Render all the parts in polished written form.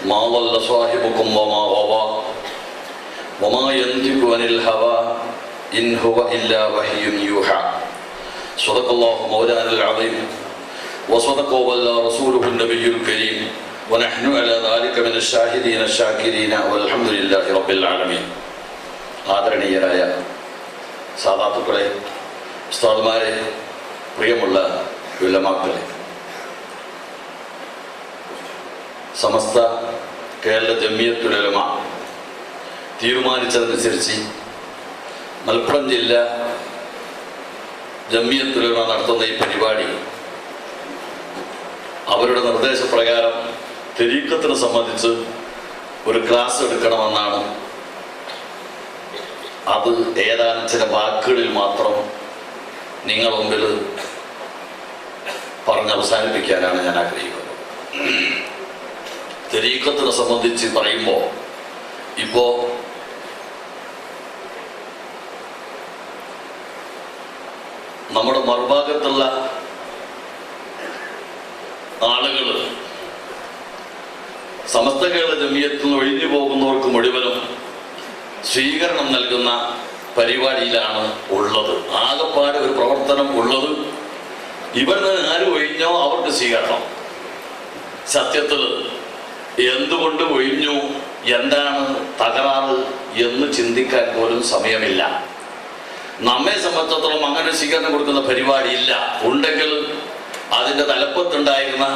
ما ضل صاحبكم وما غوى وما ينطق عن الهوى إن هو إلا وحي يوحى صدق الله مولانا العظيم وصدق وبلغ رسوله النبي الكريم ونحن على ذلك من الشاهدين الشاكرين والحمد لله رب العالمين. ആദരണീയരായ സാദാത്തുക്കളെ, ഉസ്താദുമാരെ, പ്രിയമുള്ള ഉലമാക്കളെ, സമസ്ത കേരള ജമിയത്തുൽ ഉലമ തീരുമാനിച്ചതനുസരിച്ച് മലപ്പുറം ജില്ല ജമിയത്തുൽ ഉലമ നടത്തുന്ന ഈ പരിപാടി അവരുടെ നിർദ്ദേശപ്രകാരം തരീഖത്തിനെ സംബന്ധിച്ച് ഒരു ക്ലാസ് എടുക്കണമെന്നാണ്. അത് ഏതാനും ചില വാക്കുകളിൽ മാത്രം നിങ്ങൾ മുമ്പിൽ പറഞ്ഞവസാനിപ്പിക്കാനാണ് ഞാൻ ആഗ്രഹിക്കുന്നത്. തരീഖത്തിനെ സംബന്ധിച്ച് പറയുമ്പോൾ ഇപ്പോൾ നമ്മുടെ മറുഭാഗത്തുള്ള ആളുകൾ സമസ്ത കേരള ജമിയത്തിൽ നിന്ന് ഒഴിഞ്ഞു പോകുന്നവർക്ക് മുഴുവനും സ്വീകരണം നൽകുന്ന പരിപാടിയിലാണ് ഉള്ളത്. ആകെപ്പാട് ഒരു പ്രവർത്തനം ഉള്ളത് ഇവിടുന്ന് ആര് ഒഴിഞ്ഞോ അവർക്ക് സ്വീകരണം. സത്യത്തിൽ എന്തുകൊണ്ട് ഒഴിഞ്ഞു, എന്താണ് തകരാറ് എന്ന് ചിന്തിക്കാൻ പോലും സമയമില്ല. നമ്മെ സംബന്ധിച്ചിടത്തോളം അങ്ങനെ സ്വീകരണം കൊടുക്കുന്ന പരിപാടിയില്ല. ഉണ്ടെങ്കിൽ അതിൻ്റെ തലപ്പത്തുണ്ടായിരുന്ന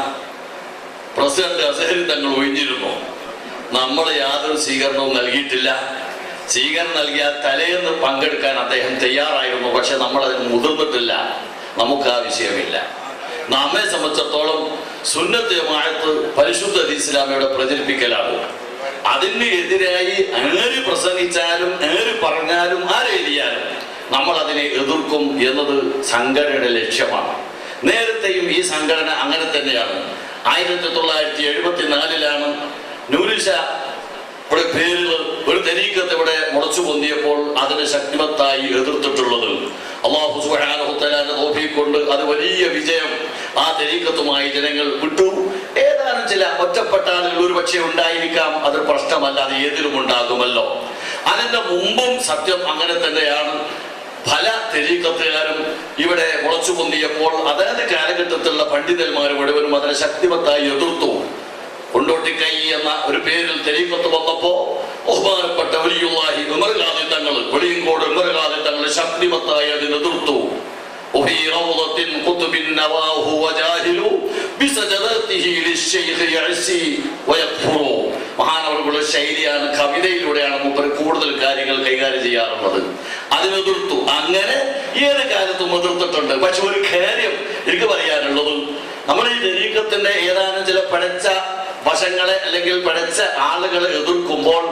പ്രസിഡന്റ് അസഹരി തങ്ങൾ ഒഴിഞ്ഞിരുന്നു. നമ്മൾ യാതൊരു സ്വീകരണവും നൽകിയിട്ടില്ല. സ്വീകരണം നൽകിയാൽ തലേന്ന് പങ്കെടുക്കാൻ അദ്ദേഹം തയ്യാറായിരുന്നു. പക്ഷെ നമ്മളതിന് മുതിർന്നിട്ടില്ല. നമുക്ക് ആ വിഷയമില്ല. നമ്മെ സംബന്ധിച്ചിടത്തോളം സുന്നത്ത് ജമാഅത്ത് പരിശുദ്ധ ഇസ്ലാമിയുടെ പ്രചരിപ്പിക്കലാണ്. അതിന് എതിരായി ആര് പ്രസംഗിച്ചാലും ആര് പറഞ്ഞാലും ആരെഴുതിയാലും നമ്മൾ അതിനെ എതിർക്കും എന്നത് സംഘടനയുടെ ലക്ഷ്യമാണ്. നേരത്തെയും ഈ സംഘടന അങ്ങനെ തന്നെയാണ്. 1974 നൂരിഷ പേരിൽ ഒരു തരീഖത്ത് ഇവിടെ മുളച്ചു പൊന്തിയപ്പോൾ അതിന് ശക്തിമത്തായി എതിർത്തിട്ടുള്ളത്. അല്ലാഹു സുബ്ഹാനഹു വ തആല തൗഫീഖ് കൊണ്ട് അത് വലിയ വിജയം ആ തരീഖത്തുമായി ജനങ്ങൾ വിട്ടു. ഏതാനും ചില ഒറ്റപ്പെട്ട ആളുകൾ ഒരു പക്ഷേ ഉണ്ടായിരിക്കാം, അതൊരു പ്രശ്നമല്ല, അത് ഏതിലും ഉണ്ടാകുമല്ലോ. അതിന്റെ മുമ്പും സത്യം അങ്ങനെ തന്നെയാണ്. പല തരീഖത്തുകാരും ഇവിടെ മുളച്ചു പൊന്തിയപ്പോൾ അതായത് കാലഘട്ടത്തിലുള്ള പണ്ഡിതന്മാർ മുഴുവനും അതിനെ ശക്തിമത്തായി എതിർത്തു. കൊണ്ടോട്ടിക്കൈ എന്ന ഒരു പേരിൽ തരീഖത്ത് വന്നപ്പോ ബഹുമാനപ്പെട്ട വലിയുള്ളാഹി ഉമർ ഖാദി തങ്ങൾ, വെളിയങ്കോട് ഉമർ ഖാദി തങ്ങൾ ശക്തിമത്തായി അതിനെ എതിർത്തു. മഹാനവറുകളുടെ ശൈലിയാണ്, കവിതയിലൂടെയാണ് മൂപ്പർ കൂടുതൽ കാര്യങ്ങൾ കൈകാര്യം ചെയ്യാറുള്ളത്. അതിനെതിർത്തു. അങ്ങനെ ഏത് കാലത്തും എതിർത്തിട്ടുണ്ട്. പക്ഷെ ഒരു കാര്യം എനിക്ക് പറയാനുള്ളത്, നമ്മൾ ഈ തരീഖത്തിന്റെ ഏതാനും ചില പഴച്ച വശങ്ങളെ അല്ലെങ്കിൽ പഴച്ച ആളുകളെ എതിർക്കുമ്പോൾ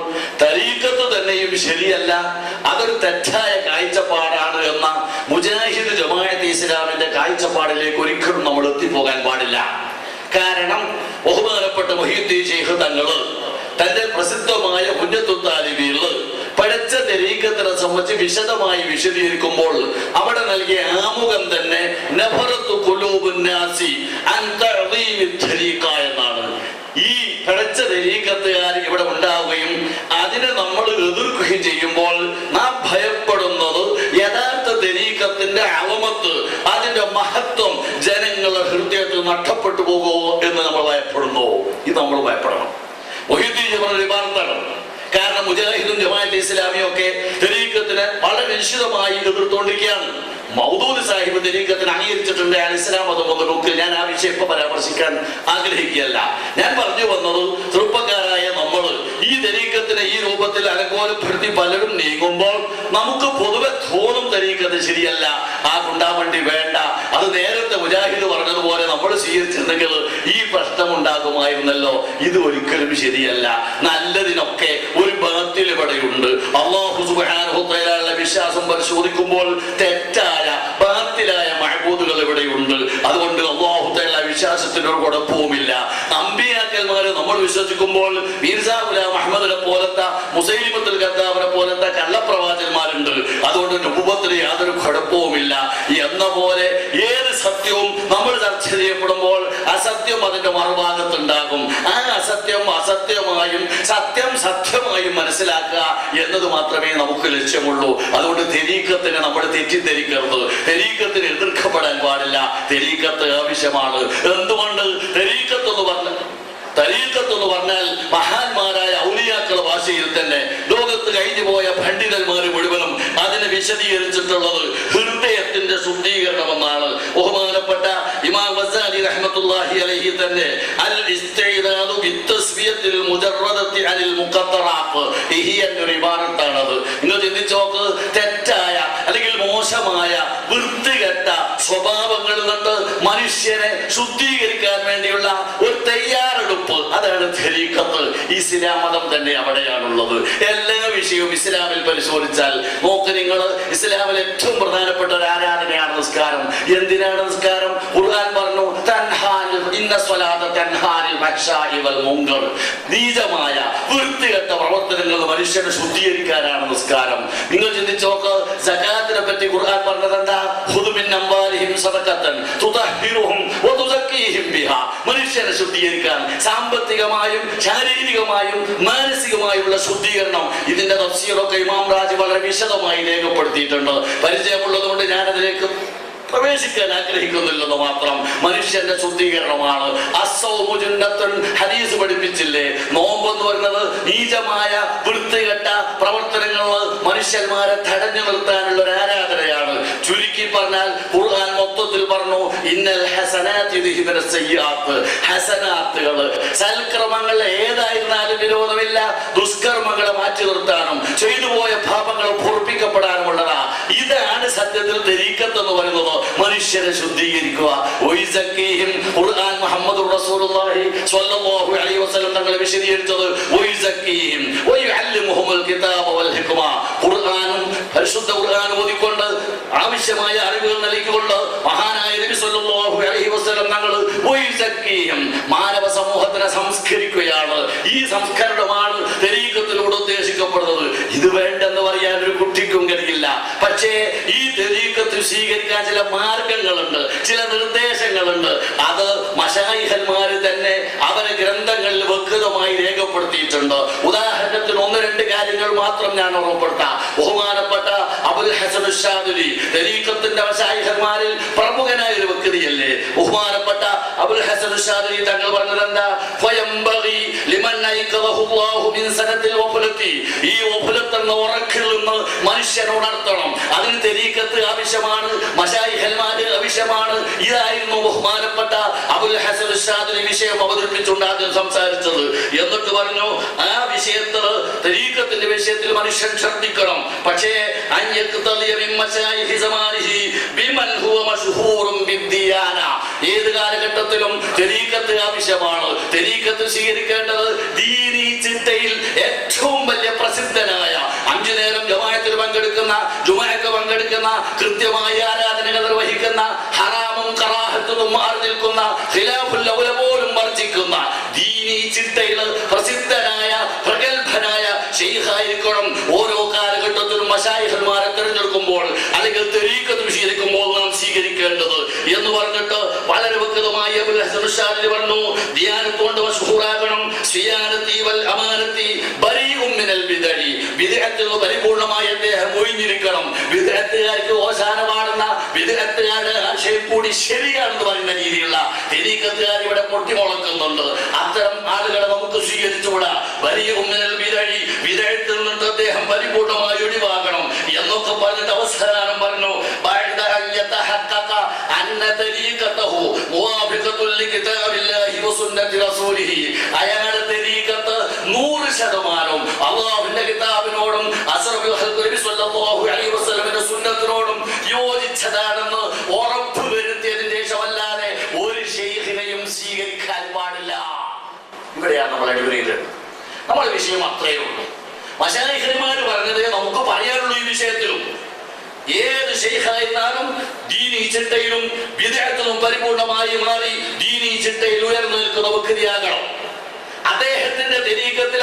തരീഖത്ത് തന്നെയും ശരിയല്ല, അതൊരു തെറ്റായ കാഴ്ചപ്പാടാണ് എന്ന മുജാഹിദ് ജമാഅത്തെ ഇസ്ലാമിന്റെ കാഴ്ചപ്പാടിലേക്ക് ഒരിക്കലും നമ്മൾ എത്തിപ്പോകാൻ പാടില്ല. കാരണം ബഹുമാനപ്പെട്ട മുഹീദ്ദീൻ ശൈഖ് തങ്ങള് തന്റെ പ്രസിദ്ധമായ ഹുജ്ജത്തുൽ താലിബിൽ പഴച്ച തരീഖത്തിനെ സംബന്ധിച്ച് വിശദമായി വിശദീകരിക്കുമ്പോൾ അവിടെ നൽകിയ ആമുഖം തന്നെ നഫറത്തു ഖുലൂബുൻ നാസി അൻ തഅദീമി തരീഖ എന്നാണ്. ഈ പഴച്ച തരീഖത്തുകാർ ഇവിടെ ഉണ്ടാവുകയും അതിനെ നമ്മൾ എതിർക്കുകയും ചെയ്യുമ്പോൾ നാം ഭയപ്പെടുന്നത് യഥാർത്ഥ തരീഖത്തിന്റെ അളമത്ത്, അതിന്റെ മഹത്വം ജനങ്ങളുടെ ഹൃദയത്തിൽ നഷ്ടപ്പെട്ടു പോകുമോ എന്ന് നമ്മൾ ഭയപ്പെടുന്നു. ഇത് നമ്മൾ ഭയപ്പെടണം. മുഹീദ്ദീൻ ജബറുൽ വാർത്താണ്. കാരണം മുജാഹിദും ജമാഅത്തെ ഇസ്ലാമിയും ഒക്കെ തരീഖത്തിനെ വളരെ നിശ്ചിതമായി എതിർത്തുകൊണ്ടിരിക്കുകയാണ്. മൗദൂദ് സാഹിബ് തരീഖത്തിന് അംഗീകരിച്ചിട്ടുണ്ട് ഇസ്ലാം മതം എന്ന ബുക്കിൽ. ഞാൻ ആ വിഷയം ഇപ്പൊ പരാമർശിക്കാൻ ആഗ്രഹിക്കുകയല്ല. ഞാൻ പറഞ്ഞു വന്നത്, ചെറുപ്പക്കാരായ നമ്മൾ ഈ തരീഖത്തിനെ ഈ രൂപത്തിൽ അലങ്കോലപ്പെടുത്തി പലരും നീങ്ങുമ്പോൾ നമുക്ക് പൊതുവെ തോന്നും തരീഖത്ത് ശരിയല്ല, ആ ഗുണ്ടാമണ്ടി വേണ്ട, അത് നേരത്തെ മുജാഹിദ് പറഞ്ഞതുപോലെ നമ്മൾ സ്വീകരിച്ചിരുന്നെങ്കിൽ ഈ പ്രശ്നം ഉണ്ടാകുമായിരുന്നല്ലോ. ഇത് ഒരിക്കലും ശരിയല്ല. നല്ലതിനൊക്കെ ഒരു ബാത്തിൽ ഇവിടെയുണ്ട്. അല്ലാഹു സുബ്ഹാനഹു വ തആലയുടെ വിശ്വാസം പരിശോധിക്കുമ്പോൾ തെറ്റായ ബാത്തിലായ മഅബൂദുകൾ ഇവിടെയുണ്ട്. അതുകൊണ്ട് അല്ലാഹു തആല വിശ്വാസത്തിന് ഒരു കുഴപ്പവുമില്ല. അമ്പിയാക്കന്മാരെ നമ്മൾ നമ്മൾ വിശ്വസിക്കുമ്പോൾ മീർസാ ഗുലാം അഹ്മദിനെ പോലത്തെ മുസൈലിമത്തുൽ കദ്ദാബിനെ പോലത്തെ കള്ളപ്രവാചകന്മാരുണ്ട്, അതുകൊണ്ട് നുബുവത്തിന് യാതൊരു കുഴപ്പവുമില്ല എന്ന പോലെ ഏത് സത്യവും നമ്മൾ ചർച്ച ചെയ്യപ്പെടുമ്പോൾ അസത്യം അതിന്റെ മറുഭാഗത്തുണ്ടാകും. ആ അസത്യം അസത്യമായും സത്യം സത്യമായും മനസ്സിലാക്കുക എന്നത് മാത്രമേ നമുക്ക് ലക്ഷ്യമുള്ളൂ. അതുകൊണ്ട് തെരീക്കത്തിനെ നമ്മൾ തെറ്റിദ്ധരിക്കരുത്, തെരീക്കത്തിന് എതിർക്കപ്പെടാൻ പാടില്ല. തെരീക്കത്ത് ആവശ്യമാണ്. എന്തുകൊണ്ട്? തെരീക്കത്ത് എന്ന് പറഞ്ഞാൽ മഹാന്മാരായ ഔലിയാക്കളുടെ ഭാഷയിൽ തന്നെ ലോകത്ത് കഴിഞ്ഞു പോയ പണ്ഡിതന്മാർ മുഴുവനും അതിനെ വിശദീകരിച്ചിട്ടുള്ളത് ഹൃദയത്തിന്റെ ശുദ്ധീകരണമെന്നാണ്. ബഹുമാനപ്പെട്ട ഇമാം ഗസാലി റഹ്മത്തുള്ളാഹി അലൈഹി തന്നെ അൽ ഇസ്തിഅദാദു ബിത്തസ്ഫിയത്തിൽ മുജറദത്തി അനിൽ മുഖത്തറാഖ് എന്നൊരു ഇബാറത്താണത്. നിങ്ങൾ ചിന്തിച്ചു നോക്ക്, തെറ്റായ അല്ലെങ്കിൽ മോശമായ വൃത്തികെട്ട സ്വഭാവങ്ങളിൽ നിന്ന് മനുഷ്യനെ ശുദ്ധീകരിക്കാൻ വേണ്ടിയുള്ള ഒരു തയ്യാറെടുപ്പ്, അതാണ് തരീഖത്ത്. ഇസ്ലാം മതം തന്നെ അവിടെയാണുള്ളത്. എല്ലാ വിഷയവും ഇസ്ലാമിൽ പരിശോധിച്ചാൽ നോക്ക് നിങ്ങൾ, ഇസ്ലാമിൽ ഏറ്റവും പ്രധാനപ്പെട്ട ഒരു ആരാധനയാണ് നിസ്കാരം. എന്തിനാണ് നിസ്കാരം? ഖുർആൻ പറഞ്ഞു നീചമായ വൃത്തികെട്ട പ്രവർത്തനങ്ങൾ മനുഷ്യനെ ശുദ്ധീകരിക്കാനാണ് നിസ്കാരം. നിങ്ങൾ ചിന്തിച്ചു നോക്ക്, സകാത്തിനെ പറ്റി ഖുർആൻ പറഞ്ഞത് എന്താ? മനുഷ്യനെ ശുദ്ധീകരിക്കാൻ സാമ്പത്തികമായും ശാരീരികമായും മാനസികമായുള്ള ശുദ്ധീകരണം. ഇതിന്റെ തഫ്സീറൊക്കെ ഇമാം റാജി വളരെ വിശദമായി രേഖപ്പെടുത്തിയിട്ടുണ്ട്. പരിചയമുള്ളത് കൊണ്ട് ഞാനതിലേക്ക് പ്രവേശിക്കാൻ ആഗ്രഹിക്കുന്നില്ലെന്ന് മാത്രം. മനുഷ്യന്റെ ശുദ്ധീകരണമാണ്. ഹദീസ് പഠിപ്പിച്ചില്ലേ? നോമ്പ് എന്ന് പറയുന്നത് നീചമായ വൃത്തികെട്ട പ്രവർത്തനങ്ങൾ മനുഷ്യന്മാരെ തടഞ്ഞു നിർത്താനുള്ള ഒരു ആരാധനയാണ്. ചുരുക്കി പറഞ്ഞാൽ ഖുർആൻ മൊത്തത്തിൽ പറഞ്ഞു, ഇന്നൽ ഹസനാത്തി യുദ്ഹിബന സയ്യാത്ത്. ഹസനാത്തുകൾ, സൽക്രമങ്ങൾ ഏതായിരുന്നാലും വിരോധമില്ല. ദുഷ്കർമ്മങ്ങളെ മാറ്റി നിർത്താനും ചെയ്തുപോയ പാപങ്ങൾ പൊറുപ്പിക്കപ്പെടാനുമുള്ളതാ. ഇതാണ് സത്യത്തിൽ തരീഖത്ത് എന്ന് പറയുന്നത്. മനുഷ്യരെ ശുദ്ധീകരിക്കുക. ഖുർആൻ മുഹമ്മദുർ റസൂലുള്ളാഹി സ്വല്ലല്ലാഹു അലൈഹി വസല്ലം തങ്ങളെ വിശദീകരിച്ചത് വയുഅല്ലിമുഹുൽ കിതാബ വൽ ഹിക്മ. ഖുർആനും പരിശുദ്ധ ഖുർആനും ഓതിക്കൊണ്ട് ആവശ്യമായ അറിവുകൾ നൽകിക്കൊണ്ട് മഹാനായ നബി സ്വല്ലല്ലാഹു അലൈഹി വസല്ലം തങ്ങൾ മാനവ സമൂഹത്തിനെ സംസ്കരിക്കുകയാണ്. ഈ സംസ്കരണമാണ് തരീഖത്തിലൂടെ ഉദ്ദേശിക്കപ്പെടുന്നത്. ഇത് വേണ്ടെന്ന് പറയാൻ ഒരു കുട്ടിക്കും കഴിയില്ല. പക്ഷേ ഈ തരീഖത്ത് സ്വീകരിക്കാൻ ചില മാർഗങ്ങളുണ്ട്, ചില നിർദ്ദേശങ്ങളുണ്ട്. അത് മശായിഖന്മാര് തന്നെ അവരെ ഗ്രന്ഥങ്ങളിൽ വ്യക്തമായി രേഖപ്പെടുത്തിയിട്ടുണ്ട്. ഉദാഹരണത്തിന് ഒന്ന് രണ്ട് കാര്യങ്ങൾ മാത്രം ഞാൻ ഓർമ്മപ്പെടുത്താം. ബഹുമാനപ്പെട്ട അബുൽ ഹസൻ അശ്ശാദുലി തരീഖത്തിന്റെ മശായിഖന്മാരിൽ പ്രമുഖനായ ഒരു വ്യക്തിയല്ലേ. ബഹുമാനപ്പെട്ട അബുൽ ഹസൻ അശ്ശാദുലി തങ്ങൾ പറഞ്ഞത് എന്താ? ഫയംബഗി ലിമൻ ഐഖദഹുല്ലാഹു മിൻ സനത്തിൽ വഫലത്തി. ഈ വഫലത്ത് എന്ന ഉറക്കിൽ നിന്ന് മനുഷ്യനെ ഉണർത്തണം. അതിന് തരീഖത്ത് ആവശ്യമാണ്, മശായിഖന്മാര് ആവശ്യമാണ്. ഇതായിരുന്നു ബഹുമാനപ്പെട്ട അബുൽ ഹസൻ അശ്ശാദുലി വിഷയം അവതരിപ്പിച്ചുകൊണ്ട് ആദ്യം സംസാരിച്ചത്. എന്നിട്ട് പറഞ്ഞു, ആ വിഷയത്തിൽ തരീഖത്തിന്റെ വിഷയത്തിൽ മനുഷ്യൻ ശ്രദ്ധിക്കണം. പക്ഷേ ഏത് കാലഘട്ടത്തിലും തരീഖത്ത് ആവശ്യമാണ്. തരീഖത്ത് സ്വീകരിക്കേണ്ടത് ദീനീ ചിട്ടയിൽ ഏറ്റവും വലിയ പ്രസിദ്ധനായ 5 നേരം ജമാഅത്തിൽ പങ്കെടുക്കുന്ന, ജുമുഅക്ക് പങ്കെടുക്കുന്ന, കൃത്യമായ ആരാധനകൾ നിർവഹിക്കുന്ന, ഹറാമും കറാഹത്തും മാറി നിൽക്കുന്ന, ഖിലാഫുൽ ഔല പോലും വർജിക്കുന്ന ദീനീ ചിട്ടയിൽ പ്രസിദ്ധനായ പ്രഗത്ഭനായ ശൈഖായിരിക്കണം ഓരോ കാലഘട്ടത്തിലും മശായിഖന്മാരെ തിരഞ്ഞെടുക്കുമ്പോൾ അല്ലെങ്കിൽ തരീഖത്ത് സ്വീകരിക്കുമ്പോൾ നാം സ്വീകരിക്കേണ്ടത് എന്ന് പറഞ്ഞിട്ട് വളരെ വ്യക്തമായി അബുൽ ഹസൻ അശ്ശാദുലി പറഞ്ഞു, ധ്യാനത്തോണ്ട് മശ്ഹൂറാകണം. സിയാനത്തി വൽ അമാനത്തി ബരീഉം മിനൽ ബിദഇ. ബിദ്അത്തിൽ പരിപൂർണമായി അദ്ദേഹം ഒഴിഞ്ഞിരിക്കണം. ബിദ്അത്തുകാർക്ക് ഓശാന പാടുന്ന ബിദ്അത്തുകാരുടെ ആശയം കൂടി ശരിയാണെന്ന് പറയുന്ന രീതിയിലുള്ള തരീഖത്തുകാർ ഇവിടെ പൊട്ടിമുളക്കുന്നുണ്ട്. അത്തരം ആളുകളെ നമുക്ക് സ്വീകരിച്ചുകൂടാ. ബരീഉം മിനൽ ബിദഇ, ബിദ്അത്തിൽ നിന്ന് അദ്ദേഹം പരിപൂർണമായി ഒഴിവാകണം എന്നൊക്കെ പറഞ്ഞിട്ട് അവസാനം പറഞ്ഞു, അയാളുടെ തരീഖത്ത് 100% അല്ലാഹുവിന്റെ കിതാബിനോടും അസ്റഫുൽ നബി സ്വല്ലല്ലാഹു അലൈഹി വസല്ലമിന്റെ സുന്നത്തിനോടും യോജിച്ചതാണെന്ന് ഉറപ്പുവരുത്തിയതിന് ശേഷമല്ലാതെ ഒരു ശൈഖിനെയും സ്വീകരിക്കാൻ പാടില്ല. ഇവിടെയാണ് നമ്മൾ അനുഗ്രഹിക്കുന്നത്. നമ്മുടെ വിഷയം അത്രയേ ഉള്ളൂ. മശായിഖന്മാർ പറഞ്ഞതേ നമുക്ക് പറയാനുള്ളൂ. ഈ വിഷയത്തിലും ഏത് ശൈഖായിരുന്നാലും ദീനീ ചിട്ടയിലും ബിദ്അത്തിലും പരിപൂർണമായി മാറി ദീനീ ചിട്ടയിൽ ഉയർന്നു നിൽക്കുന്ന വ്യക്തിയാകണം. അതേ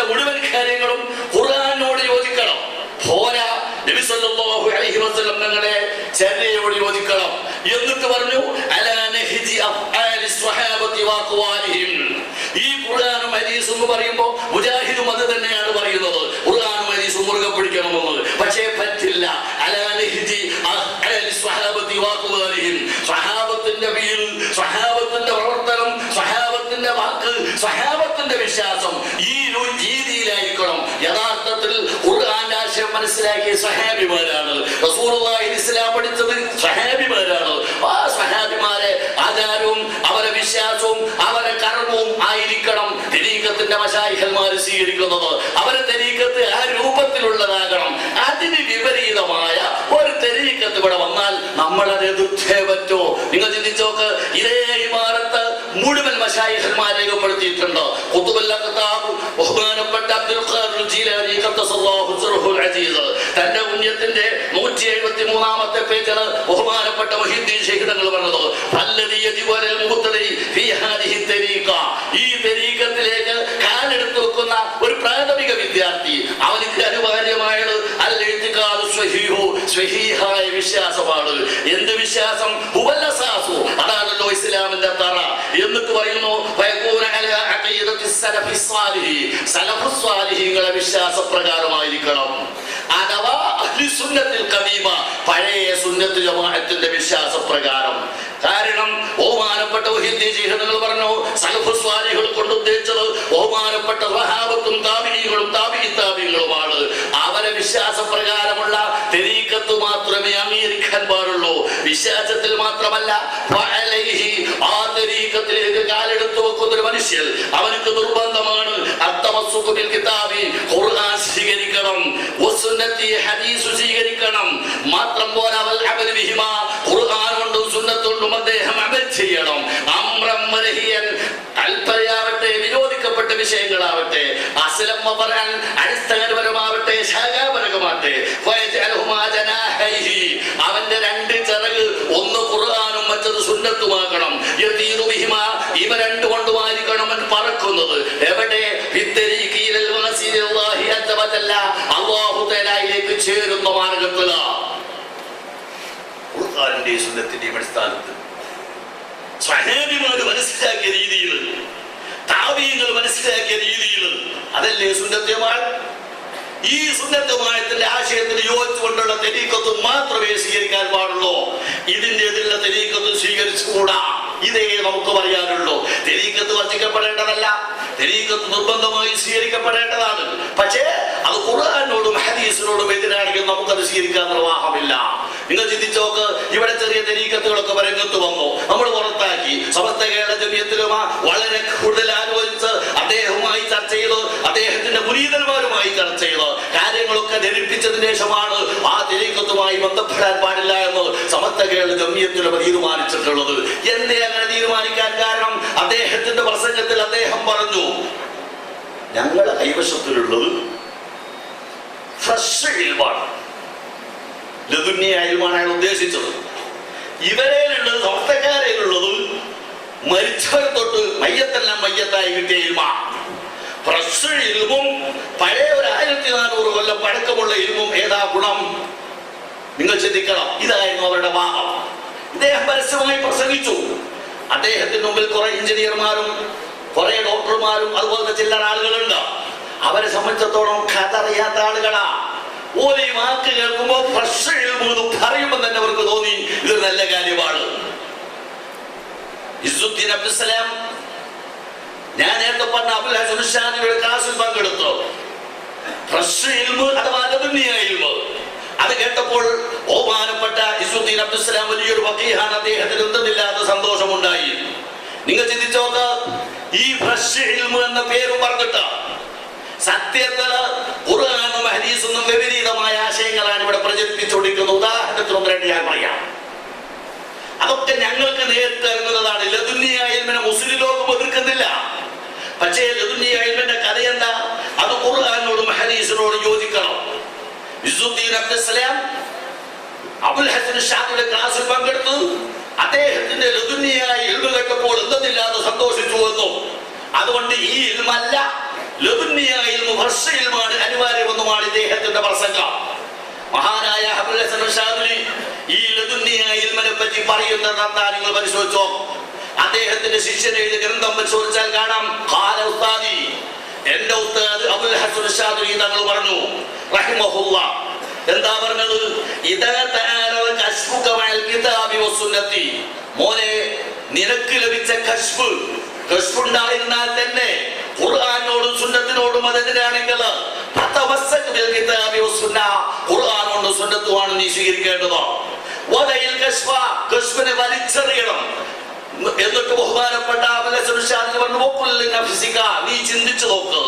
മുഴുവൻ കാര്യങ്ങളും ഖുർആനോട് യോജിക്കണം. പോരാ, നബി സല്ലല്ലാഹു അലൈഹി വസല്ലം തങ്ങളുടെ ചര്യയോട് യോജിക്കണം. എന്നിട്ട് പറഞ്ഞു അലാ നഹ്ജി അഫ്ആലി സ്വഹാബത്തി വഅഖ്വാലിഹിം. ഈ ഖുർആനും ഹദീസും എന്ന് പറയുമ്പോൾ മുജാഹിദും അത് തന്നെയാണ് പറയുന്നത്, ഖുർആനും ഹദീസും മുറുകെ പിടിക്കണമെന്ന്. പക്ഷേ പറ്റില്ല. അലാ നഹ്ജി അഫ്ആലി സ്വഹാബത്തി വഅഖ്വാലിഹിം. സ്വഹാബത്തിന്റെ വീട്, സ്വഹാബത്തിന്റെ പ്രവർത്തനം, സ്വഹാബത്തിന്റെ വാക്ക്, സ്വഹാബത്തിന്റെ വിശ്വാസം ഈ രീതിയിലായിരിക്കണം. യഥാർത്ഥത്തിൽ ഖുർആന്റെ ആശയം മനസ്സിലാക്കിയ സ്വഹാബിമാരാണ്. റസൂലുള്ളാഹി ഇസ്ലാം പഠിച്ചത് സ്വഹാബിമാരാണ്. ആ സ്വഹാബിമാരെ ആചാരവും അവരെ വിശ്വാസവും അവരെ കർമ്മവും ആയിരിക്കണം തരീഖത്തിന്റെ മശായിഖന്മാർ സ്വീകരിക്കുന്നത്. അവരെ തരീഖത്ത് ആ രൂപത്തിലുള്ളതാകണം. അതിന് വിപരീതമായ ഒരു തരീഖത്ത് ഇവിടെ വന്നാൽ നമ്മളത് എതിർത്തേ പറ്റോ? നിങ്ങൾ ചിന്തിച്ചോക്ക്, ഇതേ ഇമാരത്ത് മുഴുവൻ മശായിഖന്മാരെ രേഖപ്പെടുത്തിയിട്ടുണ്ട്. ഖുതുബുൽ അഖ്താബ് ബഹുമാനപ്പെട്ട അബ്ദുൽ ഖാദിർ ജീലാനി ഖദ്ദസല്ലാഹു സിർഹുൽ അസീസ് തന്റെ പുണ്യത്തിന്റെ 173ാമത്തെ പേജിൽ ബഹുമാനപ്പെട്ട മുഹീദ്ദീൻ ശൈഖ് തങ്ങൾ പറഞ്ഞത് അല്ലദീ യജിബു അലൽ മുബ്തദി ഫീ ഹാദിഹി തരീഖ. ഈ തരീഖത്തിലേക്ക് കാലെടുത്ത് വെക്കുന്ന ഒരു പ്രാഥമിക വിദ്യാർത്ഥി അവർക്ക് അനിവാര്യമായത് അൽ ഇഅ്തിഖാദു സ്വഹീഹു, സ്വഹീഹായ വിശ്വാസമാണ്. എന്ത് വിശ്വാസം? ഹുവൽ അസാസു, അതാണല്ലോ ഇസ്ലാമിന്റെ തറ. എന്നിട്ട് പറയുന്നു വയകൂന അലാ അഖീദത്തി സലഫി സ്വാലിഹി, സലഫുസ് സ്വാലിഹീങ്ങളുടെ വിശ്വാസപ്രകാരമായിരിക്കണം. അഥവാ അഹ്ലി സുന്നത്തിൽ ഖദീമ, പഴയ സുന്നത്ത് ജമാഅത്തിന്റെ വിശ്വാസപ്രകാരം. കാരണം ബഹുമാനപ്പെട്ട മുഹീദ്ദീൻ ശൈഖ് തങ്ങൾ പറഞ്ഞു സലഫുസ് സ്വാലിഹുകൾ കൊണ്ട് ഉദ്ദേശിച്ചത് ബഹുമാനപ്പെട്ട സ്വഹാബത്തും താബിഈകളും താബിഈ താബിഈകളുമാണ്. അവരെ വിശ്വാസപ്രകാരമുള്ള തരീഖത്ത് മാത്രമേ അംഗീകരിക്കാൻ പാടുള്ളൂ. വിശ്വാസത്തിൽ മാത്രമല്ല, ആ തരീഖത്തിലേക്ക് കാലെടുത്ത് വെക്കുന്ന ഒരു മനുഷ്യൻ അവനക്ക് നിർബന്ധമാണ് അത്തമസ്സുകു ബിൽ കിതാബി, ഖുർആൻ സ്വീകരിക്കണം, വസുന്നത്തി, ഹദീസ് സ്വീകരിക്കണം. മാത്രം പോരാ വൽ അമൽ ബിഹിമാ, ഖുർആൻ കൊണ്ടും സുന്നത്ത് കൊണ്ടും അദ്ദേഹം അമൽ ചെയ്യണം. അംറൻ മൻഹിയൻ, അൽപയാവട്ടെ വിരോധിക്കപ്പെട്ട വിഷയങ്ങളാവട്ടെ, അസ്ലം വബറൻ അടിസ്ഥാനപരമാവട്ടെ ശാഖാപരമാവട്ടെ, ഫയജഅൽഹുമാ ജനാഹൈഹി, അവന്റെ രണ്ട് ചിറക് ഒന്ന് ഖുർആനും മറ്റത് സുന്നത്തുമാകണം. യതീറു ബിഹിമാ, ഇവ രണ്ടു കൊണ്ടുമായിരിക്കണം പറക്കുന്നത്. എവിടെ? ഫിത്തരീഖിൽ വസിലല്ലാഹി അസ്സ വജല്ല, അല്ലാഹു തആലയിലേക്ക് ചേരുന്ന മാർഗ്ഗത്തിൽ. ഖുർആന്റെ സുന്നത്തിന്റെ അടിസ്ഥാനത്തിൽ സ്വഹാബിമാർ മനസ്സിലാക്കിയ രീതിയിൽ, താബിഈങ്ങൾ മനസ്സിലാക്കിയ രീതിയിൽ, അതല്ലേ സുന്നത്തുമാൾ. ഈ സുന്നത്തുമായത്തിന്റെ ആശയത്തിന് യോജിച്ചുകൊണ്ടുള്ള തരീഖത്ത് മാത്രമേ സ്വീകരിക്കാൻ പാടുള്ളൂ. ഇതിന്റെ എതിരുള്ള തരീഖത്ത് സ്വീകരിച്ചുകൂടാ. ഇതേ നമുക്ക് പറയാനുള്ളൂ. തരീഖത്ത് വർദ്ധിക്കപ്പെടേണ്ടതല്ല, തരീഖത്ത് നിർബന്ധമായി സ്വീകരിക്കപ്പെടേണ്ടതാണ്. പക്ഷേ അത് ഖുർആനോടും ഹദീസിനോടും എതിരാണെങ്കിൽ നമുക്കത് സ്വീകരിക്കാൻ നിർവാഹമില്ല. നിങ്ങൾ ചിന്തിച്ചോക്ക്, ഇവിടെ ചെറിയ തരീഖത്തുകളൊക്കെ രംഗത്ത് വന്നു, നമ്മൾ പുറത്താക്കി. സമസ്ത കേരള ജമിയത്തിലുമ വളരെ കൂടുതൽ ആലോചിച്ച് അദ്ദേഹവുമായി ചർച്ച ചെയ്ത്, അദ്ദേഹത്തിന്റെ മുരീദന്മാരുമായി ചർച്ച ചെയ്ത് കാര്യങ്ങളൊക്കെ ധരിപ്പിച്ചതിന് ശേഷമാണ് ആ തരീഖത്തുമായി ബന്ധപ്പെടാൻ പാടില്ല എന്ന് സമസ്ത കേരള ജമിയത്തിലുമ തീരുമാനിച്ചിട്ടുള്ളത്. എന്തേ അങ്ങനെ തീരുമാനിക്കാൻ കാരണം? അദ്ദേഹത്തിന്റെ പ്രസംഗത്തിൽ അദ്ദേഹം പറഞ്ഞു, ഞങ്ങളുടെ കൈവശത്തിലുള്ളത് ഫ്രഷ് ഇൽമാണ്, ലദുന്യ ഇൽമാണ് അയാൾ ഉദ്ദേശിച്ചത്. ഇവരേലുള്ളത്, സമസ്തക്കാരേലുള്ളത് മരിച്ചവർ തൊട്ട് മയ്യത്തെല്ലാം മയ്യത്തായി കിട്ടിയ ഇൽമാണ്. ഫ്രഷ് ഇൽമും പഴയ ഒരു 1400 കൊല്ലം പഴക്കമുള്ള ഇൽമും ഏതാ ഗുണം? നിങ്ങൾ ചിന്തിക്കണം. ഇതായിരുന്നു അവരുടെ വാദം. ഇദ്ദേഹം പരസ്യമായി പ്രസംഗിച്ചു. അദ്ദേഹത്തിന് മുമ്പിൽ കുറെ എഞ്ചിനീയർമാരും കുറെ ഡോക്ടർമാരും അതുപോലത്തെ ചില്ലറ ആളുകളുണ്ട്. അവരെ സംബന്ധിച്ചിടത്തോളം കഥ അറിയാത്ത ആളുകളാ. ഓരോ വാക്ക് കേൾക്കുമ്പോൾ ഫ്രഷ് ഇൽമു പറയുമ്പോൾ തന്നെ അവർക്ക് തോന്നി ഇതൊരു നല്ല കാര്യമാണ്. ഇസ്സുദ്ദീൻ അബ്ദുസ്സലാം, ഞാൻ നേരത്തെ പറഞ്ഞ അബുൽ ഹസൻ ഷാനിയുടെ ക്ലാസ്സിൽ പങ്കെടുത്തു. ഫ്രഷ് ഇൽമു അഥവാ ലദുന്യ ഇൽമു അത് കേട്ടപ്പോൾ ബഹുമാനപ്പെട്ട ഇസ്സുദ്ദീൻ അബ്ദുസ്സലാം വലിയൊരു ഫഖീഹാണ്, അദ്ദേഹത്തിന് എന്തെന്നില്ലാത്ത സന്തോഷമുണ്ടായി. നിങ്ങൾ ചിന്തിച്ചോക്ക്, ഈ ഫ്രഷ് ഇൽമു എന്ന പേരും പറഞ്ഞിട്ട് സത്യത്തിൽ ഖുർആനും ഹദീസും വിപരീതമായ ആശയങ്ങളാണ് ഇവിടെ പ്രചരിപ്പിച്ചുകൊണ്ടിരിക്കുന്നത്. ഉദാഹരണത്തിന് ഒന്ന് രണ്ട് ഞാൻ പറയാം. അതൊക്കെ ഞങ്ങൾക്ക് നേരിട്ട് അറിയുന്നതാണ്. ലദുന്യ ഇൽമിനെ മുസ്ലിം ലോകം എതിർക്കുന്നില്ല. പക്ഷേ ലദുന്യ ഇൽമിന്റെ കഥ എന്താ? അത് ഖുർആനോടും ഹദീസിനോടും യോജിക്കണം. ഇസ്സുദ്ദീൻ അബ്ദുസ്സലാം അബുൽ ഹസൻ ഷാനിയുടെ ക്ലാസ്സിൽ പങ്കെടുത്തു. അദ്ദേഹത്തിന്റെ ലദുന്യ ഇൽമു കേട്ടപ്പോൾ എന്തെന്നില്ലാതെ സന്തോഷിച്ചു വന്നു. അതുകൊണ്ട് ഈ ഇൽമല്ല, ലദുന്യ ഇൽമു വർഷയിൽമാണ് അനിവാര്യമെന്നുമാണ് ഇദ്ദേഹത്തിന്റെ പ്രസംഗം. മഹാനായ അബുൽ ഹസൻ ഷാദിലി ഈ ലദുന്നിയ ഇൽമിനെ പറ്റി പറയുന്നതെന്താ നിങ്ങൾ പരിശോധിച്ചോ. അദ്ദേഹത്തിന്റെ ശിഷ്യൻ എഴുതിയ ഗ്രന്ഥം പരിശോധിച്ചാൽ കാണാം. ഖാല ഉസ്താദി, എന്റെ ഉസ്താദ് അബുൽ ഹസൻ ഷാദിലി തങ്ങൾ പറഞ്ഞു റഹിമഹുല്ലാ, എന്താ പറഞ്ഞത്? ഇദാ തആല കശ്ഫുക വൽ കിതാബി വസുന്നത്തി, മോനെ നിനക്ക് ലഭിച്ച കശ്ഫുണ്ടായിരുന്നാൽ തന്നെ ഖുർആനോടും സുന്നത്തിനോടും അതെതിരാണെങ്കിൽ ഖുർആനോടും സുന്നത്തുമാണ് നീ സ്വീകരിക്കേണ്ടത്. കശ്ഫിനെ വലിച്ചെറിയണം. എന്നിട്ട് ബഹുമാനപ്പെട്ട നീ ചിന്തിച്ചു നോക്ക്.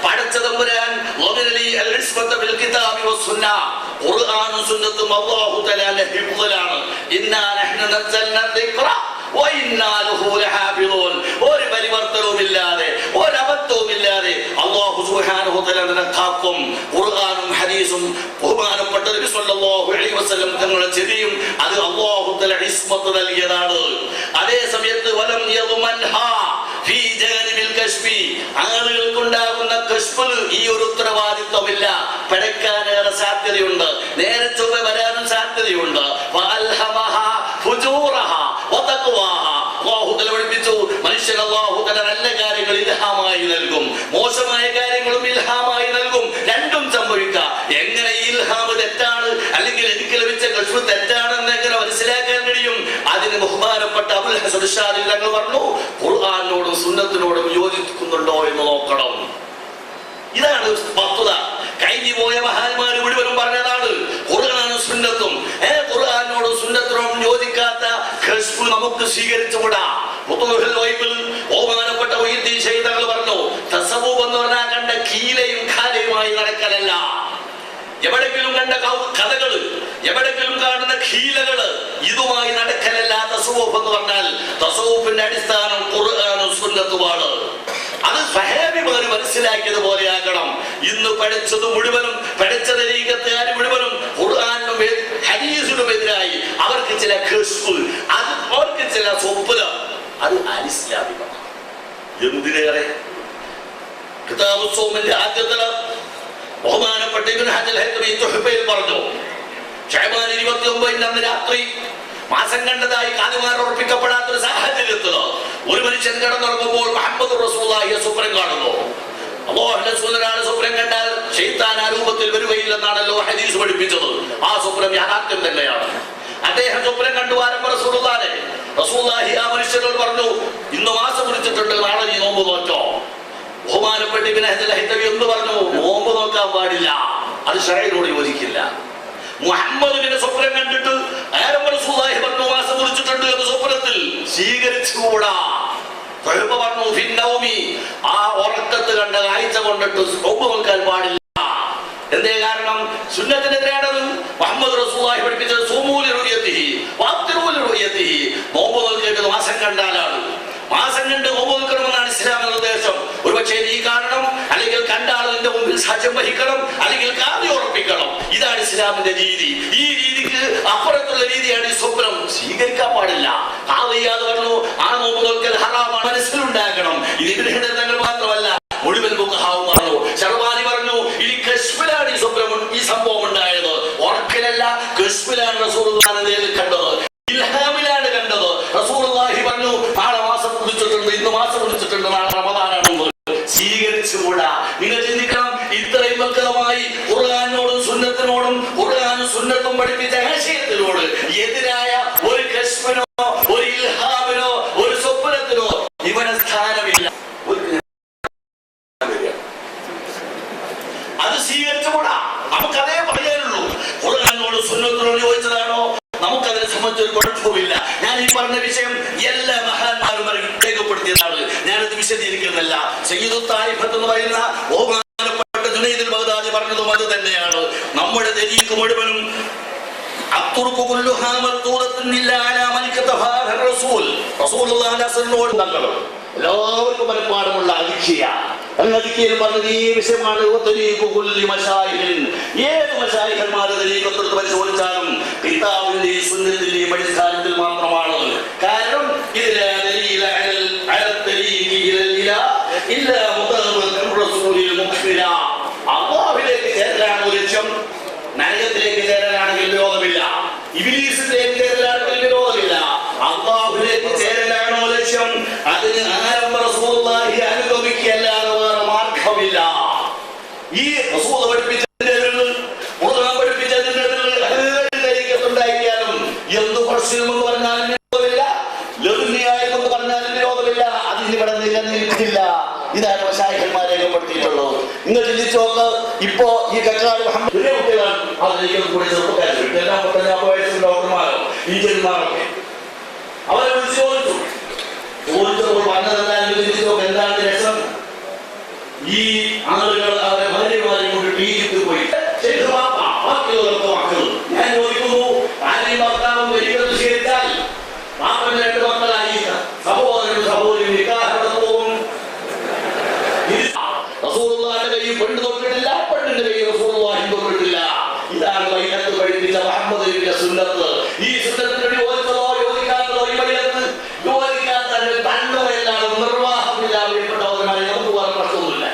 പടച്ച തമ്പുരാൻ ഖുർആനും സുന്നത്തും അല്ലാഹു തആല ഹിഫ്ളാണ്. ഇന്നാ നഹ്നു നസ്സൽനാ ദിക്റ വ ഇന്നാ ലഹു ലഹാഫിളൂൻ. ഒരു പരിവർത്തനവുമില്ലാതെ ഒരബദ്ധവുമില്ലാതെ അല്ലാഹു സുബ്ഹാനഹു വ തആല കാക്കും. ഖുർആനും ഹദീസും ബഹുമാനപ്പെട്ട നബി സല്ലല്ലാഹു അലൈഹി വസല്ലം തങ്ങളുടെ ചെവിയും അത് അല്ലാഹു തആല ഇസ്മത്ത് നൽകിയതാണ്. അതേ സമയത്ത് വലം യദ്മൻഹാ ഫീ ജാനിബിൽ കശ്ഫി, ആളുകൾക്കുണ്ടാകുന്ന കശ്ഫിൽ ഈ ഒരു ഉത്തരവാദിത്വമില്ല. പഠിക്കാനേറെ സാധ്യതയുണ്ട്, നേരെ ചൊവ്വ വരാനും സാധ്യതയുണ്ട്. വഅൽഹമഹാ ഫുജൂറഹാ വതഖ്വാഹാ, അല്ലാഹു തആല പഠിപ്പിച്ചു മനുഷ്യൻ അല്ലാഹു തആല നല്ല കാര്യങ്ങൾ ഇൽഹാമായി നൽകും, മോശമായ കാര്യങ്ങളും ഇൽഹാമായി നൽകും. രണ്ടും സംഭവിക്കാം. എങ്ങനെ ഈ ഇൽഹാം തെറ്റാണ് അല്ലെങ്കിൽ എനിക്ക് ലഭിച്ച കശ്ഫ് തെറ്റാണെന്ന് എങ്ങനെ മനസ്സിലാക്കാൻ കഴിയും? അതിന് ബഹുമാനപ്പെട്ട അബുൽ ഹസൻ ഷാദിലി തങ്ങൾ പറഞ്ഞു ഖുർആനോടും സുന്നത്തിനോടും യോജിക്കുന്നുണ്ടോ എന്ന് നോക്കണം. ഇതാണ് വസ്തുത. കഴിഞ്ഞു പോയ മഹാന്മാർ മുഴുവനും പറഞ്ഞതാണ് ഖുർആനും സുന്നത്തും. ഖുർആനോടും സുന്നത്തിനോടും യോജിക്കാത്ത കശ്ഫ് നമുക്ക് സ്വീകരിച്ചുകൂടാ. ബഹുമാനപ്പെട്ട മുഹ്യിദ്ദീൻ ശൈഖ് തങ്ങൾ പറഞ്ഞു തസവ്വുഫ് എന്ന് പറഞ്ഞാൽ കണ്ട കീലയും ഖാലയുമായി നടക്കലല്ല. എവിടെങ്കിലും കണ്ട കഥകള്, എവിടെങ്കിലും കാണുന്ന ഖീലകള്, ഇതുമായി നടക്കലല്ല തസവ്വുഫ് എന്ന് പറഞ്ഞാൽ. തസവ്വുഫിന്റെ അടിസ്ഥാനം ഖുർആനും സുന്നത്തുമാണ്. അത് സ്വഹാബിമാർ മനസ്സിലാക്കിയതുപോലെ ആകണം. ഇന്ന് പഠിച്ചത് മുഴുവനും പഠിച്ച തരീഖത്തുകാർ മുഴുവനും ഖുർആനും ഹദീസിനും എതിരായി അവർക്ക് ചില കശ്ഫ്, അത് അവർക്ക് ചില സ്വപ്നം, അത് അനിസ്ലാമികമാണ്. എന്തിനേറെ കിതാബുൽ സൗമിന്റെ ആദ്യത്തില് ബഹുമാനപ്പെട്ട ഇബ്നു ഹജർ ഹൈതമി തുഹ്ഫയിൽ പറഞ്ഞു ശഅബാൻ 29 അന്ന് രാത്രി മാസം കണ്ടതായി കാതുമാർ ഉറപ്പിക്കപ്പെടാത്തൊരു സാഹചര്യത്തിൽ ഒരു മനുഷ്യൻ കിടന്നുറങ്ങുമ്പോൾ മുഹമ്മദ് റസൂലുള്ളാഹി സ്വപ്നം കാണുന്നു. അല്ലാഹുവിന്റെ റസൂലിനാണ് സ്വപ്നം കണ്ടാൽ ശൈത്താൻ ആ രൂപത്തിൽ വരുകയില്ലെന്നാണല്ലോ ഹദീസ് പഠിപ്പിച്ചത്. ആ സ്വപ്നം യാഥാർത്ഥ്യം തന്നെയാണ്. അദ്ദേഹം സ്വപ്നം കണ്ടു ആരംഭ റസൂലുള്ളാഹി ആ മനുഷ്യനോട് പറഞ്ഞു ഇന്ന് മാസം പിടിച്ചിട്ടുണ്ട്, നാളെ നീ നോമ്പ് നോറ്റോ. ബഹുമാനപ്പെട്ട ഇബ്നു ഹജർ ഹൈതമി എന്ന് പറഞ്ഞു നോമ്പ് നോക്കാൻ പാടില്ല, അത് ശരീഅത്തോട് യോജിക്കില്ല. മുഹമ്മദിന്റെ സ്വപ്നം കണ്ടിട്ട് റസൂലുള്ളാഹി പറഞ്ഞു മാസം കുറിച്ചിട്ടുണ്ട് എന്ന് സ്വപ്നത്തിൽ സ്വീകരിച്ചുകൂടാ. പറഞ്ഞു ഫിന്നൗമി, ആ ഉറക്കത്ത് കണ്ട കാഴ്ച കൊണ്ടിട്ട് നോമ്പ് നോക്കാൻ പാടില്ല. എന്തേ കാരണം? സുന്നത്തിനെതിരാണത്. മുഹമ്മദ് റസൂലുള്ളാഹി പഠിപ്പിച്ചത് സൂമൂ ലിറുയതിഹി വഅഫ്തിറൂ ലിറുയതിഹി, നോമ്പ് നോക്കേണ്ടത് മാസം കണ്ടാലാണ്. മാസം കണ്ട് നോമ്പ് നോക്കണമെന്നാണ് ഇസ്ലാമിന്റെ നിർദ്ദേശം. ഒരുപക്ഷെ നീ കാണണം, അല്ലെങ്കിൽ കണ്ട ആളിന്റെ മുമ്പിൽ സാക്ഷ്യം വഹിക്കണം, അല്ലെങ്കിൽ കാതി ഉറപ്പിക്കണം. ഇതാണ് ഇസ്ലാമിന്റെ രീതി. ഈ രീതിക്ക് അപ്പുറത്തുള്ള രീതിയാണ് ഈ സ്വപ്നം. സ്വീകരിക്കാൻ പാടില്ല. കാവയ്യാതെ പറഞ്ഞു ആ നോമ്പ് നോക്കൽ ഹറാമാണ്, മനസ്സിലുണ്ടാക്കണം. ഇത് ഇബ്നു ഹജർ തങ്ങൾ മാത്രമല്ല മുഴുവൻ ഫുഖഹാവും പറഞ്ഞു. ശർവാനി പറഞ്ഞു ഇനി കശ്ഫിലാണ് ഈ സ്വപ്നം, ഈ സംഭവം ഉണ്ടായത്. ഉറക്കിലല്ല, കശ്ഫിലാണ് റസൂലുള്ളാഹിനെ നേരിൽ കണ്ടത്, ഇൽഹാമിലാണ് കണ്ടത്. റസൂലുള്ളാഹി പറഞ്ഞു നാളെ മാസം കുടിച്ചിട്ടുണ്ട്, ഇന്ന് മാസം കുടിച്ചിട്ടുണ്ട്, നാളെ റമദാനാണെന്ന്. സ്വീകരിച്ചുകൂടാ. നിങ്ങൾ ചിന്തിക്കണം, ഇത്രയും വ്യക്തമായി ഖുർആനോടും സുന്നത്തിനോടും ഖുർആനും സുന്നത്തും പഠിപ്പിച്ച ആശയത്തിനോട് എതിരായ ഒരു കശ്ഫിനോ ഒരു ഇൽഹാമിനോ ഒരു സ്വപ്നത്തിനോ ഇവന് സ്ഥാനമില്ല. അത് സ്വീകരിച്ചുകൂടാ. നമുക്കതേ പറയാനുള്ളൂ. ഖുർആനോടും സുന്നത്തിനോട് യോജിച്ചതാണോ നമുക്കതിനെ സംബന്ധിച്ചൊരു കുഴപ്പമില്ല. ഞാൻ ഈ പറഞ്ഞ വിഷയം എല്ലാ മഹാന്മാരും രേഖപ്പെടുത്തിയതാണ്. ഞാനത് വിശദീകരിക്കുന്നില്ല. സയ്യിദു തായിഫത്ത് എന്ന് പറയുന്ന ബഹുമാനപ്പെട്ട ജുനൈദുൽ ബഗ്ദാദി പറഞ്ഞതും അത് തന്നെയാണ്. നമ്മുടെ ദരീഖ് മുഴുവനും എല്ലാവർക്കും മനഃപ്പാടമുള്ള അതിഖ്യ. അതിഖ്യയിൽ പറഞ്ഞത് ഈ വിഷയമാണ്. ഏത് മശായിഖന്മാർ ദരീഖത്തെടുത്ത് പരിശോധിച്ചാലും കിതാബിന്റെയും സുന്നത്തിന്റെയും അടിസ്ഥാനത്തിൽ മാത്രമാണ്. കാരണം അല്ലാഹുവിലേക്ക് ചേരലാണ് ലക്ഷ്യം. നരകത്തിലേക്ക് ചേരലാണെങ്കിൽ വിരോധമില്ല, ഇബ്ലീസിലേക്ക് ചേരലാണെങ്കിൽ വിരോധമില്ല. അല്ലാഹുവിലേക്ക് ചേരലാണോ ലക്ഷ്യം, അതിന് ആരംഭ റസൂലുള്ളാഹി അനുഗമിക്കല്ലാതെ വേറെ മാർഗമില്ല. ഈ റസൂൽ പഠിപ്പിച്ചതിന്റെ പഠിപ്പിച്ചതിണ്ടായിരിക്കാനും എന്ത് പ്രശ്നമെന്ന് പറഞ്ഞാലും വിരോധമില്ല, ലഘുന്യായമെന്ന് പറഞ്ഞാലും വിരോധമില്ല. അതിനിവിടെ നിലനിൽക്കില്ല. ഇതാണ് മശായിഖന്മാരെ രേഖപ്പെടുത്തിയിട്ടുള്ളത്. നിങ്ങൾ ചിന്തിച്ചു നോക്ക്. ഇപ്പോ ഈ കക്കാട് ഡോക്ടർമാരോ എഞ്ചിനീയർമാരൊക്കെ അവരെ വിളിച്ചു ചോദിച്ചപ്പോൾ പറഞ്ഞതെല്ലാം ചിന്തിച്ചു നോക്ക്. എന്താണ് രസം? ഈ ആളുകൾ അവരെ ഭാര്യമാരെ കൊണ്ട് ടീച്ചിട്ട് പോയി ബാക്കിയുള്ളവർക്ക് മക്കൾ. ഞാൻ ചോദിക്കുന്നു, ആരെയും ഭർത്താവും ഒരിക്കലും സ്വീകരിച്ചാൽ മാപ്പന്റെ 2 മക്കളായി സഹോദരനും സഹോദരി നിക്കാഹ് പോകും. റസൂലുള്ളാഹിന്റെ കയ്യിൽ പെണ്ണ് തൊട്ടിട്ടില്ല, പെണ്ണിന്റെ കയ്യിൽ റസൂലുള്ളാഹി തൊട്ടിട്ടില്ല. ഇതാണ് ബൈഅത്ത് പഠിപ്പിച്ച മുഹമ്മദ് നബിയുടെ സുന്നത്ത്. ഈ സുന്നത്തിനോട് യോജിച്ചതോ യോജിക്കാത്തതോ ഈ ബൈഅത്ത് യോജിക്കാത്ത തന്നോയല്ലാതെ നിർവാഹമില്ല. പ്രിയപ്പെട്ടവന്മാരെ, നമുക്ക് വേറെ പ്രശ്നമൊന്നുമില്ല.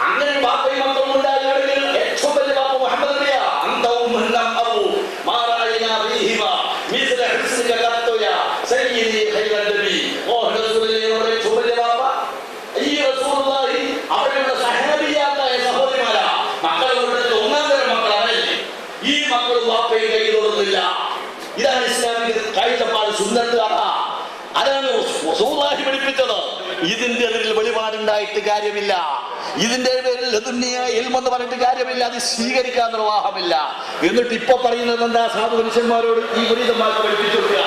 അങ്ങനെ ബാപ്പയും മക്കളും ഉണ്ടാകുകയാണെങ്കിൽ ഏറ്റവും വലിയ ബാപ്പ മുഹമ്മദ് നബിയാ. അന്തവും അബു മാറായിന ബിഹിമ മിസ്ല ഹുസ്നിക ഖത്തയ സയ്യിദി ഖൈറൻ നബി. ഓ റസൂലുള്ളാഹിയുടെ ഏറ്റവും വലിയ ബാപ്പ ഈ റസൂലുള്ളാഹി അവരുടെ സഹനബിയായ സഹോദരിമാരാ. മക്കളെ കൂട്ടത്തിൽ 1-ാം തരം മക്കൾ അവരല്ലേ. ഈ മക്കൾ ബാപ്പയും കൈ തൊടുന്നില്ല. ഇതാണ് ഇസ്ലാമിക കാഴ്ചപ്പാട്, സുന്നത്ത്. അതാണ് റസൂലുള്ളാഹി പഠിപ്പിച്ചത്. ഇതിന്റെ പേരിൽ വെളിപാടുണ്ടായിട്ട് കാര്യമില്ല, ഇതിന്റെ പേരിൽ ഇൽമെന്ന് പറഞ്ഞിട്ട് കാര്യമില്ല, അത് സ്വീകരിക്കാൻ നിർവാഹമില്ല. എന്നിട്ട് ഇപ്പൊ പറയുന്നത് എന്താ? സാധു മനുഷ്യന്മാരോട് ഈ മുരീദന്മാർക്ക് പഠിപ്പിച്ചു കൊടുക്കുക.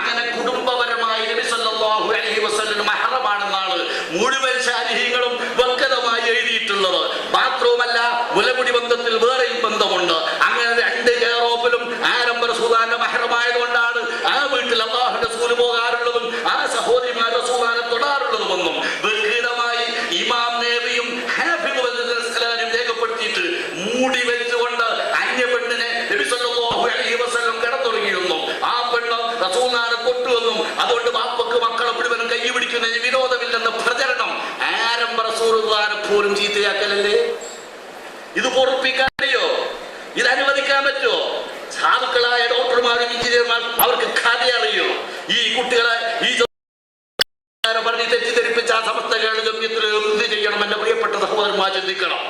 അങ്ങനെ കുടുംബപരമായി നബി സല്ലല്ലാഹു അലൈഹി വസല്ലം മഹറമാണെന്നാണ് മുഴുവൻ ശാരീരികളും വ്യക്തമായി എഴുതിയിട്ടുള്ളത്. മാത്രവുമല്ല, മുലമുടി ബന്ധത്തിൽ വേറെയും ബന്ധമുണ്ട്. അങ്ങനെ 2 കേറോപ്പിലും ആരംഭ റസൂലുള്ളാഹിന്റെ മഹറമായതുകൊണ്ടാണ് ആ വീട്ടിൽ അല്ലാഹുവിന്റെ റസൂൽ പോകാറുള്ളതും ആ സഹോദരിമാർ റസൂലുള്ളാഹിനെ തൊടാറുള്ളതുമെന്നും വ്യക്തമായി ഇമാം നബിയും ഹാഫിദ് അസ്ഖലാനിയും രേഖപ്പെടുത്തിയിട്ട് മൂടി വെച്ചുകൊണ്ട് അന്യ പെണ്ണിനെ നബി സല്ലല്ലാഹു അലൈഹി വസല്ലം കിടന്നുറങ്ങിയിരുന്നു. ആ പെണ്ണ് റസൂലുള്ളാഹിനെ കൊട്ടുവെന്നും അതുകൊണ്ട് ബാപ്പക്ക് മക്കളെ മുഴുവനും കൈ പിടിക്കുന്നതിന് വിരോധമില്ലെന്ന് പ്രചരണം ആരംഭ റസൂലുള്ളാഹിനെ പോലും ചീത്തയാക്കലല്ലേ? ഇത് പൊറുപ്പിക്കാൻ കഴിയോ? ഇത് അനുവദിക്കാൻ പറ്റുമോ? സാധുക്കളായ ഡോക്ടർമാരും എഞ്ചിനീയർമാരും അവർക്ക് കഥ അറിയോ? ഈ കുട്ടികളെ ഈ പറഞ്ഞ് തെറ്റിദ്ധരിപ്പിച്ച സമസ്ത കേരളത്തിൽ എന്ത് ചെയ്യണം? എന്റെ പ്രിയപ്പെട്ട സഹോദരന്മാർ ചിന്തിക്കണം.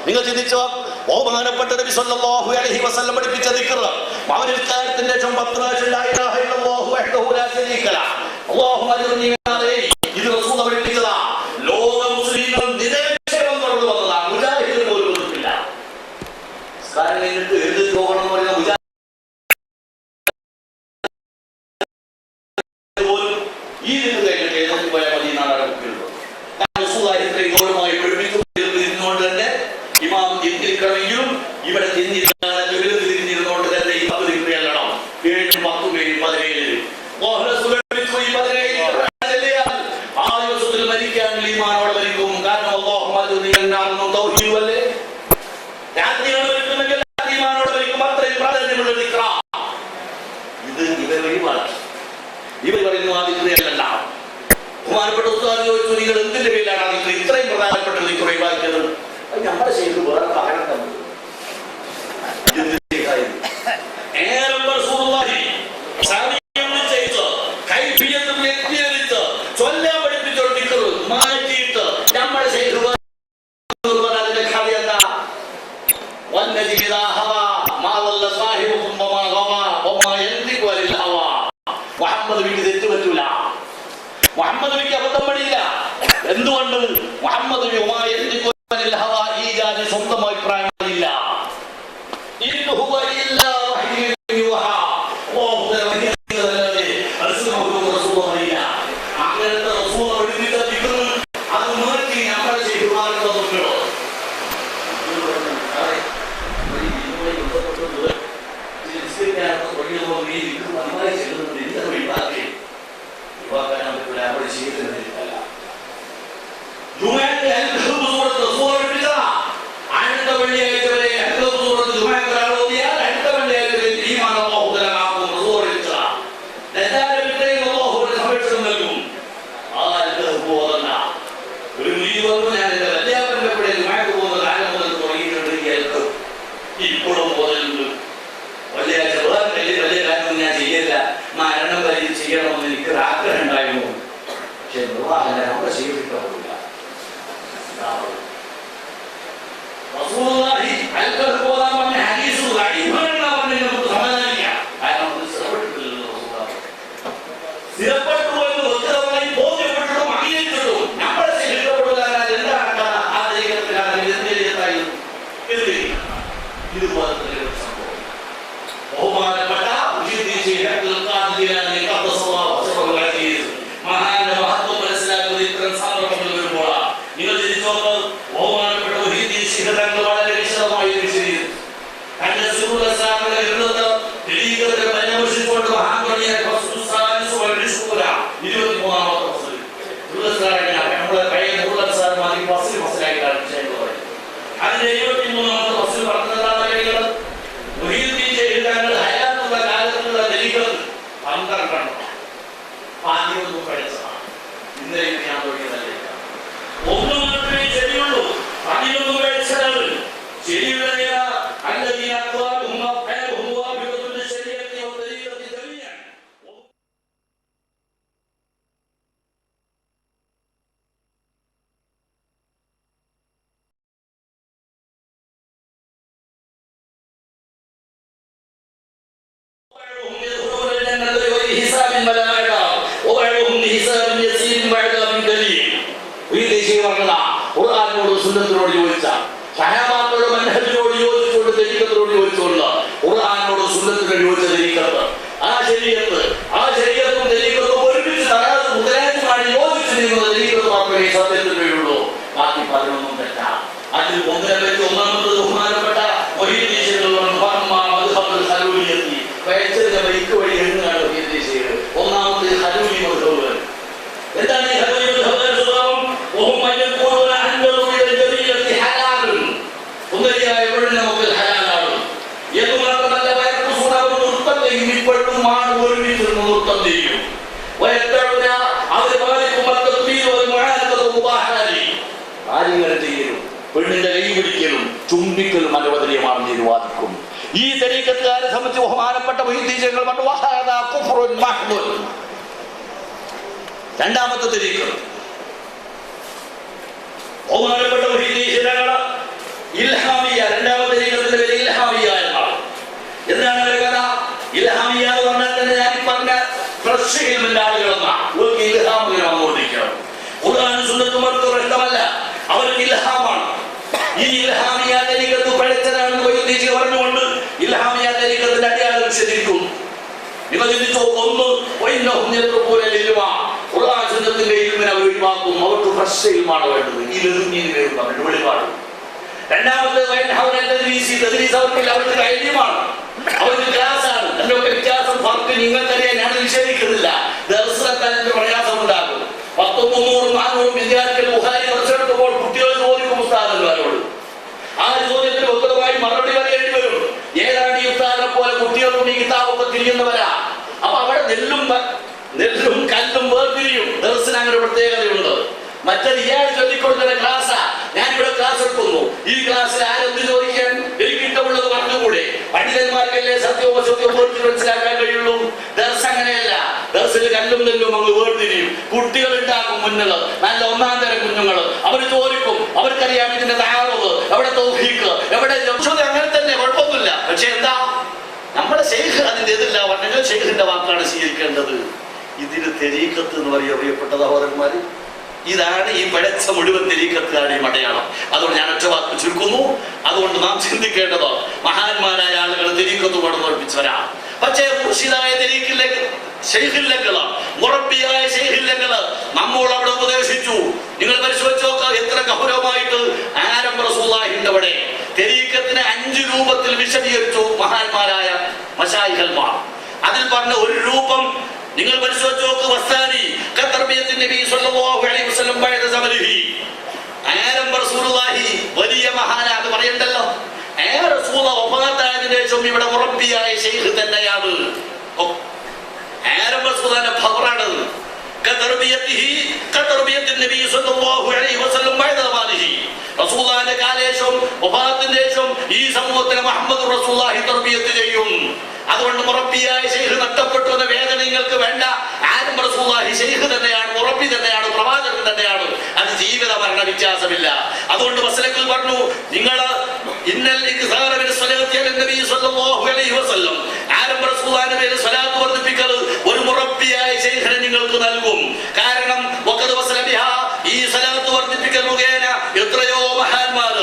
നിങ്ങൾ ചിന്തിച്ചോ? ബഹുമാനപ്പെട്ട നബി സല്ലല്ലാഹു അലൈഹി വസല്ലം പഠിപ്പിച്ച ദിക്ർ അവരിൽ കാര്യത്തിന്റെ 10 പ്രാവശ്യം ലാ ഇലാഹ ഇല്ലല്ലാഹു വഹ്ദഹു ലാ ശരീക ലഹ് അല്ലാഹുമ്മ അജ്ർനി മിനൽ. ഇത് റസൂൽ പഠിപ്പിച്ചതാ. ലോക മുസ്ലിങ്ങൾ നിരക്ഷരം നടന്നു വന്നതാ. മുജാഹിദിന് പോലും ഒന്നുമില്ല. കാരണം എന്നിട്ട് എഴുതി പോകണം എന്ന് പറയുന്ന മുജാഹിദ് പോലും ഈ ദിനം കഴിഞ്ഞിട്ട് എഴുതി പോയാൽ മതി എന്നാണ് ആരംഭിക്കുന്നത്. റസൂലുള്ളാഹി ഇത്രയും ഗൗരവമായി പഠിപ്പിച്ചുകൊണ്ട് തന്നെ ഇമാം ചിന്തിക്കണമെങ്കിലും ഇവിടെ തിരിഞ്ഞിരുന്നുകൊണ്ട് തന്നെ ഈ 10 എല്ലണം 7, 10, 17 ആ ദിവസത്തിൽ മരിക്കാൻ ഈമാനോടെ മരിക്കും. കാരണം അല്ലാഹുവല്ലേ രാത്രിയാണ് മരിക്കുന്നെങ്കിൽ ഈമാനോടെ മരിക്കും. അത്രയും പ്രാധാന്യമുള്ള ദിക്ർ. ഇത് ഇവർ ഒഴിവാക്കി. ഇവർ പറയുന്നു ആ ദിക്റല്ല. ബഹുമാനപ്പെട്ട ഉസ്താദ് ചോദിച്ചു, നിങ്ങൾ എന്തിന്റെ പേരിലാണ് ആ ദിക്ർ ഇത്രയും പ്രധാനപ്പെട്ട ദിക്ർ ഒഴിവാക്കിയത്? നമ്മുടെ ശൈലി വേറെ പകരം തന്നു. ചൊല്ലാൻ പഠിപ്പിച്ചോണ്ട് ദിക്ർ മാറ്റിയിട്ട് നമ്മുടെ ശൈലി മുഹമ്മദ് നബിക്ക് തെറ്റ് പറ്റൂല. മുഹമ്മദ് നബിക്ക് അബദ്ധം പണിയില്ല. എന്തുകൊണ്ട്? മുഹമ്മദ് നബി ഈ ജാതി സ്വന്തം അഭിപ്രായമില്ല. അങ്ങനത്തെ അത് മാറ്റി നമ്മുടെ ശരിമാറുണ്ടോ? നമ്മുടെ ശീലിക്കപ്പെടില്ല. ഖുർആനോട് സുന്നത്തിനോട് ചോദിച്ച സഹാബാക്കളുടെ മൻഹജിനോട് യോജിച്ചുകൊണ്ട് തരീഖത്തിനോട് യോജിച്ചുകൊണ്ട് ഖുർആനോട് സുന്നത്തിനോട് യോജിച്ച തരീഖത്ത് ആ ശരീഅത്തും തരീഖത്തും ഒരുമിച്ച് തരാതെ മുതലാളിമാരി യോജിച്ച് നീങ്ങുന്ന തരീഖത്ത് മാത്രമേ സത്യത്തിനുള്ളൂ. ബാക്കി പലതൊന്നും തെറ്റാ. അതിൽ ഒന്നിനെ പറ്റി ഒന്നാമത് ബഹുമാനപ്പെട്ട മൊഹീദ്ദീൻ വയച്ചതിന്റെ ബൈക്ക് വഴി എഴുന്നാണ് മൊഹീദ്ദീൻ ശൈഖ്. ഒന്നാമത് ഹലൂലി മദ്ഹബ്. എന്താണ് ഈ ഹലൂലി മദ്ഹബിന്റെ സ്വഭാവം? സുന്ദരിയായ പെണ്ണ് നമുക്ക് ഹലാലാണ് എന്ന് മാത്രമല്ല ഇപ്പോഴും ആണ് ഒരുമിച്ച് നൃത്തം ചെയ്യും. കാര്യങ്ങൾ ചെയ്യലും പെണ്ണിന്റെ കൈ പിടിക്കലും ചുംബിക്കലും അനുവദനീയമാണെന്ന് തീരുമാനിക്കും. ഈ തരീഖത്തുകാരെ സംബന്ധിച്ച് ബഹുമാനപ്പെട്ട വൈദ്യങ്ങൾ രണ്ടാമത്തെ തരീഖത്ത് ബഹുമാനപ്പെട്ട വൈദ്യങ്ങൾ ഇൽഹാമിയ. രണ്ടാമത്തെ തരീഖത്തിന്റെ പേര് ഇൽഹാമിയ എന്നാണ്. എന്താണ് ഒരു കഥ? ഇൽഹാമിയ എന്ന് പറഞ്ഞാൽ തന്നെ ഞാൻ പറഞ്ഞ ഫ്രഷ് ഇൽമിന്റെ ആളുകളെന്നാണ്. ഇവർക്ക് ഇൽഹാമിനെ വന്നുകൊണ്ടിരിക്കണം. ഖുർആനും സുന്നത്തും അവർക്ക് ഇഷ്ടമല്ല, അവർക്ക് ഇൽഹാമാണ്. ഈ ഇൽഹാമിയ തരീഖത്ത് പഴച്ചതാണെന്ന് വൈദ്യജി പറഞ്ഞുകൊണ്ട് ഇൽഹാമിയ തരീഖത്തിന്റെ അടിയാളം വിശദീകരിക്കുന്നു. നിങ്ങൾ ചിന്തിച്ചോ, ഒന്ന് ഖുർആൻ സുന്നത്തിന്റെ ഇൽമിനെ അവർ ഒഴിവാക്കും. അവർക്ക് ഫ്രഷ് ഇൽമാണ് വേണ്ടത്. ഈ ലതുമീന് പേരും പറഞ്ഞു വെളിപാട്. രണ്ടാമത്തെ അവർക്ക് ധൈര്യമാണ്, അവർക്ക് ക്ലാസ്സാണ്. അതിനൊക്കെ വ്യത്യാസം ഫർക്ക് നിങ്ങൾക്കറിയാൻ ഞാൻ നിഷേധിക്കുന്നില്ല. ദർശനത്താൻ പ്രയാസം ഉണ്ടാകും. 300, 400 വിദ്യാർത്ഥികൾ ബുഖാരി ദർശനത്തുമ്പോൾ കുട്ടികൾ ചോദിക്കും ഉസ്താദന്മാരോട്. ആ ചോദ്യത്തിന് ഉത്തരമായി മറുപടി പറയേണ്ടി വരും. ഏതാണ് ഈ ഉസ്താദിനെ പോലെ കുട്ടികൾക്കും ഈ കിതാബൊക്കെ തിരിയുന്നവരാ? അപ്പൊ അവിടെ നെല്ലും കല്ലും വേർതിരിയും. ദർശനം അങ്ങനെ ഒരു പ്രത്യേകതയുണ്ട്. മറ്റൊരു ഇയാൾ ചൊല്ലിക്കൊടുക്കുന്ന ക്ലാസ്സാ. ഞാനിവിടെ ക്ലാസ് എടുക്കുന്നു. ഈ ക്ലാസ്സിൽ ആരെന്ത് ചോദിക്കാൻ? എനിക്ക് ഇഷ്ടമുള്ളത് പറഞ്ഞുകൂടെ? പണ്ഡിതന്മാർക്കല്ലേ സത്യവും അസത്യവും വേർതിരിച്ച് മനസ്സിലാക്കാൻ കഴിയുള്ളൂ. ദർശ അങ്ങനെയല്ല. ദർശിൽ കല്ലും നെല്ലും അങ്ങ് വേർതിരിയും. കുട്ടികൾ ഉണ്ടാകും മുന്നുകൾ, നല്ല ഒന്നാം തരം കുഞ്ഞുങ്ങൾ. അവർ ചോദിക്കും, അവർക്കറിയാം ഇതിന്റെ താഴവ് എവിടെ, തൗഫീഖ് എവിടെ. അങ്ങനെ തന്നെ, കുഴപ്പമൊന്നുമില്ല. പക്ഷെ എന്താ, നമ്മുടെ ശൈഖ് അതിന്റെ എതില്ല പറഞ്ഞെങ്കിൽ ശൈഖിന്റെ വാക്കാണ് സ്വീകരിക്കേണ്ടത്. ഇതിന് തരീഖത്ത് എന്ന് പറയപ്പെട്ട സഹോദരന്മാര്, ഇതാണ് ഈ പഴച്ച മുഴുവൻ തരീഖത്തുകാരുടെയും അടയാളം. അതുകൊണ്ട് ഞാൻ ഒറ്റ വാക്ക് ചുരുക്കുന്നു. അതുകൊണ്ട് നാം ചിന്തിക്കേണ്ടത്, മഹാന്മാരായ ആളുകൾ തരീഖത്ത് കൊണ്ടുപിടിച്ചവരാ. പക്ഷേ മുർഷിദായ തരീഖിലേക്ക് ശൈഖില്ലകള്, മുറബിയായ ശൈഖില്ലകള് നമ്മോട് അവിടെ ഉപദേശിച്ചു. നിങ്ങൾ പരിശോധിച്ച് നോക്കുക എത്ര ഗൗരവമായിട്ട് ആരംഭ റസൂലുള്ളാഹിന്റെ അവിടെ തരീഖത്തിനെ 5 രൂപത്തിൽ വിശദീകരിച്ചു മഹാന്മാരായ മശായിഖന്മാർ. അതിൽ പറഞ്ഞ ഒരു രൂപം നിങ്ങൾ പരിശോധിച്ച് നോക്ക്. വസ്താനി കതർബിയത്തിൻ നബി സ്വല്ലല്ലാഹു അലൈഹി വസല്ലം ബഅദ സമലിഹി. ആരംഭ റസൂലുള്ളാഹി വലിയ മഹാനാ, അത് പറയണ്ടല്ലോ. റസൂലുള്ളാഹി വഫാത്തായതിനു ശേഷം ഇവിടെ മുറബിയായ ശൈഖ് തന്നെയാണ്. ആരംഭ റസൂലുള്ളാഹിന്റെ ഖബറാണ്. കതർബിയത്തിഹി കതർബിയത്തിൻ നബി സ്വല്ലല്ലാഹു അലൈഹി വസല്ലം ബഅദ സമലിഹി. റസൂലുള്ളാഹിന്റെ കാലശേഷം വഫാത്തിന്റെ ശേഷം ഈ സമൂഹത്തിന് മുഹമ്മദ് റസൂലുള്ളാഹി തർബിയത്ത് ചെയ്യും. അതുകൊണ്ട് മുറബിയായ ശൈഖ് നഷ്ടപ്പെട്ടു എന്ന വേദന നിങ്ങൾക്ക് വേണ്ട. ആരംഭ റസൂലുള്ളാഹി ശൈഖ് തന്നെയാണ്, മുറബ്ബി തന്നെയാണ്, പ്രവാചകൻ തന്നെയാണ്. അത് ജീവിത മരണ വ്യത്യാസമില്ല. അതുകൊണ്ട് മസ്ലക്കിൽ പറഞ്ഞു, നിങ്ങൾ ഇന്നൽ ഇക്സാറ മിന സ്വലാത്തി അല നബി സ്വല്ലല്ലാഹു അലൈഹി വസല്ലം, ആരംഭ റസൂലുള്ളാഹിന്റെ പേരിൽ സ്വലാത്ത് വർദ്ധിപ്പിക്കൽ ഒരു മുറബ്ബിയായ ശൈഖിനെ നിങ്ങൾക്ക് നൽകും. കാരണം വഖദ് വസല ബിഹാ, ഈ സ്വലാത്ത് വർദ്ധിപ്പിക്കൽ മുഖേന എത്രയോ മഹാന്മാർ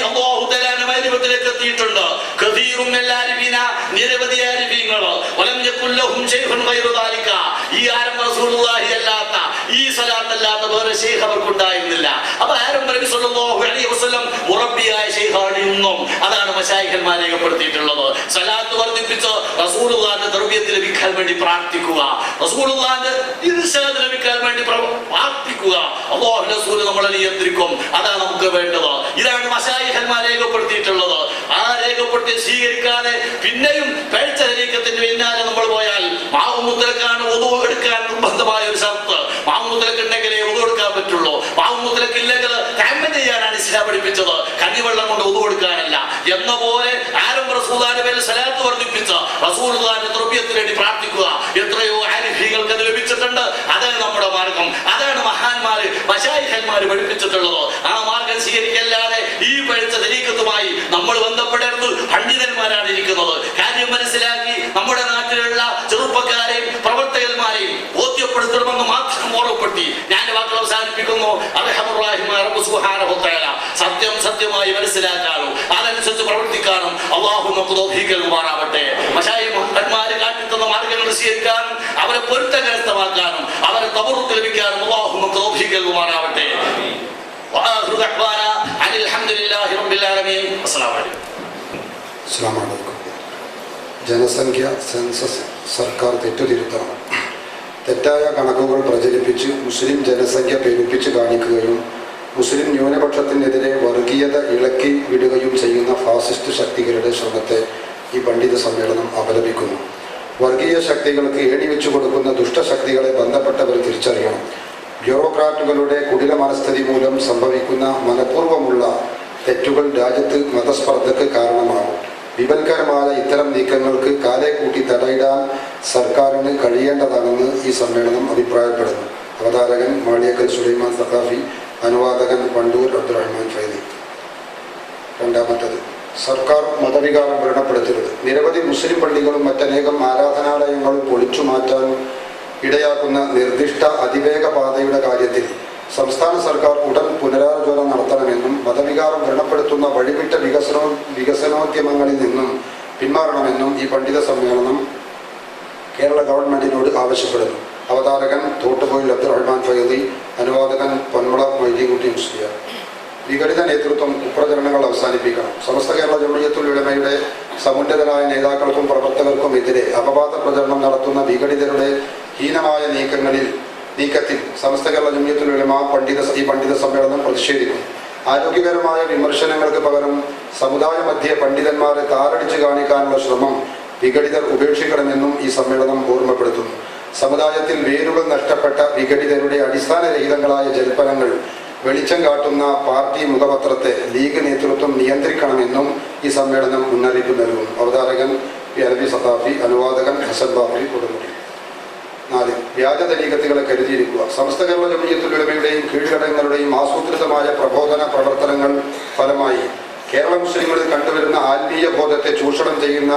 അല്ലാഹു തആല മഅരിഫത്തിലേക്ക് എത്തിയിട്ടുണ്ട്. കസീറുൻ മിനൽ ആരിഫീന, നിരവധി ആരിഫീങ്ങൾ. വലം യകുൽ ലഹും ശൈഖുൻ ഗൈറു ദാലിക, ഈ ആരംഭ റസൂലുള്ളാഹി അല്ലാത്ത, ഈ സ്വലാത്ത് അല്ലാത്ത വേറെ ശൈഖ് അവർക്കുണ്ടായിരുന്നില്ല. അപ്പോൾ ആരംഭ നബി സ്വല്ലല്ലാഹു അലൈഹി വസല്ലം മുറബ്ബിയായ ശൈഖാണ് ഇന്നും. അതാണ് മശായിഖന്മാർ രേഖപ്പെടുത്തിയിട്ടുള്ളത്. സ്വലാത്ത് വർദ്ധിപ്പിച്ച് റസൂലുള്ളാഹിന്റെ തർബിയത്ത് ലഭിക്കാൻ വേണ്ടി പ്രാർത്ഥിക്കുക, റസൂലുള്ളാഹിന്റെ ഇർശാദ് ലഭിക്കാൻ വേണ്ടി പ്രാർത്ഥിക്കുക. അല്ലാഹുവിന്റെ റസൂൽ നമ്മളെ നിയന്ത്രിക്കും. അതാണ് നമുക്ക് വേണ്ടത്. ഇതാണ് മശായിഖന്മാർ രേഖപ്പെടുത്തിയിട്ടുള്ളത്. ആ രേഖപ്പെടുത്തി സ്വീകരിക്കാതെ പിന്നെയും പേഴ്ച തരീഖത്തിന്റെ പിന്നാലെ നമ്മൾ പോയാൽ, മാവുമുദ്രക്കാണ് വുദൂ എടുക്കാൻ നിർബന്ധമായ ഒരു ഷർത്ത്. മാവുമുദ്രക്ക് ഉണ്ടെങ്കിലേ വുദൂ എടുക്കാൻ പറ്റുള്ളൂ. മാവുമുദ്രക്ക് ഇല്ലെങ്കിൽ തയമ്മം ചെയ്യാനാണ് ഇസ്ലാം പഠിപ്പിച്ചത്, കഞ്ഞിവെള്ളം കൊണ്ട് വുദൂ എടുക്കാനല്ല. എന്ന പോലെ ആരംഭ റസൂലുള്ളാഹിന്റെ പേരിൽ സ്വലാത്ത് വർദ്ധിപ്പിച്ച് റസൂലുള്ളാഹിന്റെ തർബിയത്തിന് വേണ്ടി പ്രാർത്ഥിക്കുക. എത്രയോ ആരിഫീങ്ങൾക്ക് അത് ലഭിച്ചിട്ടുണ്ട്. അതാണ് നമ്മുടെ മാർഗം. അതാണ് മഹാന്മാര് മശായിഖന്മാര് പഠിപ്പിച്ചിട്ടുള്ളത്. ആ മാർഗം സ്വീകരിക്കല്ലാതെ ഈ പഴുത്ത തരീഖത്തുമായി നമ്മൾ ബന്ധപ്പെടരുത്. പണ്ഡിതന്മാരാണ് ഇരിക്കുന്നത്. കാര്യം മനസ്സിലാക്കി നമ്മുടെ നാട്ടിലുള്ള ചെറുപ്പക്കാരെയും പ്രവർത്തകന്മാരെയും ബോധ്യപ്പെടുത്തണമെന്ന് മാത്രം ഓർമ്മപ്പെടുത്തി ഞാൻ വാക്കുകൾ അവസാനിപ്പിക്കുന്നു. അർഹമുർ-റഹീമായ റബ്ബ് സുബ്ഹാനഹു വ തആല സത്യം സത്യമായി മനസ്സിലാക്കാനും അതനുസരിച്ച് പ്രവർത്തിക്കാനും അല്ലാഹു നമുക്ക് തൗഫീഖ് നൽകുമാറാവട്ടെ. മശായിഖന്മാർ കാട്ടിത്തന്ന മാർഗങ്ങൾ സ്വീകരിക്കാനും അവരെ പൊരുത്തകരസ്ഥമാക്കാനും അവരെ തബറുക്ക് ലഭിക്കാനും അല്ലാഹു നമുക്ക് തൗഫീഖ് നൽകുമാറാവട്ടെ. വആഖിറു ദഅ്വാനാ അനിൽ ഹംദുലില്ലാഹി റബ്ബിൽ ആലമീൻ. അസ്സലാമു അലൈക്കും. ജനസംഖ്യ സെൻസസ് സർക്കാർ തെറ്റുതിരുത്തണം. തെറ്റായ കണക്കുകൾ പ്രചരിപ്പിച്ച് മുസ്ലിം ജനസംഖ്യ പെരുപ്പിച്ച് കാണിക്കുകയും മുസ്ലിം ന്യൂനപക്ഷത്തിനെതിരെ വർഗീയത ഇളക്കി വിടുകയും ചെയ്യുന്ന ഫാസിസ്റ്റ് ശക്തികളുടെ ശ്രമത്തെ ഈ പണ്ഡിത സമ്മേളനം അപലപിക്കുന്നു. വർഗീയ ശക്തികൾക്ക് ഏണിവെച്ചു കൊടുക്കുന്ന ദുഷ്ടശക്തികളെ ബന്ധപ്പെട്ടവർ തിരിച്ചറിയണം. ബ്യൂറോക്രാറ്റുകളുടെ കുടില മനസ്ഥിതി മൂലം സംഭവിക്കുന്ന മനഃപൂർവ്വമുള്ള തെറ്റുകൾ രാജ്യത്ത് മതസ്പർദ്ധക്ക് കാരണമാകും. വിപൽക്കരമായ ഇത്തരം നീക്കങ്ങൾക്ക് കാലേ കൂട്ടി തടയിടാൻ സർക്കാരിന് കഴിയേണ്ടതാണെന്ന് ഈ സമ്മേളനം അഭിപ്രായപ്പെടുന്നു. അവതാരകൻ മാളിയക്കൽ സുലൈമാൻ സഖാഫി, അനുവാദകൻ വണ്ടൂർ അബ്ദുറഹ്മാൻ ഫൈദി. രണ്ടാമത്തത്, സർക്കാർ മതവികാരം വ്രണപ്പെടുത്തരുത്. നിരവധി മുസ്ലിം പള്ളികളും മറ്റനേകം ആരാധനാലയങ്ങളും പൊളിച്ചു മാറ്റാൻ ഇടയാക്കുന്ന നിർദ്ദിഷ്ട അതിവേഗ പാതയുടെ കാര്യത്തിൽ സംസ്ഥാന സർക്കാർ ഉടൻ പുനരാലോചന നടത്തണമെന്നും മതവികാരം വ്രണപ്പെടുത്തുന്ന വഴിവിട്ട വികസനോദ്യമങ്ങളിൽ നിന്നും പിന്മാറണമെന്നും ഈ പണ്ഡിത സമ്മേളനം കേരള ഗവൺമെന്റിനോട് ആവശ്യപ്പെടുന്നു. അവതാരകൻ തോട്ടുപോയിൽ അബ്ദുറഹ്മാൻ ഫൈദി, അനുവാദകൻ പൊന്മള മൊയ്തീൻകുട്ടി മുസ്ലിയാർ. വിഘടിത നേതൃത്വം കുപ്രചരണങ്ങൾ അവസാനിപ്പിക്കണം. സമസ്ത കേരള ജംഇയ്യത്തുൽ ഉലമയുടെ സമുന്നതരായ നേതാക്കൾക്കും പ്രവർത്തകർക്കും എതിരെ അപവാദ പ്രചരണം നടത്തുന്ന വിഘടിതരുടെ ഹീനമായ നീക്കത്തിൽ സമസ്ത കേരള ജംഇയ്യത്തുൽ ഉലമ ഈ പണ്ഡിത സമ്മേളനം പ്രതിഷേധിക്കുന്നു. ആരോഗ്യകരമായ വിമർശനങ്ങൾക്ക് പകരം സമുദായ മധ്യേ പണ്ഡിതന്മാരെ താറടിച്ചു കാണിക്കാനുള്ള ശ്രമം വിഘടിതർ ഉപേക്ഷിക്കണമെന്നും ഈ സമ്മേളനം ഓർമ്മപ്പെടുത്തുന്നു. സമുദായത്തിൽ വേരുകൾ നഷ്ടപ്പെട്ട വിഘടിതരുടെ അടിസ്ഥാനരഹിതങ്ങളായ ജൽപ്പനങ്ങൾ വെളിച്ചം കാട്ടുന്ന പാർട്ടി മുഖപത്രത്തെ ലീഗ് നേതൃത്വം നിയന്ത്രിക്കണമെന്നും ഈ സമ്മേളനം മുന്നറിയിപ്പ് നൽകുന്നു. അവതാരകൻ പി അലവി സഖാഫി, അനുവാദകൻ ഹസൻ ബാഫി, കൊടുമുടി. 4. വ്യാജ തരീഖത്തുകളെ കരുതിയിരിക്കുക. സമസ്ത കേരള ജംഇയ്യത്തുൽ ഉലമയുടെയും കീഴ്ഘടകങ്ങളുടെയും ആസൂത്രിതമായ പ്രബോധന പ്രവർത്തനങ്ങൾ ഫലമായി കേരള മുസ്ലിങ്ങളിൽ കണ്ടുവരുന്ന ആത്മീയ ബോധത്തെ ചൂഷണം ചെയ്യുന്ന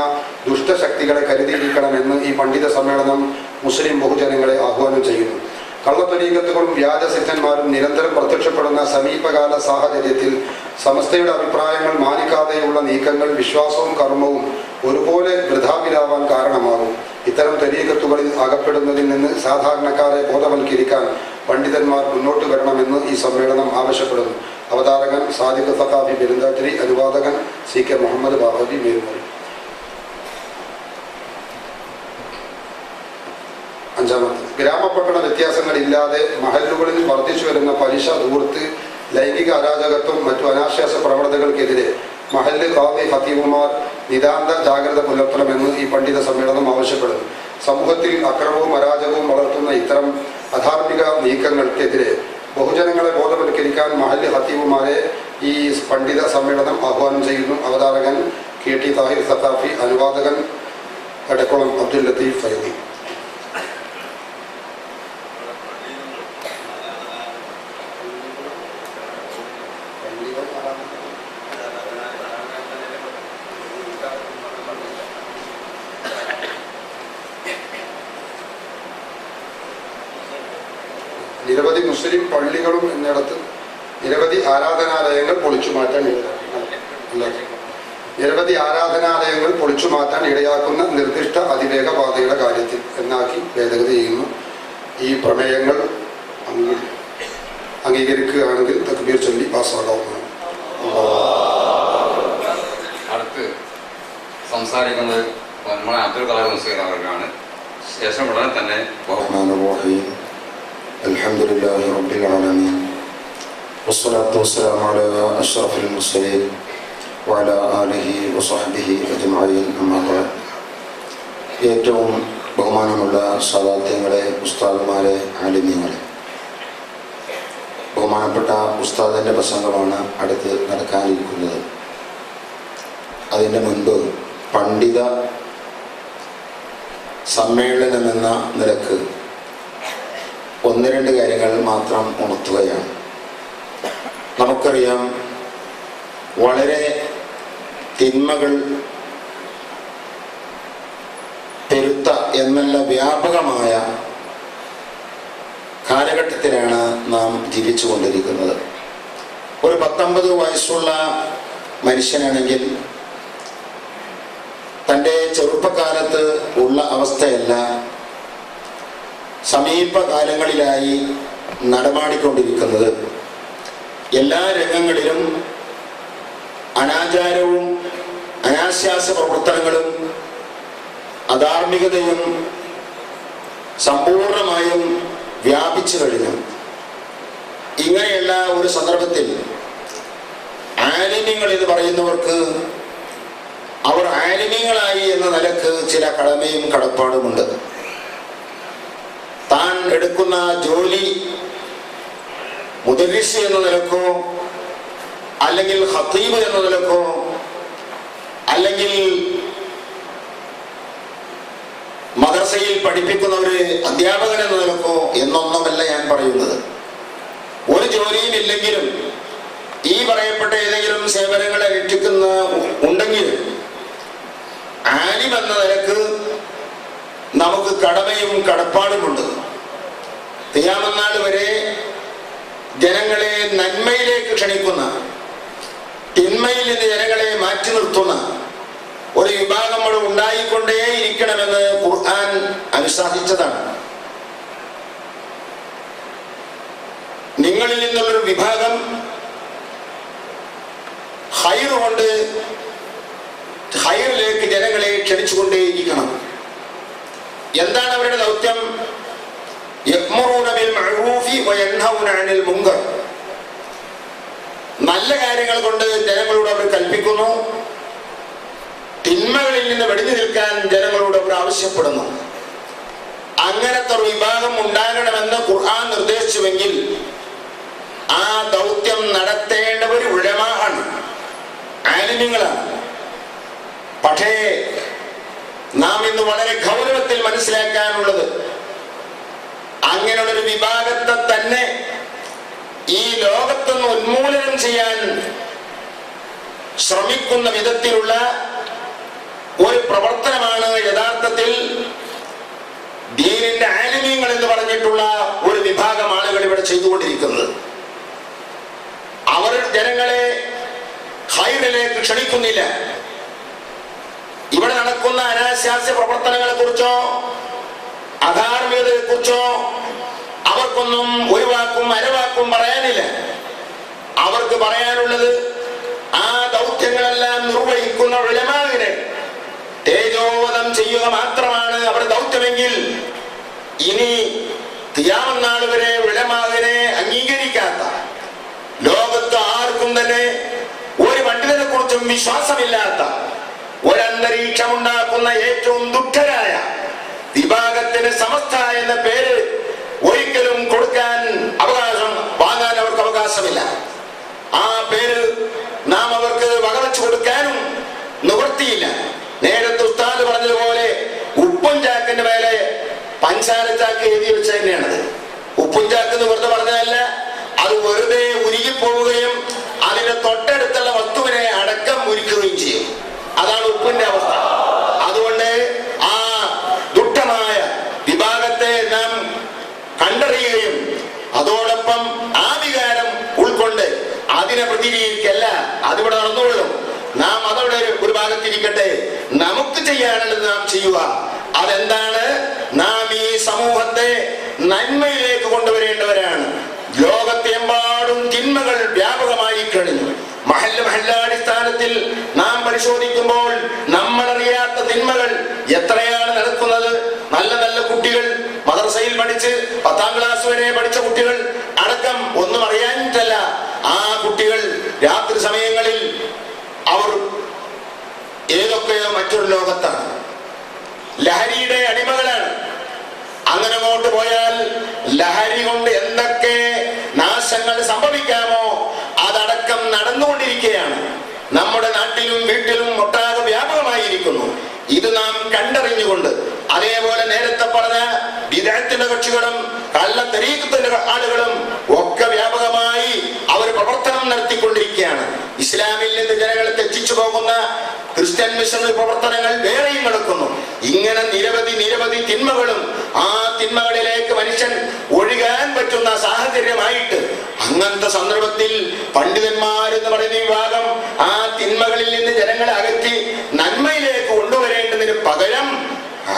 ദുഷ്ടശക്തികളെ കരുതിയിരിക്കണമെന്ന് ഈ പണ്ഡിത സമ്മേളനം മുസ്ലിം ബഹുജനങ്ങളെ ആഹ്വാനം ചെയ്യുന്നു. കള്ളത്വരീഖത്തുകളും വ്യാജസിദ്ധന്മാരും നിരന്തരം പ്രത്യക്ഷപ്പെടുന്ന സമീപകാല സാഹചര്യത്തിൽ സമസ്തയുടെ അഭിപ്രായങ്ങൾ മാനിക്കാതെയുള്ള നീക്കങ്ങൾ വിശ്വാസവും കർമ്മവും ഒരുപോലെ വൃഥാവിലാവാൻ കാരണമാകും. ഇത്തരം തരീഖത്തുകളിൽ അകപ്പെടുന്നതിൽ നിന്ന് സാധാരണക്കാരെ ബോധവൽക്കരിക്കാൻ പണ്ഡിതന്മാർ മുന്നോട്ട് വരണമെന്ന് ഈ സമ്മേളനം ആവശ്യപ്പെടുന്നു. അവതാരകൻ സാദിഖ് സഖാഫി പെരുന്താറ്റിരി, അനുവാദകൻ CK മുഹമ്മദ് ബാബി മേരുമൊഴി. 5. ഗ്രാമപട്ടണ വ്യത്യാസങ്ങളില്ലാതെ മഹല്ലുകളിൽ വർദ്ധിച്ചു വരുന്ന പലിശ, ധൂർത്ത്, ലൈംഗിക അരാജകത്വം, മറ്റു അനാശാസ പ്രവണതകൾക്കെതിരെ മഹല്ല് ഖാദി ഖതീബുമാർ നിതാന്ത ജാഗ്രത പുലർത്തണമെന്ന് ഈ പണ്ഡിത സമ്മേളനം ആവശ്യപ്പെടുന്നു. സമൂഹത്തിൽ അക്രമവും അരാജകവും വളർത്തുന്ന ഇത്തരം അധാർമിക നീക്കങ്ങൾക്കെതിരെ ബഹുജനങ്ങളെ ബോധവൽക്കരിക്കാൻ മഹല്ല് ഖതീബുമാരെ ഈ പണ്ഡിത സമ്മേളനം ആഹ്വാനം ചെയ്യുന്നു. അവതാരകൻ KT താഹിർ സഖാഫി, അനുവാദകൻ എടക്കുളം അബ്ദുൽ ലത്തീഫ് ഫൈദി. നിരവധി മുസ്ലിം പള്ളികളും എന്നിടത്ത് നിരവധി ആരാധനാലയങ്ങൾ പൊളിച്ചു മാറ്റാൻ ഇടയാക്കുന്ന നിർദ്ദിഷ്ട അതിവേഗ പാതയുടെ കാര്യത്തിൽ എന്നാക്കി ഭേദഗതി ചെയ്യുന്നു. ഈ പ്രമേയങ്ങൾ അംഗീകരിക്കുകയാണെങ്കിൽ തക്ബീർ ചൊല്ലി പാസ്സാകാവുന്നതാണ്. അടുത്ത് സംസാരിക്കുന്നത് നമ്മളെ അബ്ദുൽ ഖാദർ മുസ്ലിം അവർക്കാണ്. ശേഷം ഉടനെ തന്നെ അൽഹംദുലില്ലാഹി റബ്ബിൽ ആലമീൻ വസ്സലാത്തു വസ്സലാമു അലാ അഷ്റഫിൽ മുർസലീൻ വഅലാ ആലിഹി വസഹ്ബിഹി അജ്മഈൻ. അമ്മാ ബഅദ്. ഏറ്റവും ബഹുമാനമുള്ള സാദാത്യങ്ങളെ, ഉസ്താദുമാരെ, ആലിമീങ്ങളെ, ബഹുമാനപ്പെട്ട ഉസ്താദിൻ്റെ പ്രസംഗമാണ് അടുത്ത് നടക്കാനിരിക്കുന്നത്. അതിൻ്റെ മുൻപ് പണ്ഡിത സമ്മേളനമെന്ന നിലക്ക് ഒന്ന് രണ്ട് കാര്യങ്ങൾ മാത്രം ഉണർത്തുകയാണ്. നമുക്കറിയാം, വളരെ തിന്മകൾ പെരുത്ത എന്നല്ല വ്യാപകമായ കാലഘട്ടത്തിലാണ് നാം ജീവിച്ചു കൊണ്ടിരിക്കുന്നത്. ഒരു 19 വയസ്സുള്ള മനുഷ്യനാണെങ്കിൽ തൻ്റെ ചെറുപ്പകാലത്ത് ഉള്ള അവസ്ഥയല്ല സമീപകാലങ്ങളിലായി നടമാടിക്കൊണ്ടിരിക്കുന്നത്. എല്ലാ രംഗങ്ങളിലും അനാചാരവും അനാശാസ്യ പ്രവർത്തനങ്ങളും അധാർമികതയും സമ്പൂർണമായും വ്യാപിച്ചു കഴിഞ്ഞു. ഇങ്ങനെയുള്ള ഒരു സന്ദർഭത്തിൽ ആലിമീങ്ങൾ എന്ന് പറയുന്നവർക്ക് അവർ ആലിമീങ്ങളായി എന്ന നിലക്ക് ചില കടമയും കടപ്പാടുമുണ്ട്. താൻ എടുക്കുന്ന ജോലി മുദരിസ് എന്ന നിലക്കോ അല്ലെങ്കിൽ ഖതീബ് എന്ന നിലക്കോ അല്ലെങ്കിൽ മദ്രസയിൽ പഠിപ്പിക്കുന്ന ഒരു അധ്യാപകൻ എന്ന നിലക്കോ എന്നൊന്നുമല്ല ഞാൻ പറയുന്നത്. ഒരു ജോലിയും ഇല്ലെങ്കിലും ഈ പറയപ്പെട്ട ഏതെങ്കിലും സേവനങ്ങളെ രക്ഷിക്കുന്ന ഉണ്ടെങ്കിൽ ആലിം എന്ന നിലക്ക് നമുക്ക് കടമയും കടപ്പാടുമുണ്ട്. ഖിയാമത്ത് നാൾ വരെ ജനങ്ങളെ നന്മയിലേക്ക് ക്ഷണിക്കുന്ന, തിന്മയിൽ നിന്ന് ജനങ്ങളെ മാറ്റി നിർത്തുന്ന ഒരു വിഭാഗം നമ്മൾ ഉണ്ടായിക്കൊണ്ടേയിരിക്കണമെന്ന് ഖുർആൻ അനുശാസിച്ചതാണ്. നിങ്ങളിൽ നിന്നുള്ളൊരു വിഭാഗം ഖൈർ കൊണ്ട് ഖൈറിലേക്ക് ജനങ്ങളെ ക്ഷണിച്ചുകൊണ്ടേയിരിക്കണം. എന്താണ് അവരുടെ ദൗത്യം? യഅ്മുറൂന ബിൽ മഅറൂഫി വയൻഹൗന അനിൽ മുൻകർ. നല്ല കാര്യങ്ങൾ കൊണ്ട് ജനങ്ങളോട് അവർ കൽപ്പിക്കുന്നു, തിന്മകളിൽ നിന്ന് വെടിഞ്ഞു നിൽക്കാൻ ജനങ്ങളോട് അവർ ആവശ്യപ്പെടുന്നു. അങ്ങനത്തെ ഒരു വിഭാഗം ഉണ്ടാകണമെന്ന് ഖുർആൻ നിർദ്ദേശിച്ചുവെങ്കിൽ ആ ദൗത്യം നടത്തേണ്ടവർ ഉലമാഅാണ്, ആലിമീങ്ങളാണ്. പക്ഷേ നാം ഇന്ന് വളരെ ഗൗരവത്തിൽ മനസ്സിലാക്കാനുള്ളത്, അങ്ങനെയുള്ളൊരു വിഭാഗത്തെ തന്നെ ഈ ലോകത്തുനിന്ന് ഉന്മൂലനം ചെയ്യാൻ ശ്രമിക്കുന്ന വിധത്തിലുള്ള ഒരു പ്രവർത്തനമാണ് യഥാർത്ഥത്തിൽ ദീനിന്റെ ആലിമീങ്ങൾ എന്ന് പറഞ്ഞിട്ടുള്ള ഒരു വിഭാഗം ആളുകൾ ഇവിടെ ചെയ്തുകൊണ്ടിരിക്കുന്നത്. അവർ ജനങ്ങളെ ഖൈറിലേക്ക് ക്ഷണിക്കുന്നില്ല. ഇവിടെ നടക്കുന്ന അനാശാസ്യ പ്രവർത്തനങ്ങളെ കുറിച്ചോ അധാർമികതയെ കുറിച്ചോ അവർക്കൊന്നും ഒരു വാക്കും അരവാക്കും പറയാനില്ല. അവർക്ക് പറയാനുള്ളത് ആ ദൗത്യങ്ങളെല്ലാം നിർവഹിക്കുന്ന ഉലമാവിനെ തേജോവധം ചെയ്യുക മാത്രമാണ് അവരുടെ ദൗത്യമെങ്കിൽ ഇനി ഖിയാമത്ത് നാൾ വരെ ഉലമാവിനെ അംഗീകരിക്കാത്ത, ലോകത്ത് ആർക്കും തന്നെ ഒരു പണ്ഡിതനെ കുറിച്ചും വിശ്വാസമില്ലാത്ത, ഒരന്തരീക്ഷമുണ്ടാക്കുന്ന ഏറ്റവും ദുഃഖരായ വിഭാഗത്തിന് സമസ്ത എന്ന പേര് ഒരിക്കലും കൊടുക്കാൻ വാങ്ങാൻ അവർക്ക് അവകാശമില്ല. ആ പേര് നാം അവർക്ക് വകവെച്ചു കൊടുക്കാനും നിവൃത്തിയില്ല. നേരത്തെ ഉസ്താദ് പറഞ്ഞതുപോലെ അതിവിടെ നടന്നുകൊള്ളും. നാം അതവിടെ ഒരു ഭാഗത്തിരിക്കട്ടെ. നമുക്ക് ചെയ്യാനുള്ളത് നാം ചെയ്യുക. അതെന്താണ്? നാം ഈ സമൂഹത്തെ നന്മയിലേക്ക് കൊണ്ടുവരേണ്ടവരാണ്. ലോകത്തെമ്പാടും തിന്മകൾ വ്യാപകമായി കഴിഞ്ഞു. മഹല്ലാടിസ്ഥാനത്തിൽ നാം പരിശോധിക്കുമ്പോൾ നമ്മളറിയാത്ത തിന്മകൾ എത്രയാണ് നടക്കുന്നത്. നല്ല നല്ല കുട്ടികൾ മദ്രസയിൽ പഠിച്ച് 10ാം ക്ലാസ് വരെ പഠിച്ച കുട്ടികൾ അടക്കം ഒന്നും അറിയാനിട്ടല്ല, ആ കുട്ടികൾ രാത്രി സമയങ്ങളിൽ അവർ ഏതൊക്കെയോ മറ്റൊരു ലോകത്താണ്, ലഹരിയുടെ അടിമകളാണ്. അങ്ങനെ അങ്ങോട്ട് പോയാൽ ലഹരി കൊണ്ട് എന്തൊക്കെ നാശങ്ങൾ സംഭവിക്കാമോ അതടക്കം നടന്നുകൊണ്ടിരിക്കുകയാണ്. നമ്മുടെ നാട്ടിലും വീട്ടിലും ഒട്ടാകെ വ്യാപകമായിരിക്കുന്നു. ഇത് നാം കണ്ടറിഞ്ഞുകൊണ്ട്, അതേപോലെ നേരത്തെ പറഞ്ഞ വിദഗ്ധത്തിന്റെ കക്ഷികളും കള്ളത്തരീക്കത്തിന്റെ ആളുകളും ഒക്കെ വ്യാപകമായി അവർ പ്രവർത്തനം നടത്തിക്കൊണ്ടിരിക്കുകയാണ്. ഇസ്ലാമിൽ നിന്ന് ജനങ്ങളെ തെറ്റിച്ചു പോകുന്ന ക്രിസ്ത്യൻ മിഷണറി പ്രവർത്തനങ്ങൾ വേറെയും നടക്കുന്നു. ഇങ്ങനെ നിരവധി തിന്മകളും ആ തിന്മകളിലേക്ക് മനുഷ്യൻ ഒഴുകാൻ പറ്റുന്ന സാഹചര്യമായിട്ട് അങ്ങനത്തെ സന്ദർഭത്തിൽ പണ്ഡിതന്മാരെന്ന് പറയുന്ന വിഭാഗം ആ തിന്മകളിൽ നിന്ന് ജനങ്ങളെ അകറ്റി നന്മയിലേക്ക് കൊണ്ടുവരേണ്ടതിന് പകരം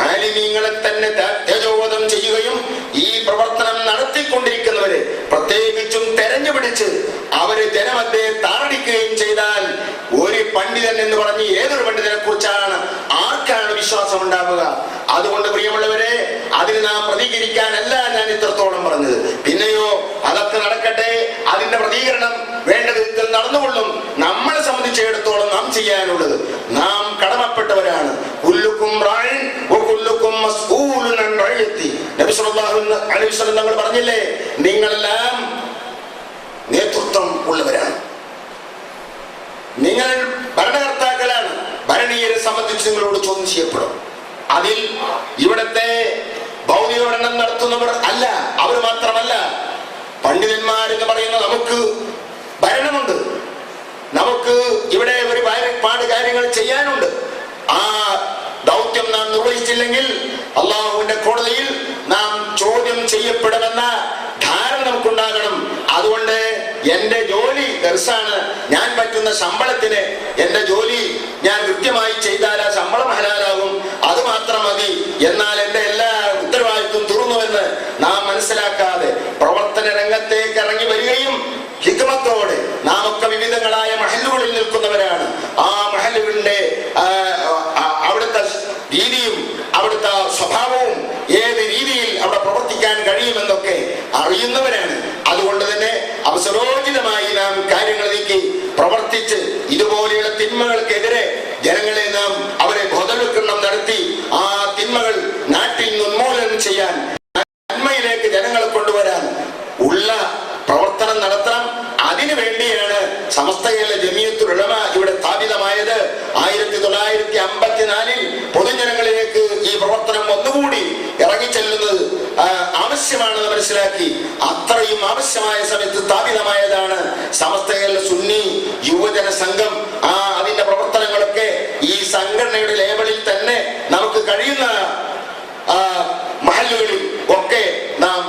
ആലിമീങ്ങളെ തന്നെ തേജോവധം ചെയ്യുകയും ഈ പ്രവർത്തനം നടത്തിക്കൊണ്ടിരിക്കുന്നവരെ പ്രത്യേകിച്ചും തെരഞ്ഞുപിടിച്ച് അവര് ജനമധ്യേ താറടിക്കുകയും ചെയ്താൽ ഒരു പണ്ഡിതൻ എന്ന് പറഞ്ഞ് ഏതൊരു പണ്ഡിതനെ കുറിച്ചാണ് ആർക്കാണ് വിശ്വാസം ഉണ്ടാവുക? അതുകൊണ്ട് പ്രിയമുള്ളവരെ, അതിന് നാം പ്രതികരിക്കാനല്ല ഞാൻ ഇത്രത്തോളം പറഞ്ഞത്. പിന്നെയോ അതൊക്കെ നടക്കട്ടെ, അതിന്റെ പ്രതികരണം വേണ്ട വിധത്തിൽ നടന്നുകൊള്ളും. നമ്മളെ സംബന്ധിച്ചിടത്തോളം നാം ചെയ്യാനുള്ളത്, നാം കടമപ്പെട്ടവരാണ്. നബി സല്ലല്ലാഹു അലൈഹി വസല്ലം തങ്ങൾ പറഞ്ഞില്ലേ, നിങ്ങളെല്ലാം നേതൃത്വം ഉള്ളവരാണ്, നിങ്ങൾ ഭരണകർത്താക്കളാണ്. ഭരണീയരെ സംബന്ധിച്ച് നിങ്ങളോട് ചോദ്യം ചെയ്യപ്പെടും. അതിൽ ഇവിടത്തെ ഭൗതിക പഠനം നടത്തുന്നവർ അല്ല, അവർ മാത്രമല്ല, പണ്ഡിതന്മാരെന്ന് പറയുന്ന നമുക്ക് ഭരണമുണ്ട്. നമുക്ക് ഇവിടെ ഒരുപാട് കാര്യങ്ങൾ ചെയ്യാനുണ്ട്. ആ ദൗത്യം നാം നിർവഹിച്ചില്ലെങ്കിൽ അള്ളാഹുവിന്റെ കോടതിയിൽ നാം ചോദ്യം ചെയ്യപ്പെടുമെന്ന ധാരണ നമുക്കുണ്ടാകണം. അതുകൊണ്ട് എന്റെ ജോലി ദർസാണ്, ഞാൻ പറ്റുന്ന ശമ്പളത്തിന് എന്റെ ജോലി ഞാൻ കൃത്യമായി ചെയ്താൽ ആ ശമ്പളം ഹലാലാകും, അത് മാത്രം മതി, എന്നാൽ എന്റെ എല്ലാ ഉത്തരവാദിത്വം തീർന്നുവെന്ന് നാം മനസ്സിലാക്കാതെ പ്രവർത്തന രംഗത്തേക്ക് ഇറങ്ങി വരികയും ഹിക്മത്തോടെ, നാം ഒക്കെ വിവിധങ്ങളായ മഹല്ലുകളിൽ നിൽക്കുന്നവരാണ്. ആ മഹല്ലുകളിലെ അവിടുത്തെ രീതിയും അവിടുത്തെ സ്വഭാവവും ഏത് രീതിയിൽ അവിടെ പ്രവർത്തിക്കാൻ കഴിയുമെന്നൊക്കെ അറിയുന്നവരാണ്. അതുകൊണ്ട് തന്നെ അവസരോചിതമായി നാം കാര്യങ്ങൾ നീക്കി പ്രവർത്തിച്ച് ഇതുപോലെയുള്ള തിന്മകൾക്കെതിരെ ജനങ്ങളെ നാം അവരെ ബോധവൽക്കരണം നടത്തി ആ തിന്മകൾ നാട്ടിൽ നിന്ന് ഉന്മൂലനം ചെയ്യാൻ, നന്മയിലേക്ക് ജനങ്ങളെ കൊണ്ടുവരാൻ ഉള്ള പ്രവർത്തനം നടത്തണം. അതിനു വേണ്ടിയാണ് സമസ്ത കേരള ജമിയത്തുൽ ഉലമ ഇവിടെ സ്ഥാപിതമായത്. 1954 പൊതുജനങ്ങളിലേക്ക് ഈ പ്രവർത്തനം ഒന്നുകൂടി ഇറങ്ങിച്ചെല്ലുന്നത് ആവശ്യമാണെന്ന് മനസ്സിലാക്കി അത്രയും ആവശ്യമായ സമയത്ത് സ്ഥാപിതമായതാണ് സമസ്ത കേരള സുന്നി യുവജന സംഘം. അതിന്റെ പ്രവർത്തനങ്ങളൊക്കെ ഈ സംഘടനയുടെ ലേബലിൽ തന്നെ നമുക്ക് കഴിയുന്ന മഹല്ലുകളിൽ ഒക്കെ നാം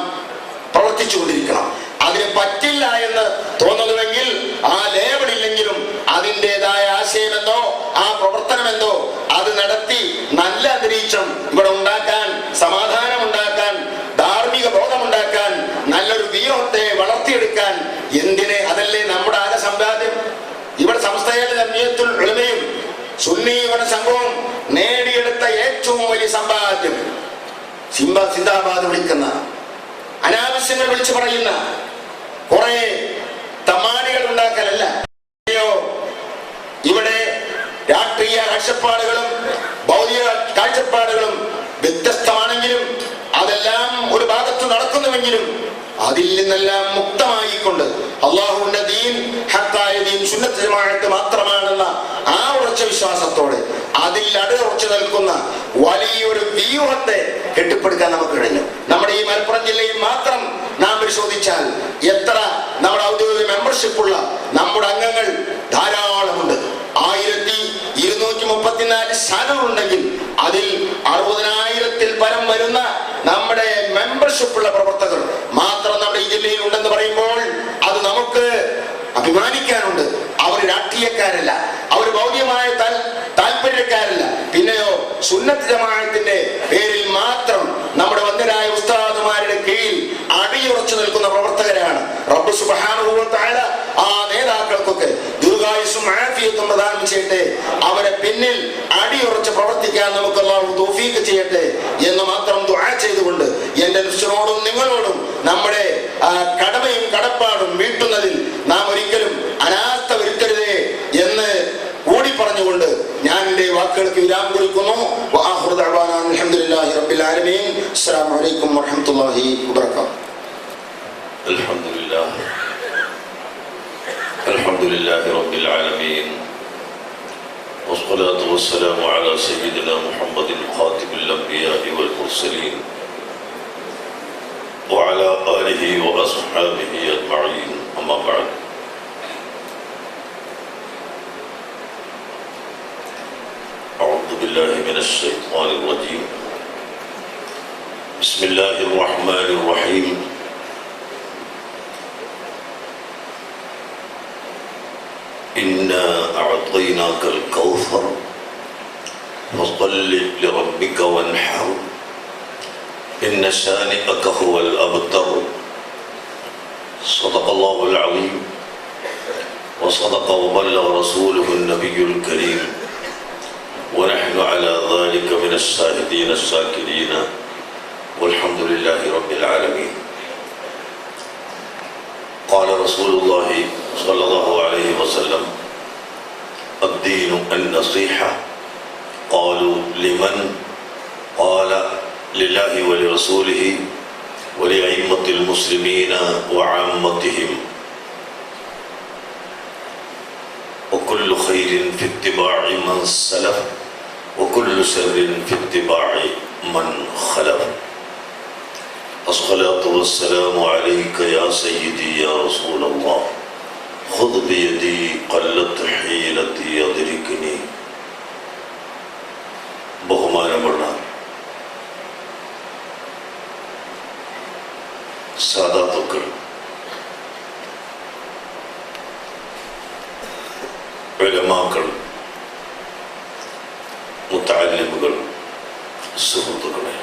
പ്രവർത്തിച്ചുകൊണ്ടിരിക്കണം. അതിന് പറ്റില്ല എന്ന് തോന്നുന്നുവെങ്കിൽ ആ ലേബലില്ലെങ്കിലും അതിൻ്റെതായ ആശയമെന്നോ ആ പ്രവർത്തനമെന്നോ അത് നടത്തി നല്ല അന്തരീക്ഷം ഇവിടെ ഉണ്ടാക്കാൻ, സമാധാനം ഉണ്ടാക്കാൻ, ധാർമ്മിക ബോധമുണ്ടാക്കാൻ, നല്ലൊരു വ്യൂഹത്തെ വളർത്തിയെടുക്കാൻ, എന്തിനെ അതല്ലേ നമ്മുടെ ആകെ സമ്പാദ്യം. ഇവിടെ സംസ്ഥയുടെ ജമിയത്തുൽ ഉലമയും സുന്നി യുവജന സംഘവും നേടിയെടുത്ത ഏറ്റവും വലിയ സമ്പാദ്യം സിന്ദാബാദ് വിളിക്കുന്ന, അനാവശ്യങ്ങൾ വിളിച്ചു പറയുന്ന കുറെ തമ്മാടികൾ ഉണ്ടാക്കലല്ല. ഇവിടെ രാഷ്ട്രീയ കാഴ്ചപ്പാടുകളും ഭൗതിക കാഴ്ചപ്പാടുകളും വ്യത്യസ്തമാണെങ്കിലും അതെല്ലാം ഒരു ഭാഗത്ത് നടക്കുന്നുവെങ്കിലും അതിൽ നിന്നെല്ലാം മുക്തമായിക്കൊണ്ട് അള്ളാഹുവിന്റെ ദീൻ ഹഖായ ദീൻ സുന്നത്ത് ജമാഅത്ത് മാത്രമാണെന്ന ആ ഉറച്ച വിശ്വാസത്തോടെ അതിൽ അടിയുറച്ചു നിൽക്കുന്ന വലിയൊരു വ്യൂഹത്തെ കെട്ടിപ്പടുക്കാൻ നമുക്ക് കഴിഞ്ഞു. നമ്മുടെ ഈ മലപ്പുറം ജില്ലയിൽ മാത്രം നാം പരിശോധിച്ചാൽ എത്ര നമ്മുടെ ഔദ്യോഗിക മെമ്പർഷിപ്പുള്ള നമ്മുടെ അംഗങ്ങൾ ധാരാളമുണ്ട്. 1234 സ്ഥാനങ്ങളുണ്ടെങ്കിൽ അതിൽ 60,000-ൽ പരം വരുന്ന നമ്മുടെ മെമ്പർഷിപ്പുള്ള പ്രവർത്തകർ മാത്രം നമ്മുടെ ഈ ജില്ലയിൽ ഉണ്ടെന്ന് പറയുമ്പോൾ അത് നമുക്ക് അഭിമാനിക്കാനുണ്ട്. അവർ രാഷ്ട്രീയക്കാർ സുന്നത്ത് ജമാഅത്തിന്റെ പേരിൽ മാത്രം നമ്മുടെ വന്ദരായ ഉസ്താദുമാരുടെ കീഴിൽ അടിയുറച്ചു നിൽക്കുന്ന പ്രവർത്തകരാണ്. റബ്ബ് സുബ്ഹാനഹു വ തആല ആ നേതാക്കൾക്കൊക്കെ ദീർഘായുസ്സും ആഫിയത്തും പ്രദാനം ചെയ്യട്ടെ. അവരെ പിന്നിൽ അടിയുറച്ച് പ്രവർത്തിക്കാൻ നമുക്ക് അല്ലാഹു തൗഫീഖ് ചെയ്യട്ടെ എന്ന് മാത്രം ദുആ ചെയ്തുകൊണ്ട് എന്റെ നഫ്സിനോടും നിങ്ങളോടും നമ്മുടെ കടമയും കടപ്പാടും വീട്ടുന്നതിൽ നാം ഒരിക്കലും അനാസ്ഥ വരുത്തരുതേ എന്ന് കൂടി പറഞ്ഞുകൊണ്ട് ഞാൻ എന്റെ വാക്കുകൾക്ക് വിരാമം കുറിക്കുന്നു. വആഖിറു ദഅവാനാ അൽഹംദുലില്ലാഹി റബ്ബിൽ ആലമീൻ. അസ്സലാമു അലൈക്കും വറഹ്മത്തുള്ളാഹി വബറകാതുഹു. അൽഹംദുലില്ലാഹി റബ്ബിൽ ആലമീൻ. والصلاة والسلام على سيدنا محمد خاتم الأنبياء والمرسلين وعلى آله وأصحابه أجمعين. أما بعد. أعوذ بالله من الشيطان الرجيم. بسم الله الرحمن الرحيم. إنا أعطيناك الكوثر فصل لربك وانحر إن شانئك هو الأبتر. صدق الله العظيم وصدق وبلغ رسوله النبي الكريم ونحن على ذلك من الشاهدين الشاكرين والحمد لله رب العالمين. قال رسول الله صلى الله عليه وسلم الدين النصيحة. قالوا لمن؟ قال لله ولرسوله ولأئمة المسلمين وعامتهم وكل خير في اتباع من سلف وكل شر في اتباع من خلف. الصلاة والسلام عليك يا سيدي يا رسول الله خذ بيدي قلت حيلتي يدركني. ബഹുമാനമുള്ള സാദാത്തുക്കൾ, ഉലമാക്കൾ, മുത്തഅല്ലിമുകൾ, സുഹൃത്തുക്കളെ,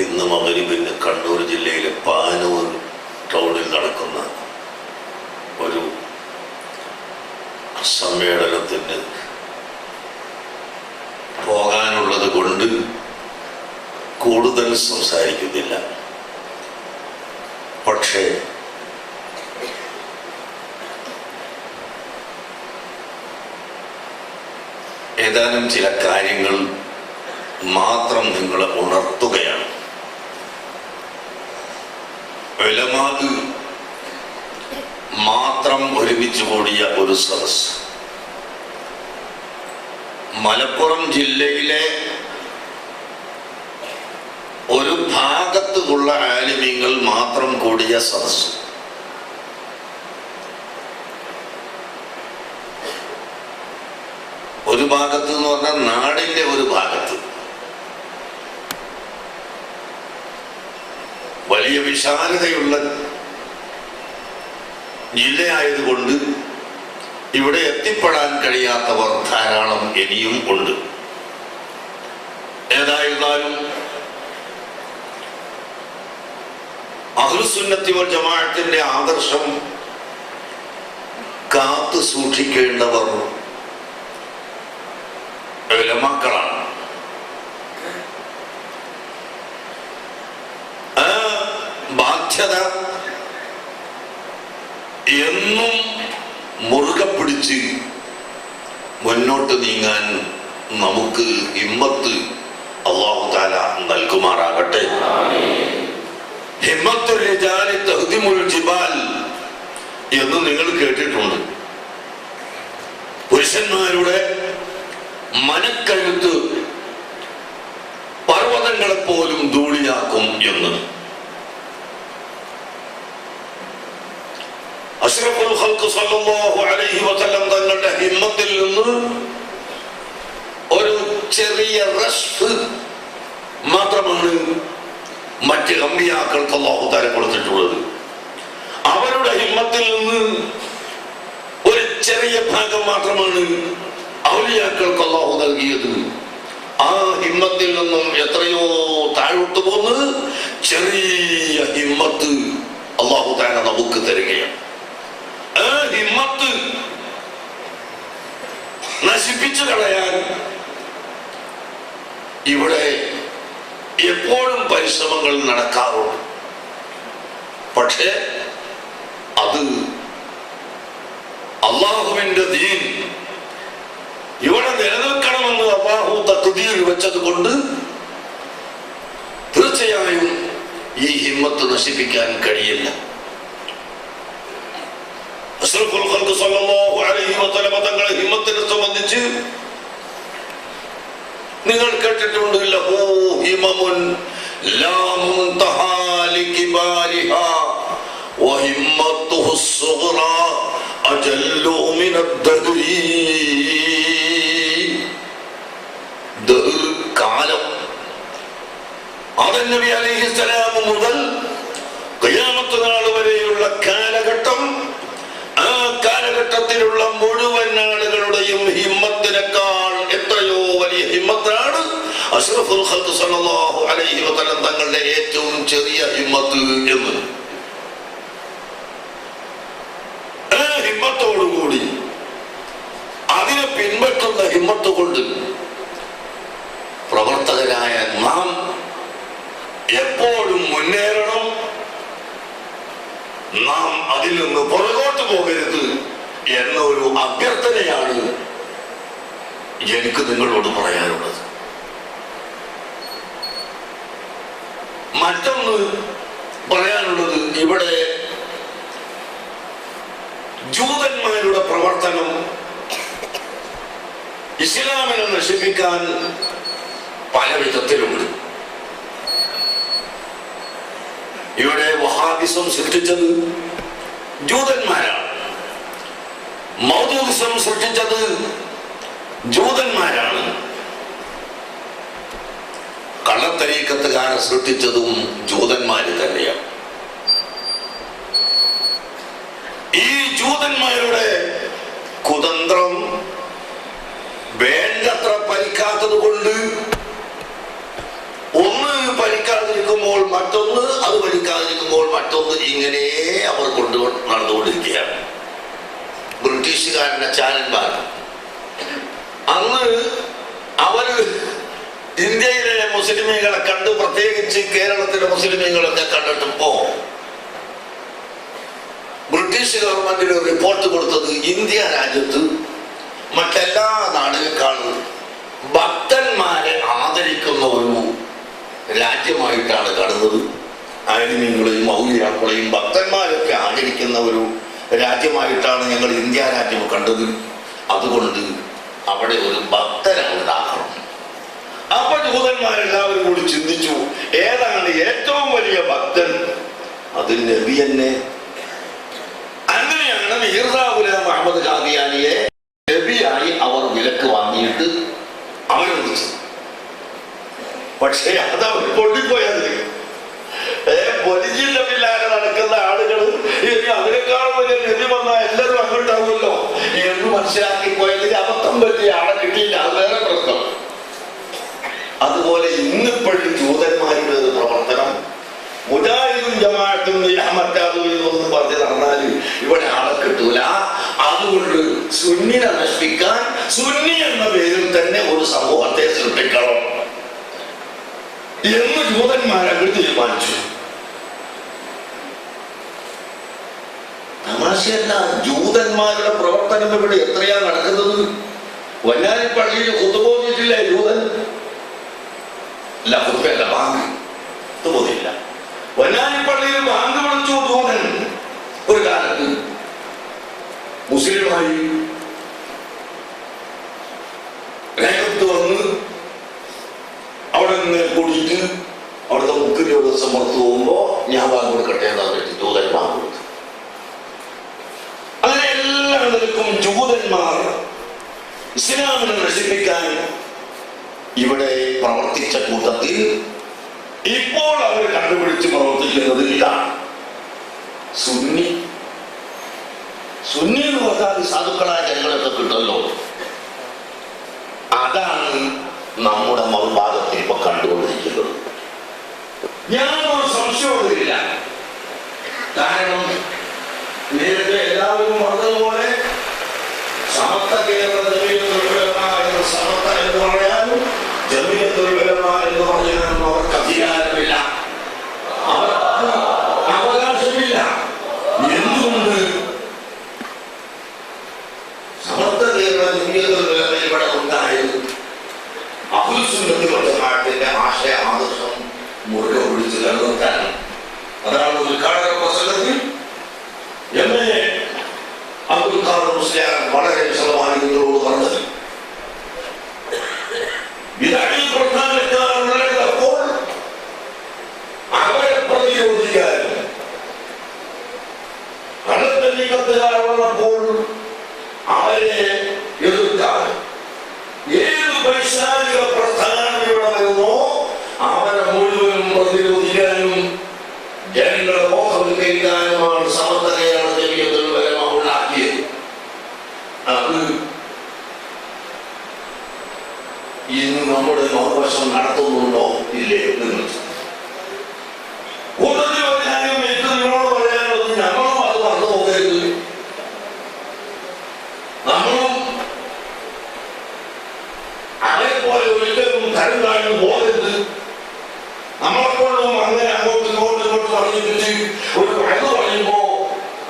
ഇന്ന് മഗ്‌രിബിന് കണ്ണൂർ ജില്ലയിലെ പാനൂർ ടൗണിൽ നടക്കുന്ന ഒരു സമ്മേളനത്തിന് പോകാനുള്ളത് കൊണ്ട് കൂടുതൽ സംസാരിക്കുന്നില്ല. പക്ഷേ ഏതാനും ചില കാര്യങ്ങൾ മാത്രം നിങ്ങളെ ഉണർത്തുകയാണ്. ഉലമാ മാത്രം ഒരുമിച്ച് കൂടിയ ഒരു സദസ്, മലപ്പുറം ജില്ലയിലെ ഒരു ഭാഗത്തുള്ള ആലിമീങ്ങൾ മാത്രം കൂടിയ സദസ്, ഒരു ഭാഗത്ത് എന്ന് പറഞ്ഞാൽ നാടിന്റെ ഒരു ഭാഗത്ത് വലിയ വിശാലതയുള്ള ജില്ലയായതുകൊണ്ട് ഇവിടെ എത്തിപ്പെടാൻ കഴിയാത്തവർ ധാരാളം ഇനിയും ഉണ്ട്. ഏതായിരുന്നാലും അഹ്ലുസുന്നത്തി വൽ ജമാഅത്തിന്റെ ആദർശം കാത്തു സൂക്ഷിക്കേണ്ടവർ ഉലമാക്കളാണ്. ആ ബാധ്യത എന്നും മുറുകെ പിടിച്ച് മുന്നോട്ട് നീങ്ങാൻ നമുക്ക് ഹിമ്മത്ത് അല്ലാഹു തആല നൽകുമാറാകട്ടെ. ഹിമ്മത്തുൽ റിജാലി തഹ്ദിമുൽ ജിബാൽ എന്ന് നിങ്ങൾ കേട്ടിട്ടുണ്ട്. പുരുഷന്മാരുടെ മനക്കഴുത്ത് പർവ്വതങ്ങളെ പോലും ധൂളിയാക്കും എന്ന്. അഷ്റഫുൽ ഖൽഖ് സല്ലല്ലാഹു അലൈഹി വസല്ലം തങ്ങളുടെ ഹിമ്മത്തിൽ നിന്ന് ഒരു ചെറിയ റഷ്ഫ് മാത്രമാണ് മറ്റ് അമ്പിയാക്കൾക്ക് അല്ലാഹു തആല കൊടുത്തിട്ടുള്ളത്. അവരുടെ ഹിമ്മത്തിൽ നിന്ന് ഒരു ചെറിയ ഭാഗം മാത്രമാണ് ഔലിയാക്കൾക്ക് അല്ലാഹു നൽകിയത്. ആ ഹിമ്മത്തിൽ നിന്നും എത്രയോ താഴോട്ട് പോന്ന് ചെറിയ ഹിമ്മത്ത് അല്ലാഹു തആല നമുക്ക് തരികയാണ്. ആ ഹിമ്മത്ത് നശിപ്പിച്ചു കളയാൻ ഇവിടെ എപ്പോഴും പരിശ്രമങ്ങൾ നടക്കാറുണ്ട്. പക്ഷേ അത് അള്ളാഹുവിന്റെ ദീൻ ഇവിടെ നിലനിൽക്കണമെന്ന് അല്ലാഹു തഖ്ദീർ വെച്ചത് കൊണ്ട് തീർച്ചയായും ഈ ഹിമ്മത്ത് നശിപ്പിക്കാൻ കഴിയില്ല. അഷ്റഫുൽ ഖൽഖ് സ്വല്ലല്ലാഹു അലൈഹി വസല്ലം തങ്ങളുടെ ഹിമ്മത്തിനെ സംബന്ധിച്ച് നിങ്ങൾ കേട്ടിട്ടുണ്ട്, ലഹു ഹിമമുൻ ലാ മുൻതഹാ ലികിബാലിഹാ വഹിമ്മത്തുഹു സ്സുഗ്റാ അജല്ലു മിനദ്ദഹ്രി. കാലം ആദം നബി അലൈഹിസ്സലാം മുതൽ ഖിയാമത്ത് നാൾ വരെയുള്ള കാലഘട്ടം, ആ കാലഘട്ടത്തിലുള്ള മുഴുവൻ ആളുകളുടെയും ഹിമ്മത്തിനേക്കാൾ എത്രയോ വലിയ ഹിമ്മത്താണ് അഷ്റഫുൽ ഖൽഖ് സ്വല്ലല്ലാഹു അലൈഹി വസല്ലം തങ്ങളുടെ ഏറ്റവും ചെറിയ ഹിമ്മത്ത് എന്ന്. ആ ഹിമ്മത്തോടുകൂടി അതിനെ പിൻപറ്റുന്ന ഹിമ്മത്ത് കൊണ്ട് പ്രവർത്തകരായ നാം എപ്പോഴും മുന്നേറണം. നാം അതിൽ നിന്ന് പുറകോട്ട് പോകരുത് എന്ന ഒരു അഭ്യർത്ഥനയാണ് എനിക്ക് നിങ്ങളോട് പറയാനുള്ളത്. മറ്റൊന്ന് പറയാനുള്ളത്, ഇവിടെ ജൂതന്മാരുടെ പ്രവർത്തനം ഇസ്ലാമിനെ നശിപ്പിക്കാൻ പല വിധത്തിലുണ്ട്. ഇവിടെ വഹാബിസം സൃഷ്ടിച്ചത് ജൂതന്മാരാണ്, മൗദൂദിസം സൃഷ്ടിച്ചത് ജൂതന്മാരാണ്, കള്ളത്തരീക്കത്തുകാരെ സൃഷ്ടിച്ചതും ജൂതന്മാര് തന്നെയാണ്. ഈ ജൂതന്മാരുടെ കുതന്ത്രം വേണ്ടത്ര പരിക്കാത്തത് കൊണ്ട് ഒന്ന് പരിക്കാതിരിക്കുമ്പോൾ മറ്റൊന്ന്, അത് പരിക്കാതിരിക്കുമ്പോൾ മറ്റൊന്ന്, ഇങ്ങനെ അവർ നടന്നുകൊണ്ടിരിക്കുകയാണ്. ബ്രിട്ടീഷുകാരന്റെ ചാരന്മാർ അന്ന് അവര് ഇന്ത്യയിലെ മുസ്ലിമീങ്ങളെ കണ്ട്, പ്രത്യേകിച്ച് കേരളത്തിലെ മുസ്ലിമീങ്ങളൊക്കെ കണ്ടിട്ടിപ്പോ ബ്രിട്ടീഷ് ഗവൺമെന്റിന് റിപ്പോർട്ട് കൊടുത്തത് ഇന്ത്യ രാജ്യത്ത് മറ്റെല്ലാ നാടുകളെക്കാളും ഭക്തന്മാരെ ആദരിക്കുന്ന ഒരു രാജ്യമായിട്ടാണ് കാണുന്നത്. ആലിമീങ്ങളെയും ഔലിയാക്കളെയും ഭക്തന്മാരൊക്കെ ആദരിക്കുന്ന ഒരു രാജ്യമായിട്ടാണ് ഞങ്ങൾ ഇന്ത്യ രാജ്യം കണ്ടത്. അതുകൊണ്ട് അവിടെ ഒരു ഭക്തനെ ഉണ്ടാക്കണം. അപ്പൊ ജൂതന്മാരെല്ലാവരും കൂടി ചിന്തിച്ചു, ഏതാണ് ഏറ്റവും വലിയ ഭക്തൻ? അത് നബി തന്നെ. അങ്ങനെയാണ് മിർസാ ഗുലാം അഹമ്മദ് ഖാദിയാനിയെ നബിയായി അവർ വിലക്ക് വാങ്ങിയിട്ട് അവരൊന്നിച്ചു. പക്ഷേ അത് അവർ പൊട്ടിപ്പോയത്. പൊലിഞ്ഞിന്റെ പിന്നാലെ നടക്കുന്ന ആളുകൾ ഇനി അതിനേക്കാളും വലിയ നബി വന്നാൽ എല്ലാവരും അങ്ങോട്ടാവുമല്ലോ എന്ന് മനസ്സിലാക്കി പോയതിൽ അബദ്ധം പറ്റിയ ആളെ കിട്ടിയില്ല. അത് വേറെ പ്രശ്നം. അതുപോലെ ഇന്നിപ്പോഴും ജൂതന്മാരുടെ ഒരു പ്രവർത്തനം, മുജാഹിദും ജമാഅത്തും എന്നൊന്നും പറഞ്ഞ് നടന്നാൽ ഇവിടെ ആളെ കിട്ടൂല. അതുകൊണ്ട് സുന്നിനെ നശിപ്പിക്കാൻ സുന്നി എന്ന പേരിൽ തന്നെ ഒരു സമൂഹത്തെ സൃഷ്ടിക്കണം എന്ന് ജൂതന്മാരങ്ങൾ തീരുമാനിച്ചു. തമാശയല്ല, ജൂതന്മാരുടെ പ്രവർത്തനം ഇവിടെ എത്രയാ നടക്കുന്നത്. വന്നാരി പള്ളിയിൽ കുത്തുപോന്നിട്ടില്ലേ ജൂതൻ? അല്ല, കുത്തുവല്ല, ബാങ്ക് കുത്തുപോന്നില്ല. വന്നാരി പള്ളിയിൽ ബാങ്ക് വിളിച്ചു ജൂതൻ. ഒരു കാലത്ത് മുസ്ലിമായി രംഗത്ത് വന്ന് അവിടെ നിന്ന് കൂടിയിട്ട് അവിടുത്തെ മുക്കിനോട് സമർത്ത് പോകുമ്പോ ഞാൻ ബാങ്ക് കൊടുക്കട്ടെ എന്നാണ് വെച്ച് ജൂതൻ ബാങ്ക് കൊടുത്തു. അങ്ങനെ എല്ലാ നിലക്കും ജൂതന്മാർ ഇസ്ലാമിനെ നശിപ്പിക്കാൻ ഇവിടെ പ്രവർത്തിച്ച കൂട്ടത്തിൽ ഇപ്പോൾ അവർ കണ്ടുപിടിച്ച് പ്രവർത്തിക്കുന്നത് ഇതാണ്. സുന്നി എന്ന് പറഞ്ഞാൽ സാധുക്കളായ ജനങ്ങളൊക്കെ കിട്ടുമല്ലോ. അതാണ് നമ്മുടെ മറുഭാഗത്ത് ഇപ്പൊ കണ്ടുകൊണ്ടിരിക്കുന്നത്. ഞാനൊരു സംശയവുമില്ല. കാരണം നേരത്തെ എല്ലാവരും പറഞ്ഞതുപോലെ സമസ്ത കേരള ജമീയത്തുൽ ഉലമ എന്ന സമസ്ത എന്ന് പറയാനും ജമീയത്തുൽ ഉലമ എന്ന് പറയാനും അവർക്ക് അധികാരമില്ല, അവർക്ക് അവകാശമില്ല. എന്തുകൊണ്ട്? സമസ്ത കേരള ജമീയത്തുൽ ഉലമ ഇവിടെ ഉണ്ടായത് അഹ്ലുൽ സുന്നത്തി വൽ ജമാഅത്തിന്റെ ആശയ ആദർശം മുറുകെ പിടിച്ച് നിലനിർത്താനാണ്. അതാണ് ഉദ്ഘാടന പ്രസംഗത്തിൽ എന്നെ അബ്ദുൽ ഖാദർ മുസ്ലിയാർ വളരെ വിശദമായി നിങ്ങളോട് പറഞ്ഞത്. വിദഅി പ്രസ്ഥാനക്കാർ ഉള്ളപ്പോൾ അവരെ പ്രതിരോധിക്കാനും, കള്ളത്തരീക്കത്തുകാർ ഉള്ളപ്പോൾ അവരെ എതിർക്കാനും, ഏത് പൈശാചിക പ്രസ്ഥാനം ഇവിടെ വരുന്നോ അവരെ മുഴുവൻ പ്രതിരോധിക്കാനും ജനങ്ങളെ ബോധവൽക്കരിക്കാനുമാണ് സമസ്ത കേരള ജമീയത്തുൽ ഉലമ ഉണ്ടാക്കിയത്. അത് ഇന്ന് നമ്മുടെ മറുവശം നടത്തുന്നുണ്ടോ ഇല്ലേ എന്ന് കൂടുതൽ പറയാനും ഏറ്റവും നിങ്ങളോട് പറയാനുള്ളത് ഞങ്ങളും അത് മറന്നു പോകരുത്. നമ്മളും അതേപോലെ ഒരിക്കലും തരം താഴ്ന്നു പോകരുത്. നമ്മളെപ്പോഴും അങ്ങനെ അങ്ങോട്ടും ഇങ്ങോട്ടും പറഞ്ഞിട്ട് ഒരു വഴന്ന് പറയുമ്പോ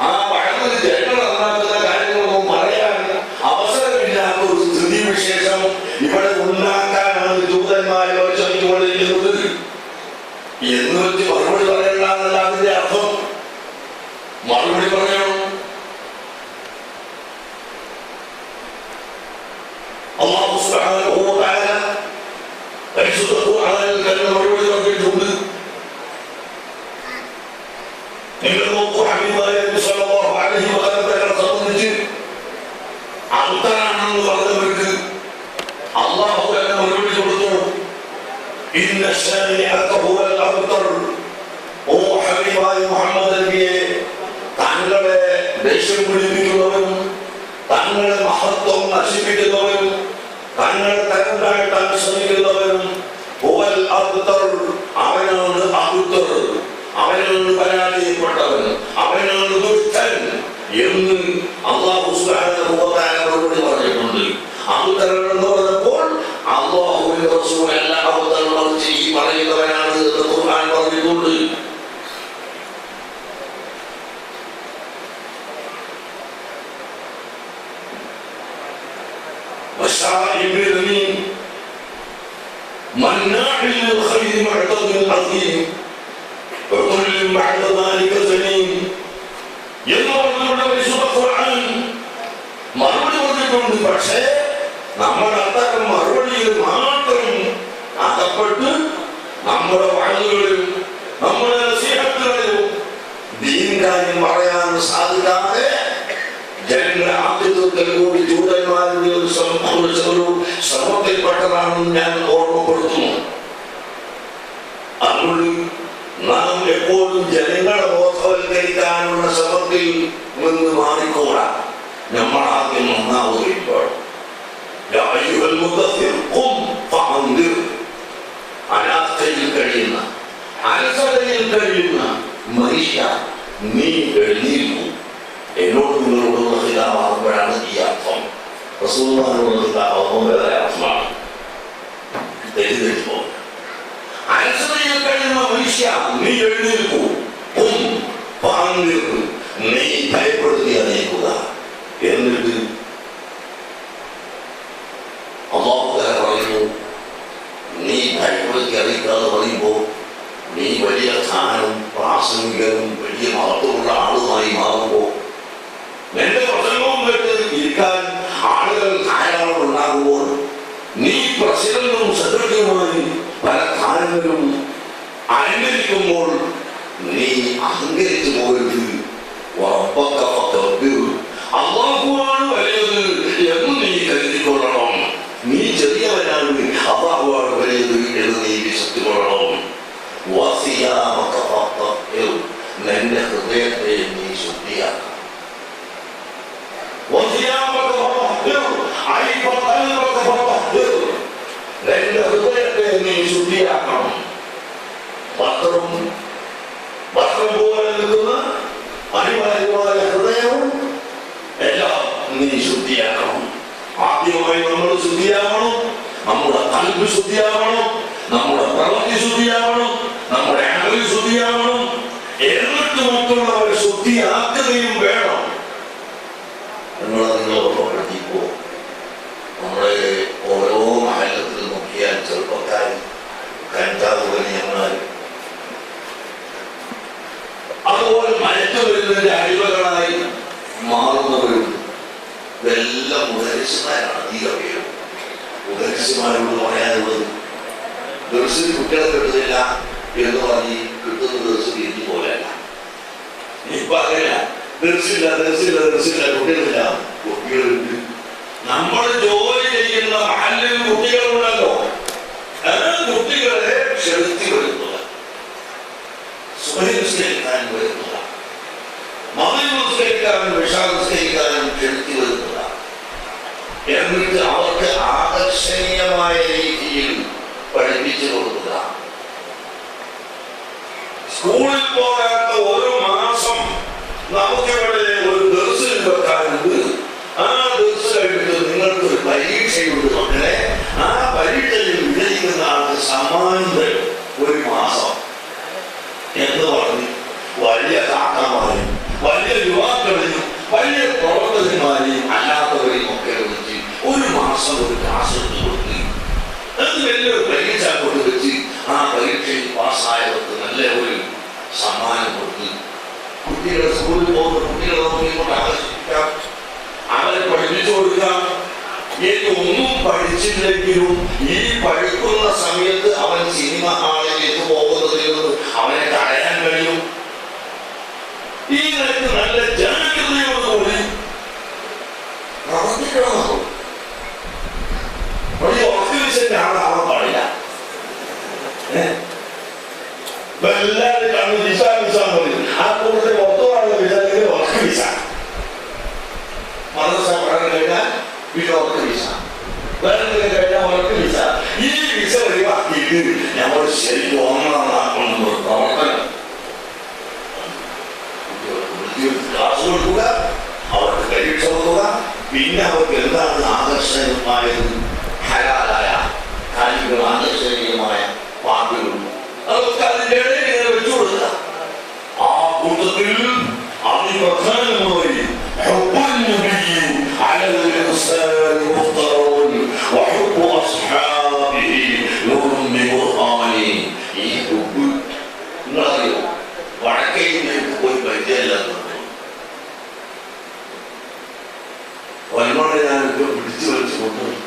ആ വഴന്ന് ജനങ്ങൾ നന്നാക്കുന്ന കാര്യങ്ങളൊന്നും പറയാൻ അവസരമില്ലാത്ത ഒരു സ്ഥിതി വിശേഷം ഇവിടെ ഉണ്ടാക്കാനാണ് ജൂതന്മാരെ ശ്രമിച്ചുകൊണ്ടിരിക്കുന്നത് എന്ന് വെച്ച് മറുപടി പറയണമെന്നല്ല അതിന്റെ അർത്ഥം. മറുപടി പറയണം. അല്ലാഹു സുബ്ഹാനഹു വ തആല പരിശുദ്ധ ഖുർആനിൽ മറുപടി പറഞ്ഞിട്ടുണ്ട്. നിങ്ങൾ നോക്കൂ, ഹബീബായ നബി സല്ലല്ലാഹു അലൈഹി വസല്ലം സംബന്ധിച്ച് അന്തരാണെന്ന് പറഞ്ഞവർക്ക് അല്ലാഹു തന്നെ മറുപടി കൊടുത്തു. ഇന്ന ശാനിഅക ഹുവൽ അബ്തർ. ഓ ഹബീബായ മുഹമ്മദ് നബിയെ, താങ്കളെ ദേഷ്യം പിടിപ്പിക്കുന്നവരും താങ്കളെ മഹത്വം നശിപ്പിക്കുന്നവരും താങ്കളെ തരം താഴ്ത്താൻ ശ്രമിക്കുന്നവരും ഹുവൽ അബ്തർ, അവനാണ് അബ്തർ, അവനാണ് പരാജയപ്പെട്ടവൻ, അവനാണ് ദുഷ്ടൻ എന്ന് അല്ലാഹു സുബ്ഹാനഹു വ തആല മറുപടി പറഞ്ഞിട്ടുണ്ട്. അബ്തർ എന്ന് പറഞ്ഞപ്പോൾ അല്ലാഹുവിന്റെ റസൂൽ അല്ല അബ്തർ മറിച്ച് ഈ പറയുന്നവനാണ് എന്ന് ഖുർആൻ പറഞ്ഞിട്ടുണ്ട്. مناع للخير معتد عظيم وكل بعد ذلك زنيم. മറുപടി പറഞ്ഞിട്ടുണ്ട്. പക്ഷേ നമ്മൾ അത്തരം മറുപടിയിൽ മാത്രം അകപ്പെട്ട് നമ്മുടെ വാക്കുകളിലും നമ്മുടെ നസീഹത്തുകളിലും ദീൻ കാര്യം പറയാൻ സാധിക്കാതെ ജനങ്ങളെ ആദ്യത്തിൽ കൂടി ജൂതന്മാരുടെ ഒരു ശ്രമത്തിൽപ്പെട്ടതാണെന്ന് ഞാൻ ഓർമ്മപ്പെടുത്തുന്നു. അതുകൊണ്ട് നാം എപ്പോഴും ജനങ്ങളെ ബോധവൽക്കരിക്കാനുള്ള ശ്രമത്തിൽ നിന്ന് മാറിക്കൂടാ. നമ്മൾ ആദ്യം നന്നാവുകയുമ്പോൾ അനാസ്ഥയിൽ കഴിയുന്ന അലസതയിൽ കഴിയുന്ന മനുഷ്യ, നീ എഴുന്നേൽക്കൂ. എന്നോട് നിങ്ങളോട് ഹിതാവാകുമ്പോഴാണ് ഈ അർത്ഥം. റസൂലുള്ളാഹിയോട് ഹിതാവുമ്പോൾ വേറെ അർത്ഥമാണ്. തെറ്റിദ്ധരിച്ചു. അലസതയിൽ കഴിയുന്ന മനുഷ്യ, നീ എഴുന്നേൽക്കൂ. നീ ഭയപ്പെടുത്തി അറിയിക്കുക. എന്നിട്ട് അല്ലാഹു പറയുന്നു, നീ ഭയപ്പെടുത്തി അറിയിക്കാതെ പറയുമ്പോൾ നീ വലിയ സ്ഥാനം പ്രാസംഗികനും വലിയ മഹത്വമുള്ള ആളുമായി മാറുമ്പോൾ നിന്റെ പ്രസംഗവും കേട്ട് ഇരിക്കാൻ ആളുകൾ ധാരാളം ഉണ്ടാകുമ്പോൾ നീ പ്രസിഡന്റും സെക്രട്ടറിയുമായി പല സ്ഥാനങ്ങളും അലങ്കരിക്കുമ്പോൾ നീ അഹങ്കരിച്ചു പോകരുത്. അല്ലാഹുവാണ് വലിയത് എന്ന് നീ കരുതിക്കൊള്ളണം. നീ ചെറിയവനാണ്, അല്ലാഹുവാണ് വലിയത് എന്ന് നീ വിശ്വസിച്ചുകൊള്ളണം. നിന്റെ ഹൃദയത്തെ നീ ശുദ്ധിയാക്കണം. നീ ശുദ്ധിയാക്കണം. വസ്ത്രം പോലെ നിൽക്കുന്ന അനിവാര്യമായ ഹൃദയവും എല്ലാം നീ ശുദ്ധിയാക്കണം. ആദ്യമായി നമ്മൾ ശുദ്ധിയാവണം. നമ്മുടെ കൽബ് ശുദ്ധിയാവണം, നമ്മുടെ പ്രവൃത്തി ശുദ്ധിയാവണം, നമ്മുടെ അമൽ ശുദ്ധിയാവണം. എന്നിട്ട് മറ്റുള്ളവരെ ശുദ്ധിയാക്കുകയും വേണം. നിങ്ങൾ പ്രവർത്തിക്കോ? നമ്മളെ ഓരോ മഹല്ലത്തിൽ നോക്കിയാൽ ചെറുപ്പക്കാർ കഞ്ചാവ് വലിയന്മാർ, അതുപോലെ മയറ്റു വരുന്നതിന്റെ അടിമകളായി മാറുന്നവരുണ്ട്. ഇതെല്ലാം മുദരിസുമാരാണ്. അധികം പേരും മുദരിസുമാരോട് പറയാനുള്ളത് ദർശനം കുട്ടികളെ കിട്ടുന്നില്ല എന്ന് പറഞ്ഞ് കിട്ടുന്ന ദിവസം തിരിഞ്ഞു പോലെയല്ല. ഇപ്പൊ അങ്ങനെയല്ല, ദർശില്ല കുട്ടികളില്ല. കുട്ടികളുണ്ട്. നമ്മൾ ജോലി ചെയ്യുന്ന മഹല്ലിൽ കുട്ടികളുണ്ടല്ലോ, കുട്ടികളെ ക്ഷണിച്ചു വരുന്നത്, സ്വയം വരുന്നത്, മതം വിഷാദിക്കാനും ക്ഷണിച്ചു വരുന്നത്. എന്നിട്ട് അവർക്ക് ആകർഷണീയമായ രീതിയിൽ പഠിപ്പിച്ചു കൊടുക്കുക. സ്കൂളിൽ പോകാത്ത ഒരു മാസം നമുക്കിവിടെ ഒരു ദർശനം വെക്കാനുണ്ട്. ആ ദർശനം കഴിഞ്ഞിട്ട് നിങ്ങൾക്ക് ഒരു പരീക്ഷയുണ്ട് മക്കളെ. ആ പരീക്ഷയിൽ വിജയിക്കുന്ന ആൾക്ക് സമ്മാനം തരും ഒരു മാസം എന്ന് പറഞ്ഞ് വലിയ കാക്കന്മാരെയും വലിയ യുവാക്കളെയും വലിയ പ്രവർത്തകന്മാരെയും അല്ലാത്തവരെയും ഒക്കെ വിളിച്ച് ഒരു മാസം ഒരു ക്ലാസ് എടുത്ത് കൊടുത്ത് അത് വലിയൊരു പരീക്ഷ കൊണ്ട് വെച്ച് ആ പരീക്ഷയിൽ പാസ്സായവർക്ക് നല്ല ഒരു സമ്മാനം കൊടുത്ത് കുട്ടികളെ സ്കൂളിൽ പോകുന്ന കുട്ടികളെ നോക്കിക്കൊണ്ട് ആകർഷിക്കാം, അവരെ പഠിപ്പിച്ചു കൊടുക്കാം. ഒന്നും പഠിച്ചില്ലെങ്കിലും ഈ പഠിക്കുന്ന സമയത്ത് അവൻ സിനിമ ഹാളിലേക്ക് പോകുന്നതിൽ നിന്ന് അവനെ തടയാൻ കഴിയും. ഈ നിലയ്ക്ക് നല്ല ജാഗ്രതയോടുകൂടി പ്രവർത്തിക്കണമെന്നോ വലിയ ഓർഗനൈസേഷന്റെ ആളാവാൻ പാടില്ല. എല്ലാവരും കണ്ണു വിസ മതി. ആ കൂട്ടത്തിൽ മൊത്തമായുള്ള വിസ വർക്ക് വിസ, മദ്രസ പഠനം കഴിഞ്ഞാൽ വർക്ക് വിസ, വേറെ കഴിഞ്ഞാൽ വർക്ക് വിസ. ഈ വിസ ഒഴിവാക്കിയിട്ട് നമ്മൾ ശരിക്കും ഒന്നാണ് പ്രവർത്തനം. ക്ലാസ് കൊടുക്കുക, അവർക്ക് പരീക്ഷ കൊടുക്കുക. പിന്നെ അവർക്ക് എന്താണ് ആകർഷണീയമായത്? ഹലാലായ കാര്യങ്ങൾ, ആകർഷണീയമായ വാക്കുകളും അതൊക്കെ അതിൻ്റെ ഇടയിൽ ഇങ്ങനെ വെച്ചു കൊടുക്കുക. ആ കൂട്ടത്തിൽ അതിപ്രധാനമായി നിങ്ങളറിയോ, വടക്കയിലേക്ക് പോയി പരിചയമില്ലാത്ത ഒരുപാട് ഞാനൊക്കെ പിടിച്ചു വലിച്ചു കൊണ്ടുപോയി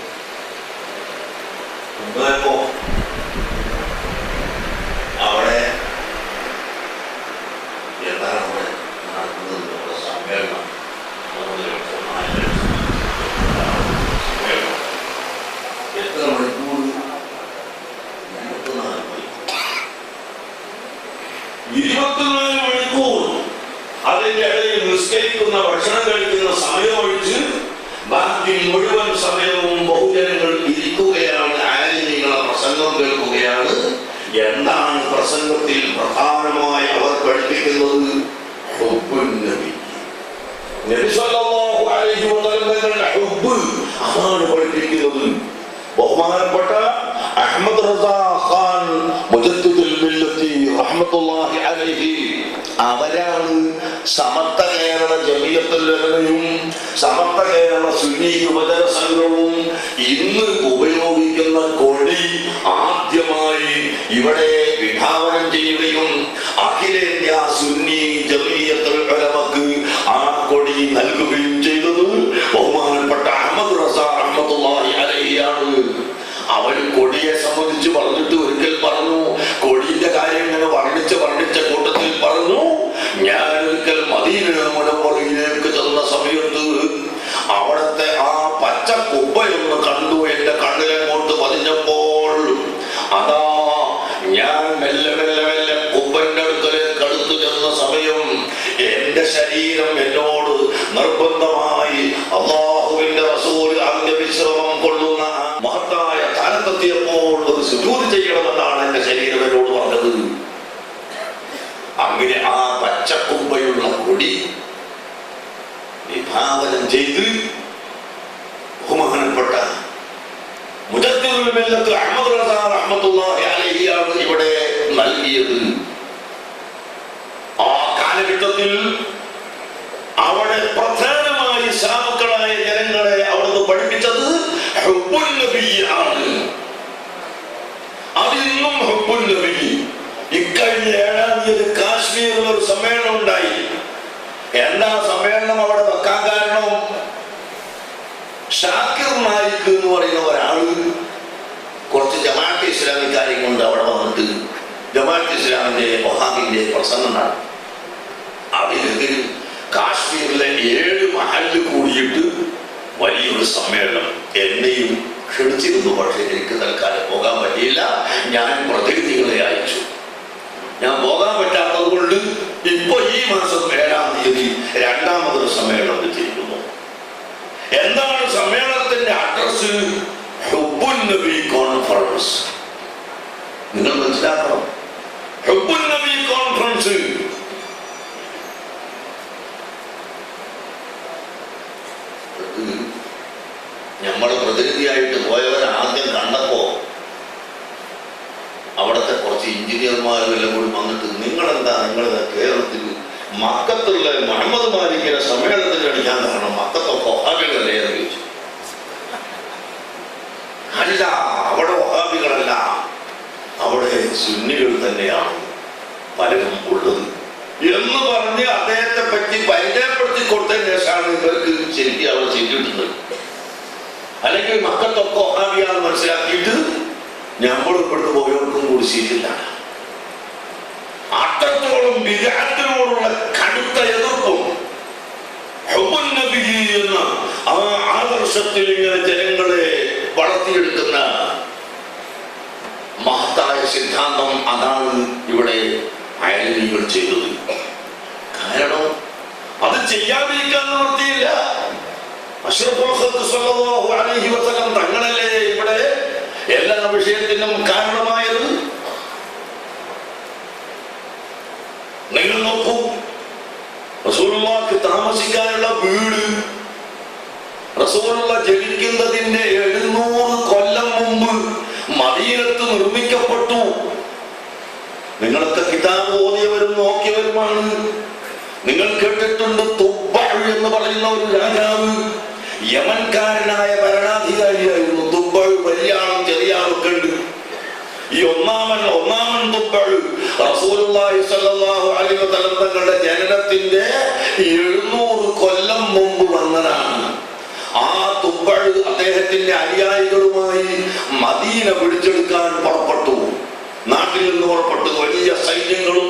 കൊണ്ടുപോയപ്പോ അവിടെ എന്താണ് അവിടെ നടക്കുന്നത്? നമ്മുടെ സമ്മേളനം, എത്ര മണിക്കൂർ? 24 മണിക്കൂർ. അതിന്റെ ഇടയിൽ നിസ്കരിക്കുന്ന, ഭക്ഷണം കഴിക്കുന്ന സമയമൊഴിച്ച് ബാക്കി മുഴുവൻ സമയവും ബഹുജനങ്ങൾ ഇരിക്കുകയാണ്, ആലിമികളെ പ്രസംഗം കേൾക്കുകയാണ്. എന്താണ് പ്രസംഗത്തിൽ പ്രധാനമായി അവർ പഠിപ്പിക്കുന്നത്? നബി സല്ലല്ലാഹു അലൈഹി വസല്ലമയുടെ ഹുബ്ബ് അതാണ് പഠിപ്പിക്കുന്നത്. ബഹുമാനപ്പെട്ട അഹ്മദ് റസാ ഖാൻ മുജദ്ദിദുൽ മില്ലത്തി റഹ്മത്തുള്ളാഹി അലൈഹി അവരാണ് സമസ്ത കേരള ജമിയത്തുൽ ഉലമയും സമസ്ത കേരള സുന്നി യുവജന സംഘവും ഇന്ന് ഉപയോഗിക്കുന്ന കൊടി ആദ്യമായി ഇവിടെ വിഭാവനം ചെയ്യുകയും അഖിലേന്ത്യാ സുന്നി ജമിയത്തുൽ ഉലമക്ക് ആ കൊടി നൽകുകയും ചെയ്തത് ബഹുമാനപ്പെട്ട അഹ്മദ് റസാ റഹ്മത്തുള്ളാഹി അലൈഹിയാണ്. അവർ കൊടിയെ സംബന്ധിച്ച് പറഞ്ഞിട്ട് ഒരിക്കൽ പറഞ്ഞു, കൊടിയുടെ കാര്യം ഇങ്ങനെ വർണ്ണിച്ച കൂട്ടത്തിൽ പറഞ്ഞു, ഞാൻ ഒരിക്കൽ മദീന മുനവ്വറയിലേക്ക് ചെന്ന സമയത്ത് അവിടത്തെ ആ പച്ച കുബ്ബയൊന്ന് കണ്ടു. എന്റെ കണ്ണിലങ്ങോട്ട് പതിഞ്ഞപ്പോൾ അതാ ഞാൻ സുജൂദ് ചെയ്യണമെന്നാണ് എന്റെ ശരീരം എന്നോട് പറഞ്ഞത്. അങ്ങനെ ആ പച്ചക്കുമ്പയുള്ള കൊടി വിഭാവനം ചെയ്ത് ബഹുമാനപ്പെട്ട മുജദ്ദിദുൽ മില്ലത്ത് അഹ്മദ് റസാ റഹ്മത്തുള്ളാഹി അലൈഹിയാണ് ഇവിടെ നൽകിയത്. ആ കാലഘട്ടത്തിൽ അവിടെ പ്രധാനമായി സാധുക്കളായ ജനങ്ങളെ അവിടുന്ന് പഠിപ്പിച്ചത് ഹുബ്ബുൻ നബിയാണ്. അതിൽ നിന്നും ഹുബ്ബുൻ നബി. ഇക്കഴിഞ്ഞ 7-ാം തീയതി കാശ്മീരിൽ ഒരു സമ്മേളനം ഉണ്ടായി. എന്താ സമ്മേളനം അവിടെ വെക്കാൻ കാരണം? ഷാക്കിർ നായിക് എന്ന് പറയുന്ന ഒരാള് കുറച്ച് ജമാഅത്തെ ഇസ്ലാമി കാര്യം കൊണ്ട് അവിടെ വന്നിട്ട് ജമാഅത്തെ ഇസ്ലാമിന്റെ വഹാബിന്റെ പ്രസംഗം നടത്തി. അതിനെതിരെ കാശ്മീരിലെ 7 മഹല്ല് കൂടിയിട്ട് വലിയൊരു സമ്മേളനം എന്നെയും ക്ഷണിച്ചിരുന്നു. പക്ഷേ എനിക്ക് തൽക്കാലം പോകാൻ പറ്റിയില്ല. ഞാൻ പ്രതിനിധികളെ അയച്ചു. ഞാൻ പോകാൻ പറ്റാത്തത് കൊണ്ട് ഇപ്പൊ ഈ മാസം 7-ാം തീയതി 2ാമതൊരു സമ്മേളനം വെച്ചിരിക്കുന്നു. എന്താണ് സമ്മേളനത്തിന്റെ അഡ്രസ്? ഹുബ്ബുൻ നബി കോൺഫറൻസ്. നിങ്ങൾ മനസ്സിലാക്കണം, ഹുബ്ബുൻ നബി കോൺഫറൻസ്. നമ്മള് പ്രതിനിധിയായിട്ട് പോയവർ ആദ്യം കണ്ടപ്പോ അവിടുത്തെ കുറച്ച് എഞ്ചിനീയർമാരും എല്ലാം കൂടി വന്നിട്ട്, നിങ്ങളെന്താ നിങ്ങളുടെ കേരളത്തിൽ മക്കത്തുള്ള മുഹമ്മദ് മാലിക്കിന്റെ സമ്മേളനത്തിന് അടിക്കാൻ കാരണം മക്കത്തൊക്കെ വഹാബികളല്ലേ എന്ന് ചോദിച്ചു. അല്ല, അവിടെ വഹാബികളല്ല, അവിടെ സുന്നികൾ തന്നെയാണ് പലരും ഉള്ളത് എന്ന് പറഞ്ഞ് അദ്ദേഹത്തെ പറ്റി പരിചയപ്പെടുത്തി കൊടുത്തതിന് ശേഷമാണ് ഇവർക്ക് ശരിക്കും അവിടെ ചെയ്തിട്ടുള്ളത്. അല്ലെങ്കിൽ മക്കത്തൊക്കെ വഹാബിയാന്ന് മനസ്സിലാക്കിയിട്ട് നമ്മൾ ഇവിടുന്ന് പോയവർക്കും കൂടി സീറ്റില്ല. അത്രത്തോളം വിദഅത്തിനോടുള്ള കടുത്ത എതിർപ്പും ഹുബ്ബുൻ നബി എന്ന ആ ആദർശത്തിൽ ഇങ്ങനെ ജനങ്ങളെ വളർത്തിയെടുക്കുന്ന മഹത്തായ സിദ്ധാന്തം, അതാണ് ഇവിടെ അയൽവികൾ ചെയ്തത്. കാരണം അത് ചെയ്യാതിരിക്കാൻ നിവൃത്തിയില്ല. അഷ്റഫുൽ ഖൽഖ് സ്വല്ലല്ലാഹു അലൈഹി വസല്ലം തങ്ങളല്ലേ ഇവിടെ എല്ലാ വിഷയത്തിനും കാരണമായത്. നിങ്ങൾ നോക്കൂ, റസൂലുള്ളാഹിക്ക് താമസിക്കാനുള്ള വീട് റസൂലുള്ള ജനിക്കുന്നതിന്റെ 700 കൊല്ലം മുമ്പ് മദീനത്ത് നിർമ്മിക്കപ്പെട്ടു. നിങ്ങളൊക്കെ കിതാബ് ഓതിയവരും നോക്കിയവരുമാണ്. നിങ്ങൾ കേട്ടിട്ടുണ്ട്, തുബ്ബഅ് എന്ന് പറയുന്ന ഒരു രാജാവ് യമൻകാരനായ ഭരണാധികാരിയായിരുന്നു. തുബ്ബഅ് വലിയ ആളും ചെറിയ ആളൊക്കെ ഉണ്ട്. ഈ ഒന്നാമൻ തുബ്ബഅ് റസൂലുള്ളാഹി സ്വല്ലല്ലാഹു അലൈഹി വസല്ലം തങ്ങളുടെ ജനനത്തിന്റെ 700 കൊല്ലം മുമ്പ് വന്നതാണ്. ആ തുബ്ബഅ് അദ്ദേഹത്തിന്റെ അനുയായികളുമായി മദീന പിടിച്ചെടുക്കാൻ പുറപ്പെട്ടു. നാട്ടിൽ നിന്ന് പുറപ്പെട്ടു വലിയ സൈന്യങ്ങളും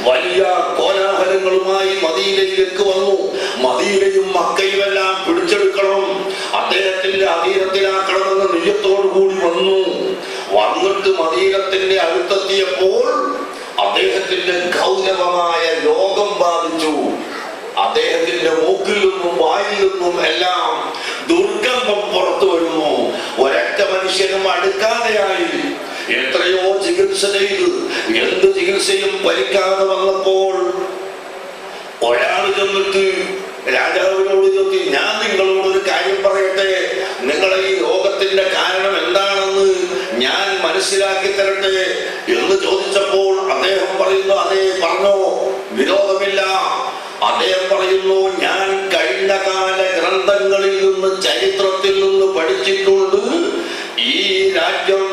വലിയ കോലാഹലങ്ങളുമായി മദീനയിലേക്ക് വന്നു. മദീനയും മക്കയുമെല്ലാം പിടിച്ചെടുക്കണം, അദ്ദേഹത്തിന്റെ അധീനത്തിലാക്കണമെന്ന നിയ്യത്തോടു കൂടി വന്നു. വന്നിട്ട് മദീനത്തിന്റെ അടുത്തെത്തിയപ്പോൾ അദ്ദേഹത്തിന്റെ ഗൗരവമായ രോഗം ബാധിച്ചു. അദ്ദേഹത്തിന്റെ മൂക്കിൽ നിന്നും വായിൽ നിന്നും എല്ലാം ദുർഗന്ധം പുറത്തു വരുന്നു. ഒരൊറ്റ മനുഷ്യനും അടുക്കാതെയായി. എത്രയോ ചികിത്സ ചെയ്തു, എന്ത് ചികിത്സയും ഫലിക്കാതെ വന്നപ്പോൾ ഒരാൾ ചെന്നിട്ട് രാജാവിനോട് ചോദിച്ചു, ഞാൻ നിങ്ങളോടൊരു കാര്യം പറയട്ടെ, നിങ്ങളെ ഈ രോഗത്തിന്റെ കാരണം എന്താണെന്ന് ഞാൻ മനസ്സിലാക്കി തരട്ടെ എന്ന് ചോദിച്ചപ്പോൾ അദ്ദേഹം പറയുന്നു, അതെ പറഞ്ഞോ, വിരോധമില്ല. അദ്ദേഹം പറയുന്നു, ഞാൻ കഴിഞ്ഞ കാല ഗ്രന്ഥങ്ങളിൽ നിന്ന് ചരിത്രത്തിൽ നിന്ന് പഠിച്ചിട്ടുണ്ട്, ഈ രാജ്യം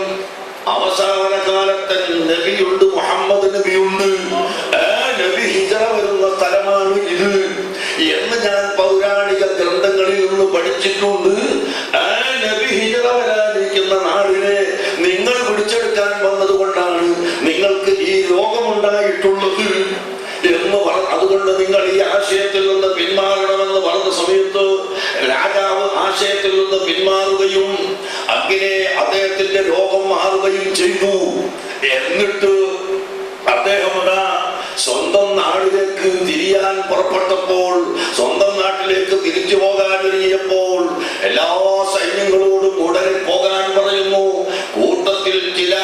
അവസാന കാലത്തെ നബിയുണ്ട്, മുഹമ്മദ് നബിയുണ്ട്, ആ നബി ഹിജറ വരുന്ന സ്ഥലമാണ് ഇത് എന്ന് ഞാൻ പൗരാണിക ഗ്രന്ഥങ്ങളിൽ നിന്ന് പഠിച്ചിട്ടുണ്ട്. ആ നബി ഹിജറ വരാനിരിക്കുന്ന നാടിനെ നിങ്ങൾ പിടിച്ചെടുക്കാൻ വന്നത് കൊണ്ടാണ് നിങ്ങൾക്ക് ഈ രോഗമുണ്ടായിട്ടുള്ളത് എന്ന് അതുകൊണ്ട് നിങ്ങൾ ഈ ആശയത്തിൽ നിന്ന് പിന്മാറണമെന്ന് പറഞ്ഞ സമയത്ത് രാജാവ് ആശയത്തിൽ നിന്ന് പിന്മാറുകയും അങ്ങനെ അദ്ദേഹത്തിന്റെ രോഗം മാറുകയും ചെയ്തു. എന്നിട്ട് അദ്ദേഹം സ്വന്തം നാട്ടിലേക്ക് തിരിയാൻ പുറപ്പെട്ടപ്പോൾ, സ്വന്തം നാട്ടിലേക്ക് തിരിച്ചു പോകാൻ ഒരുങ്ങിയപ്പോൾ എല്ലാ സൈന്യങ്ങളോടും ഉടനെ പോകാൻ പറയുന്നു. കൂട്ടത്തിൽ ചില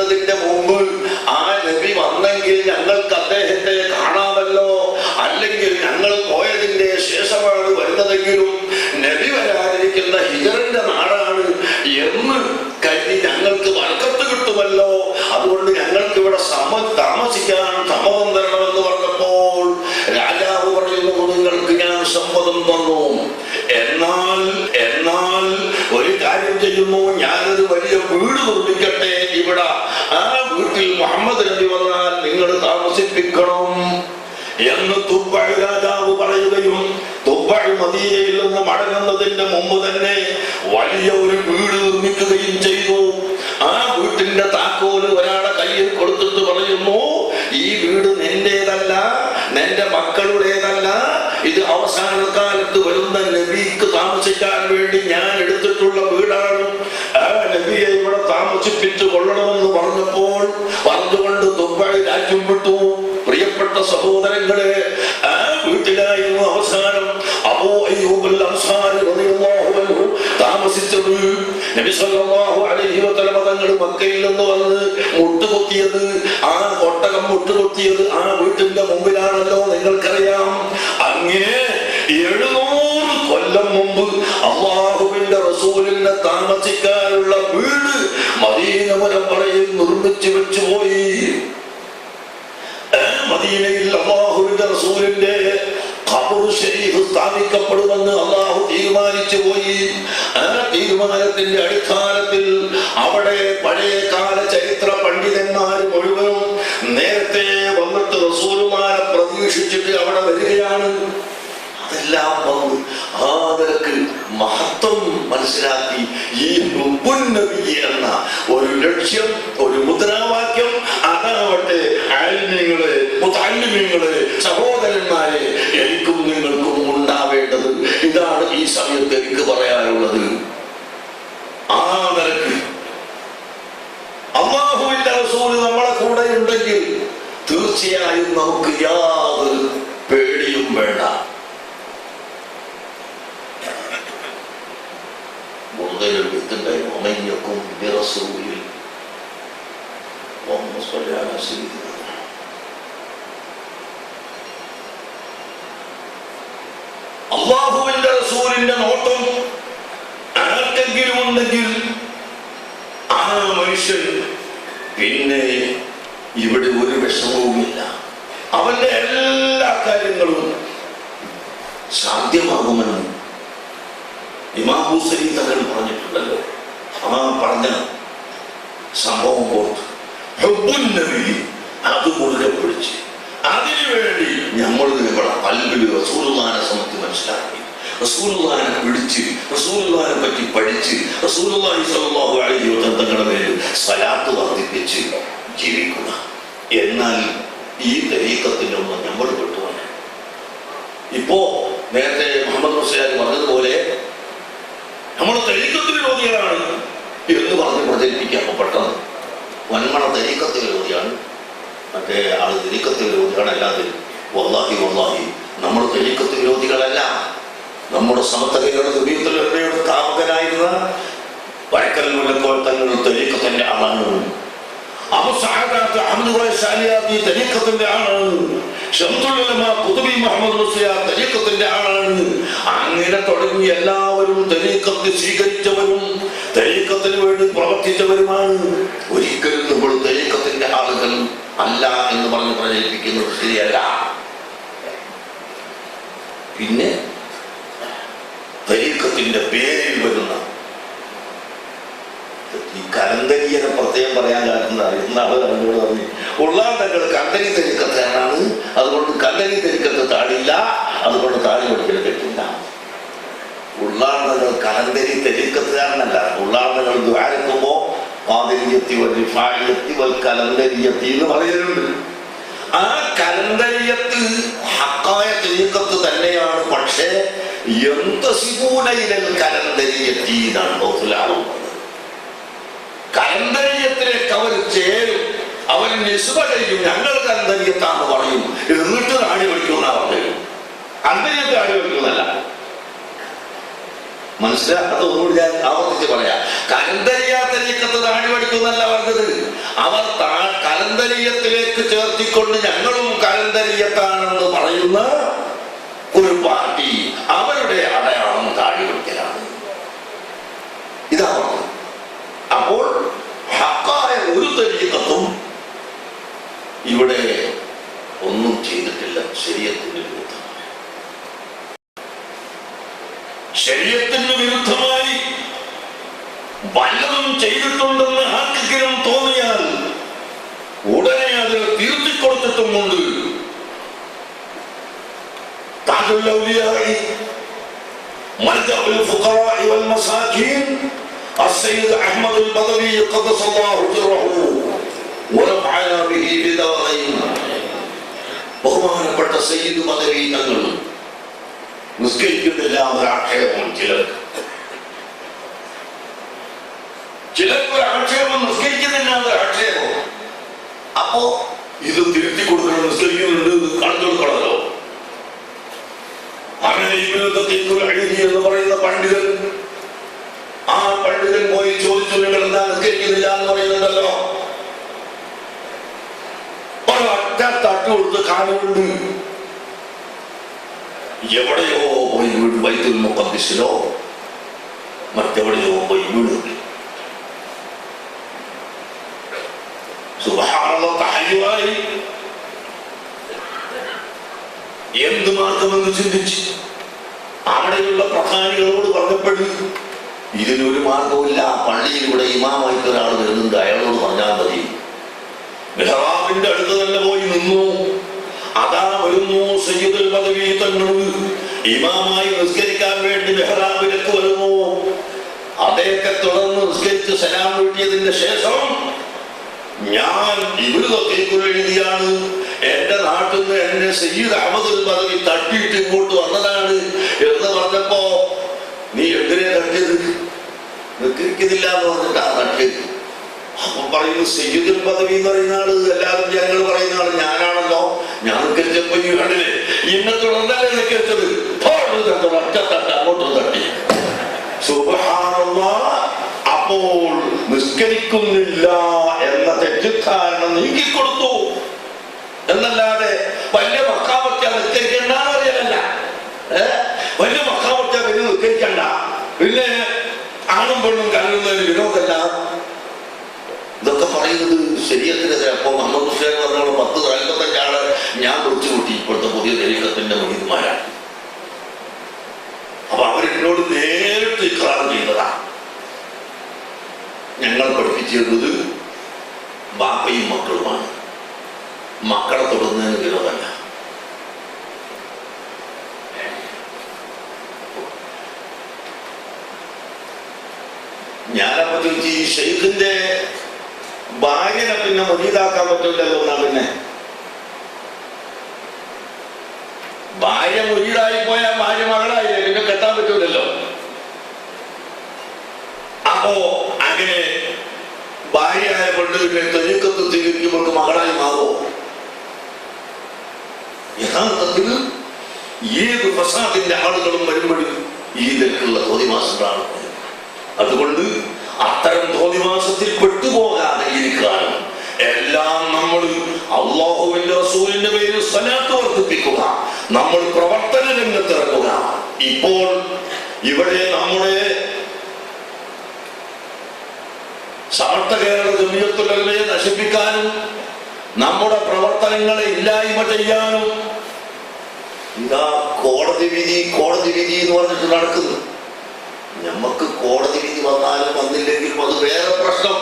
വരുന്നതിന്റെ മുമ്പ് ആ നബി വന്നെങ്കിൽ ഞങ്ങൾക്ക് അദ്ദേഹത്തെ കാണാമല്ലോ, അല്ലെങ്കിൽ ഞങ്ങൾ പോയതിന്റെ ശേഷമാണ് വരുന്നതെങ്കിലും നബി വരാതിരിക്കുന്ന ഹിജറിന്റെ നാടാണ് എന്ന് കരുതി ഞങ്ങൾക്ക് ബർക്കത്ത് കിട്ടുമല്ലോ, അതുകൊണ്ട് ഞങ്ങൾക്ക് ഇവിടെ താമസിക്കാൻ സമ്മതം തരണമെന്ന് പറഞ്ഞപ്പോൾ രാജാവ് പറയുന്നു, നിങ്ങൾക്ക് ഞാൻ സമ്മതം തന്നു. എന്നാൽ ഒരു കാര്യം ചെയ്യുന്നു, ഞാനൊരു വലിയ വീട് നിർമ്മിക്കട്ടെ ഇവിടെ, ആ വീട്ടിൽ മുഹമ്മദ് നബി വന്നാൽ നിങ്ങൾ താമസിപ്പിക്കണം എന്ന് തുബ്ബഅ രാജാവ് പറയുകയും തുബ്ബഅ മദീനയിൽ നിന്ന് മടങ്ങുന്നതിന്റെ മുമ്പ് തന്നെ വലിയ ഒരു വീട് നിർമ്മിക്കുകയും ചെയ്തു. ആ വീട്ടിന്റെ താക്കോല് ഒരാളെ കയ്യിൽ കൊടുത്തിട്ട് പറയുന്നു, ഈ വീട് നിന്റേതല്ല, നിന്റെ മക്കളുടേതല്ല, ഇത് അവസാന കാലത്ത് വരുന്ന നബിക്ക് താമസിക്കാൻ വേണ്ടി ഞാൻ എടുത്തിട്ടുള്ള വീടാണ്. ആ നബിയെ ഇവിടെ താമസിപ്പിച്ചു കൊള്ളണമെന്ന് പറഞ്ഞുകൊണ്ട് തുബ്ബഅ രാജ്യം വിട്ടു. പ്രിയപ്പെട്ട സഹോദരങ്ങളെ, ആ വീട്ടിലായിരുന്നു അവസാനം അബൂ അയ്യൂബ് അൻസാരി റളിയല്ലാഹു അൻഹു താമസിച്ചത്. നബി സല്ലല്ലാഹു അലൈഹി വസല്ലം തങ്ങൾ മക്കയിൽ നിന്ന് വന്ന് മുട്ടുകുത്തിയത്, ആ ഒട്ടകം മുട്ടുകുത്തിയത് ആ വീട്ടിന്റെ മുമ്പിലാണല്ലോ, നിങ്ങൾക്കറിയാം. അങ്ങനെ 700 കൊല്ലം മുമ്പ് അല്ലാഹുവിന്റെ റസൂലിനെ താമസിക്കാനുള്ള വീട് മദീന മുനവ്വറയിൽ നിർമ്മിച്ചു വെച്ചുപോയി. മദീനയിൽ അല്ലാഹുവിന്റെ റസൂലിന്റെ ഖബർ ശരീഫ് സ്ഥാപിക്കപ്പെടുമെന്ന് അല്ലാഹു തീരുമാനിച്ചു പോയി. ആ തീരുമാനത്തിന്റെ അടിസ്ഥാനത്തിൽ അവിടെ പഴയകാല ചരിത്ര പണ്ഡിതന്മാർ മുഴുവനും നേരത്തെ വന്നിട്ട് റസൂലുമാരെ പ്രതീക്ഷിച്ചിട്ട് അവിടെ വരികയാണ്. അതെല്ലാം വന്ന് ആ നിലക്ക് മഹത്വം മനസ്സിലാക്കി ഈ നബി എന്ന ഒരു ലക്ഷ്യം, ഒരു മുദ്രാവാക്യം, അതാവട്ടെ ആലിമീങ്ങള്, മുതഅല്ലിമീങ്ങള്, സഹോദരന്മാരെ, എനിക്കും നിങ്ങൾക്കും ഉണ്ടാവേണ്ടത്. ഇതാണ് ഈ സമയത്ത് എനിക്ക് പറയാനുള്ളത്. ആ നിലക്ക് അല്ലാഹുവിന്റെ റസൂൽ നമ്മളെ കൂടെ ഉണ്ടെങ്കിൽ തീർച്ചയായും നമുക്ക് യാതൊരു പേടിയും വേണ്ട. അല്ലാഹുവിന്റെ റസൂലിന്റെ നോട്ടം ആർക്കെങ്കിലും ഉണ്ടെങ്കിൽ ആ മനുഷ്യൻ പിന്നെ ഇവിടെ ഒരു വിഷമവുമില്ല, അവന്റെ എല്ലാ കാര്യങ്ങളും സാധ്യമാകുമെന്ന് ഇമാം ഹുസൈൻ തങ്ങൾ പറഞ്ഞിട്ടുണ്ടല്ലോ. ആ പറഞ്ഞ സംഭവം ഓർത്ത് ഹുബ്ബുൻ നബി അത് മുറുകെ പിടിച്ച് അതിനുവേണ്ടി നമ്മൾ ഇവിടെ പല്ലിൽ റസൂലുള്ളാഹിനെ സംബന്ധിച്ച് മനസ്സിലാക്കി, റസൂലുള്ളാഹിനെ പിടിച്ച്, റസൂലുള്ളാഹിനെ പറ്റി പഠിച്ച്, റസൂലുള്ളാഹി സ്വല്ലല്ലാഹു അലൈഹി വസല്ലം തങ്ങളുടെ പേരിൽ സ്വലാത്ത് വർദ്ധിപ്പിച്ച് ജീവിക്കുക. എന്നാൽ ഈ തരീഖത്തിനൊന്നും നമ്മൾ വിട്ടുപോകണം. ഇപ്പോ നേരത്തെ മുഹമ്മദ് മുസ്ലിയാർ പറഞ്ഞതുപോലെ നമ്മൾ തരീഖത്ത് വിരോധികളാണ് എന്ന് പറഞ്ഞ് പ്രചരിപ്പിക്കാൻ പെട്ടെന്ന് വന്മണ തരീഖത്ത് വിരോധിയാണ്, മറ്റേ ആള് തരീഖത്ത് വിരോധിയാണ്. അല്ലാതെ വല്ലാഹി നമ്മൾ തരീഖത്ത് വിരോധികളല്ല. നമ്മുടെ സമത്തകയുടെ ദുബീയത്തിലൂടെ സ്ഥാപകനായിരുന്ന വരക്കൽ മുല്ലക്കോൾ തങ്ങൾ തരീഖത്തിന്റെ ആളാണ്. അബു സഅദാത്ത് അഹ്മദ് ശാലിയാബി തരീഖത്തിന്റെ ആളാണ്. ശംസുൽ ഉലമാ ഖുതുബി മുഹമ്മദ് മുസ്ലിയാർ തരീഖത്തിന്റെ ആളാണ്. അങ്ങനെ തുടങ്ങി എല്ലാവരും തരീഖത്ത് സ്വീകരിച്ചവരും തരീഖത്തിന് വേണ്ടി പ്രവർത്തിച്ചവരുമാണ്. ഒരിക്കലും നമ്മൾ തരീഖത്തിന്റെ ആളുകൾ അല്ല എന്ന് പറഞ്ഞ് പ്രചരിപ്പിക്കുന്നത് ശരിയല്ല. പിന്നെ തരീഖത്തിന്റെ പേരിൽ വരുന്ന ഈ കലന്തരിയെ പ്രത്യേകം പറയാൻ കാരണം ഇന്ന ആള് കണ്ടോട് പറഞ്ഞു, ഉള്ളാണ്ടങ്ങൾ കണ്ടരി തരീഖത്തുകാരനാണ്, അതുകൊണ്ട് കണ്ടരി തരീഖത്ത് താടില്ല, അതുകൊണ്ട് താടി പഠിക്കൽ പറ്റില്ല. ഉള്ളാണ്ടങ്ങൾ കലന്തരി തരീഖത്തുകാരനല്ല. ഉള്ളാണ്ടങ്ങൾ ദ്വാരക്കുമ്പോ പാതിരിയത്തി വൽ കലന്തരിയത്തി എന്ന് പറയലുണ്ട്. ആ കലന്തരിയത്ത് ഹക്കായ തരീഖത്ത് തന്നെയാണ്. പക്ഷേ യന്തസിബൂനയിലൽ കലന്തരിയത്തി എന്നാണ് ബൗത്തുലാവും. കലന്തരീയത്തിലേക്ക് അവർ ചേരും, അവർ നിസ്ബ ചെയ്യും. ഞങ്ങൾ കലന്തരീയത്താന്ന് പറയും, എന്നിട്ട് താടി പഠിക്കുന്ന പറഞ്ഞു. കലന്തരീയത്ത് താടി പഠിക്കുന്നല്ല. മനസ്സിലാക്കാത്ത ഒന്നുകൂടി ഞാൻ ആവർത്തിച്ച് പറയാം. കലന്തരീയ തരീഖത്ത് താടി പഠിക്കുന്നല്ല പറഞ്ഞത്. അവർ കലന്തരീയത്തിലേക്ക് ചേർത്തിക്കൊണ്ട് ഞങ്ങളും കലന്തരീയത്താണെന്ന് പറയുന്ന ഒരു പാർട്ടി അവരുടെ അടയാളം താടി പഠിക്കലാണ്. ഇതാ പറഞ്ഞത്. അപ്പോൾ ഹക്കായ ഒരു തരീഖത്തും ഇവിടെ ഒന്നും ചെയ്തിട്ടില്ല. ശരീഅത്തിന് വിരുദ്ധമായി, ശരീഅത്തിന് വിരുദ്ധമായി വല്ലതും ചെയ്തിട്ടുണ്ടെന്ന് ആർക്കെങ്കിലും തോന്നിയാൽ ഉടനെ അതിൽ തിരുത്തിക്കൊടുത്തിട്ടുമുണ്ട്. താജുൽ ഔലിയാഇ മർജഉൽ ഫുഖറാഇ വൽ മസാകീൻ അസ്സയ്യിദ് അഹ്മദുൽ ബദവി ഖദ്ദസല്ലാഹു സിറഹു വറഫഅനാ ബിഹി ബിദാറൈൻ. ബഹുമാനപ്പെട്ട സയ്യിദ് ബദവി തങ്ങൾ നിസ്കരിക്കുന്നില്ല ഒരാക്ഷേപം ചിലർക്ക് ആക്ഷേപം, നിസ്കരിക്കുന്നില്ല ഒരാക്ഷേപം. അപ്പോ ഇത് തിരുത്തി കൊടുക്കണം, നിസ്കരിക്കുന്നുണ്ട് കാണിച്ചു കൊടുക്കണമല്ലോ. അങ്ങനെ എന്ന് പറയുന്ന പണ്ഡിതൻ, ആ പണ്ഡിതൻ പോയി ചോദിച്ചു, നിങ്ങൾ എന്താ നിസ്കരിക്കുന്നില്ല എന്ന് പറയുന്നുണ്ടല്ലോ. ഒറ്റ തട്ട് കൊടുത്ത് കാണുന്നുണ്ട്. എവിടെയോ പോയി വീട്, ബൈത്തുൽ മുഖദ്ദിസിലോ മറ്റെവിടെയോ പോയി വീട്. സുബ്ഹാനല്ലാഹ്, തഹയ്യുവായി. എന്ത് മാർഗമെന്ന് ചിന്തിച്ച് അവിടെയുള്ള പ്രധാനികളോട് പറഞ്ഞപ്പോഴും ഇതിനൊരു മാർഗമില്ല. പള്ളിയിലൂടെ ഇമാമായിട്ട് ഒരാൾ വരുന്നുണ്ട്, അയാളോട് പറഞ്ഞാൽ മതി. മെഹ്റാബിന്റെ അടുത്ത് തന്നെ പോയി നിന്നു. അതാ വരുന്നു സയ്യിദുൽ ബദവി തങ്ങൾ ഇമാമായി നിസ്കരിക്കാൻ വേണ്ടി മെഹ്റാബിലേക്ക് വരുന്നു. അദ്ദേഹത്തെ തുടർന്ന് നിസ്കരിച്ച് സലാം വീട്ടിയതിന്റെ ശേഷം, ഞാൻ ഇവരൊക്കെ എഴുതിയാണ്, എന്റെ നാട്ടിൽ നിന്ന് എന്നെ സയ്യിദ് അഹ്മദുൽ ബദവി തട്ടിയിട്ട് ഇങ്ങോട്ട് വന്നതാണ് എന്ന് പറഞ്ഞപ്പോ, നീ എന്തിനെ തട്ടിയത്? നിസ്കരിക്കുന്നില്ല എന്ന് പറഞ്ഞിട്ടാ തട്ടിയത്. അപ്പൊ പറയുന്നു, സയ്യിദുൽ ബദവി എന്ന് പറയുന്ന ആള് എല്ലാവരും ഞങ്ങൾ പറയുന്ന ആള് ഞാനാണല്ലോ. ഞാൻ നിസ്കരിച്ചപ്പോ ഈ കണ്ടില്ലേ, ഇന്നെ തുടർന്നല്ലേ നിസ്കരിച്ചത്. ഒറ്റത്തട്ട അങ്ങോട്ട് തട്ടി. സുബ്ഹാനല്ലാഹ്. അപ്പോൾ നിസ്കരിക്കുന്നില്ല എന്ന തെറ്റിദ്ധാരണ നീക്കിക്കൊടുത്തു എന്നല്ലാതെ വലിയ മക്കാമൊക്കെ നിസ്കരിക്കണ്ടെന്ന് പറയലല്ല. വലിയ മക്കാമൊക്കെ വലിയ നിസ്കരിക്കണ്ട, പിന്നെ ആണും പെണ്ണും കലരുന്നതിന് വിരോധമല്ല. ഇതൊക്കെ പറയുന്നത് ശരീരത്തിനെതിരെ. അപ്പൊ മുഹമ്മദ് ഹുസൈൻ പറഞ്ഞ 10-45 ആള് ഞാൻ വിളിച്ചു കൂട്ടി ഇപ്പോഴത്തെ പുതിയ ശരീരത്തിന്റെ മുരീദുമാരാണ്. അപ്പൊ അവരെന്നോട് നേരിട്ട് ഇഖ്റാർ ചെയ്തതാ. ഞങ്ങൾ പഠിപ്പിച്ചിരുന്നത് ബാപ്പയും മക്കളുമാണ്, മക്കളെ തൊടുന്നതിന് വിരോധമല്ല. ഞാനപ്പോ ചോദിച്ചു, ഈ ഷെയ്ഖിന്റെ ഭാര്യനെ പിന്നെ മുരീദാക്കാൻ പറ്റില്ലല്ലോ. എന്നാ പിന്നെ ഭാര്യ മുരീദായി പോയാൽ ഭാര്യ മകളായില്ലേ, പിന്നെ കെട്ടാൻ പറ്റൂലല്ലോ. അപ്പോ അങ്ങനെ ഭാര്യയായ പെണ്ണുവിനെ തെരുക്കത്ത് സ്വീകരിക്കുമ്പോൾ മകളായി മാറുമോ? യഥാർത്ഥത്തിൽ ഏത് ഫസാദിന്റെ ആളുകളും വരുമ്പോഴും ഈ നിലക്കുള്ള തോന്നിമാസങ്ങളാണ്. അതുകൊണ്ട് അത്തരം തോന്നിമാസത്തിൽ പെട്ടുപോകാതെ ഇരിക്കാനും എല്ലാം നമ്മൾ അല്ലാഹുവിന്റെ റസൂലിന്റെ പേരിൽ സ്വലാത്ത് വർദ്ധിപ്പിക്കുക, നമ്മൾ പ്രവർത്തന രംഗത്തിറക്കുക. ഇപ്പോൾ ഇവിടെ നമ്മുടെ സമർത്ഥ കേരള ജമിയത്തുൽ ഉലമയെ നശിപ്പിക്കാനും നമ്മുടെ പ്രവർത്തനങ്ങളെ ഇല്ലായ്മ ചെയ്യാനും ഇതാ കോടതി വിധി എന്ന് പറഞ്ഞിട്ട് നടക്കുന്നു. നമുക്ക് കോടതി വിധി വന്നാലും വന്നില്ലെങ്കിലും അത് വേറെ പ്രശ്നം.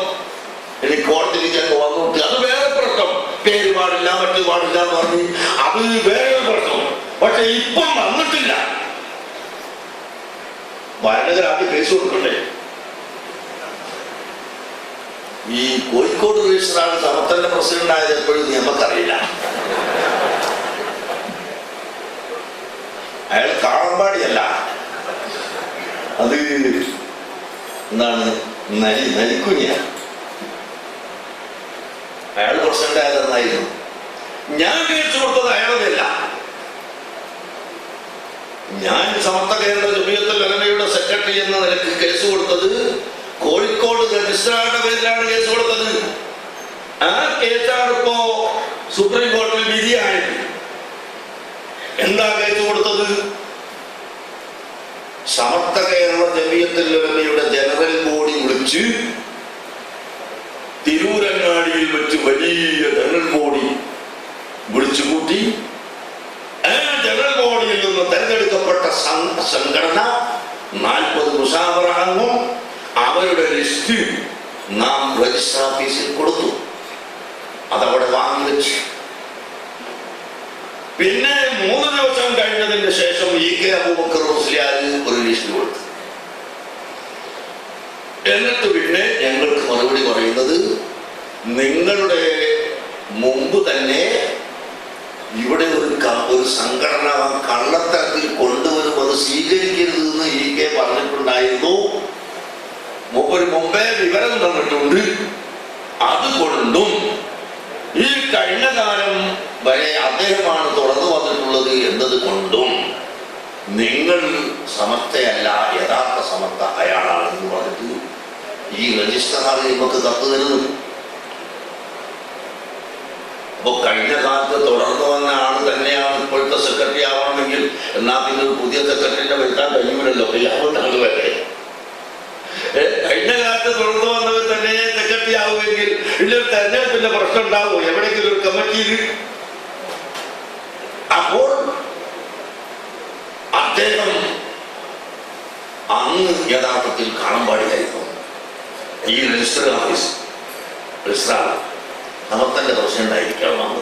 ഇനി കോടതി വിധി അങ്ങ് വന്നിട്ട് അത് വേറെ പ്രശ്നം. പേര് പാടില്ല, മറ്റു പാടില്ല എന്ന് പറഞ്ഞ് അത് വേറെ പ്രശ്നം. പക്ഷെ ഇപ്പം വന്നിട്ടില്ല. ഭരണകരാക്കി കേസ് കൊടുക്കണ്ടേ? ഈ കോഴിക്കോട് രജിസ്റ്ററാണ് സമർത്ഥന്റെ പ്രസിഡന്റ് ആയത് എപ്പോഴും നമുക്കറിയില്ല. അയാൾ കാളമ്പാടിയല്ല, അത് എന്താണ് നലിക്കുഞ്ഞ. അയാൾ പ്രസിഡന്റ് ആയതെന്നായിരുന്നു. ഞാൻ കേസ് കൊടുത്തത് അയാളതല്ല. ഞാൻ സമർത്ഥ കേരള ജമിയത്തുൽ ഉലമയുടെ സെക്രട്ടറി എന്ന നിലക്ക് കേസ് കൊടുത്തത് കോഴിക്കോട് രജിസ്ട്രാറുടെ പേരിലാണ് കേസ് കൊടുത്തത്. ആ കേസാണ് ഇപ്പോ സുപ്രീം കോടതിയിൽ വിധിയായത്. എന്താ കേസ് കൊടുത്തത്? സമസ്ത കേരള ജമിയത്തുൽ ഉലമയുടെ ജനറൽ ബോഡി വിളിച്ച് തിരൂരങ്ങാടിയിൽ വെച്ച് വലിയ ജനറൽ ബോഡി വിളിച്ചു കൂട്ടി. ആ ജനറൽ ബോഡിയിൽ നിന്ന് തെരഞ്ഞെടുക്കപ്പെട്ട സംഘടന 40 മുഷാവറ അംഗം അവരുടെ ലിസ്റ്റ് നാം രജിസ്റ്റർ ഓഫീസിൽ കൊടുത്തു. അതവിടെ വാങ്ങി വെച്ചു. പിന്നെ 3 ദിവസം കഴിഞ്ഞതിന് ശേഷം E.K. അബൂബക്കർ മുസ്ലിയാർ ഒരു ലിസ്റ്റ് കൊടുത്തു. എന്നിട്ട് പിന്നെ ഞങ്ങൾക്ക് മറുപടി പറയുന്നത്, നിങ്ങളുടെ മുമ്പ് തന്നെ ഇവിടെ ഒരു സംഘടന കള്ളത്തരത്തിൽ കൊണ്ടുവരുന്നത് സ്വീകരിക്കരുത് എന്ന് E.K. പറഞ്ഞിട്ടുണ്ടായിരുന്നു. മുമ്പേ വിവരം തന്നിട്ടുണ്ട്. അതുകൊണ്ടും ഈ കഴിഞ്ഞ കാലം വരെ അദ്ദേഹമാണ് തുടർന്നു വന്നിട്ടുള്ളത് എന്നത് കൊണ്ടും നിങ്ങൾ സമസ്തയല്ല, യഥാർത്ഥ സമസ്ത അയാളാണെന്ന് പറഞ്ഞിട്ട് ഈ രജിസ്റ്ററാണ് നമുക്ക് കത്ത് തരുന്നത്. അപ്പൊ കഴിഞ്ഞ കാലത്ത് തുടർന്നു വന്ന ആള് തന്നെയാണ് ഇപ്പോഴത്തെ സെക്രട്ടറി ആവണമെങ്കിൽ എന്നാ പിന്നെ ഒരു പുതിയ സെക്രട്ടറിന്റെ വരുത്താൻ കഴിയുമല്ലോ. അതുകൊണ്ടാണ് വരെ കഴിഞ്ഞ കാലത്ത് തുടർന്നു വന്നവർ തന്നെ സെക്രട്ടറി ആവുമെങ്കിൽ ഇതിലൊരു തെരഞ്ഞെടുപ്പിന്റെ പ്രശ്നം ഉണ്ടാവും എവിടെയെങ്കിലും ഒരു കമ്മിറ്റിയിൽ. അപ്പോൾ അദ്ദേഹം അന്ന് യഥാർത്ഥത്തിൽ കാണാൻ പാടില്ലായിരുന്നു. ഈ രജിസ്റ്റർ ഓഫീസ് രജിസ്ട്രാർ സമസ്തന്റെ പ്രശ്നം ഉണ്ടായിരിക്കണം.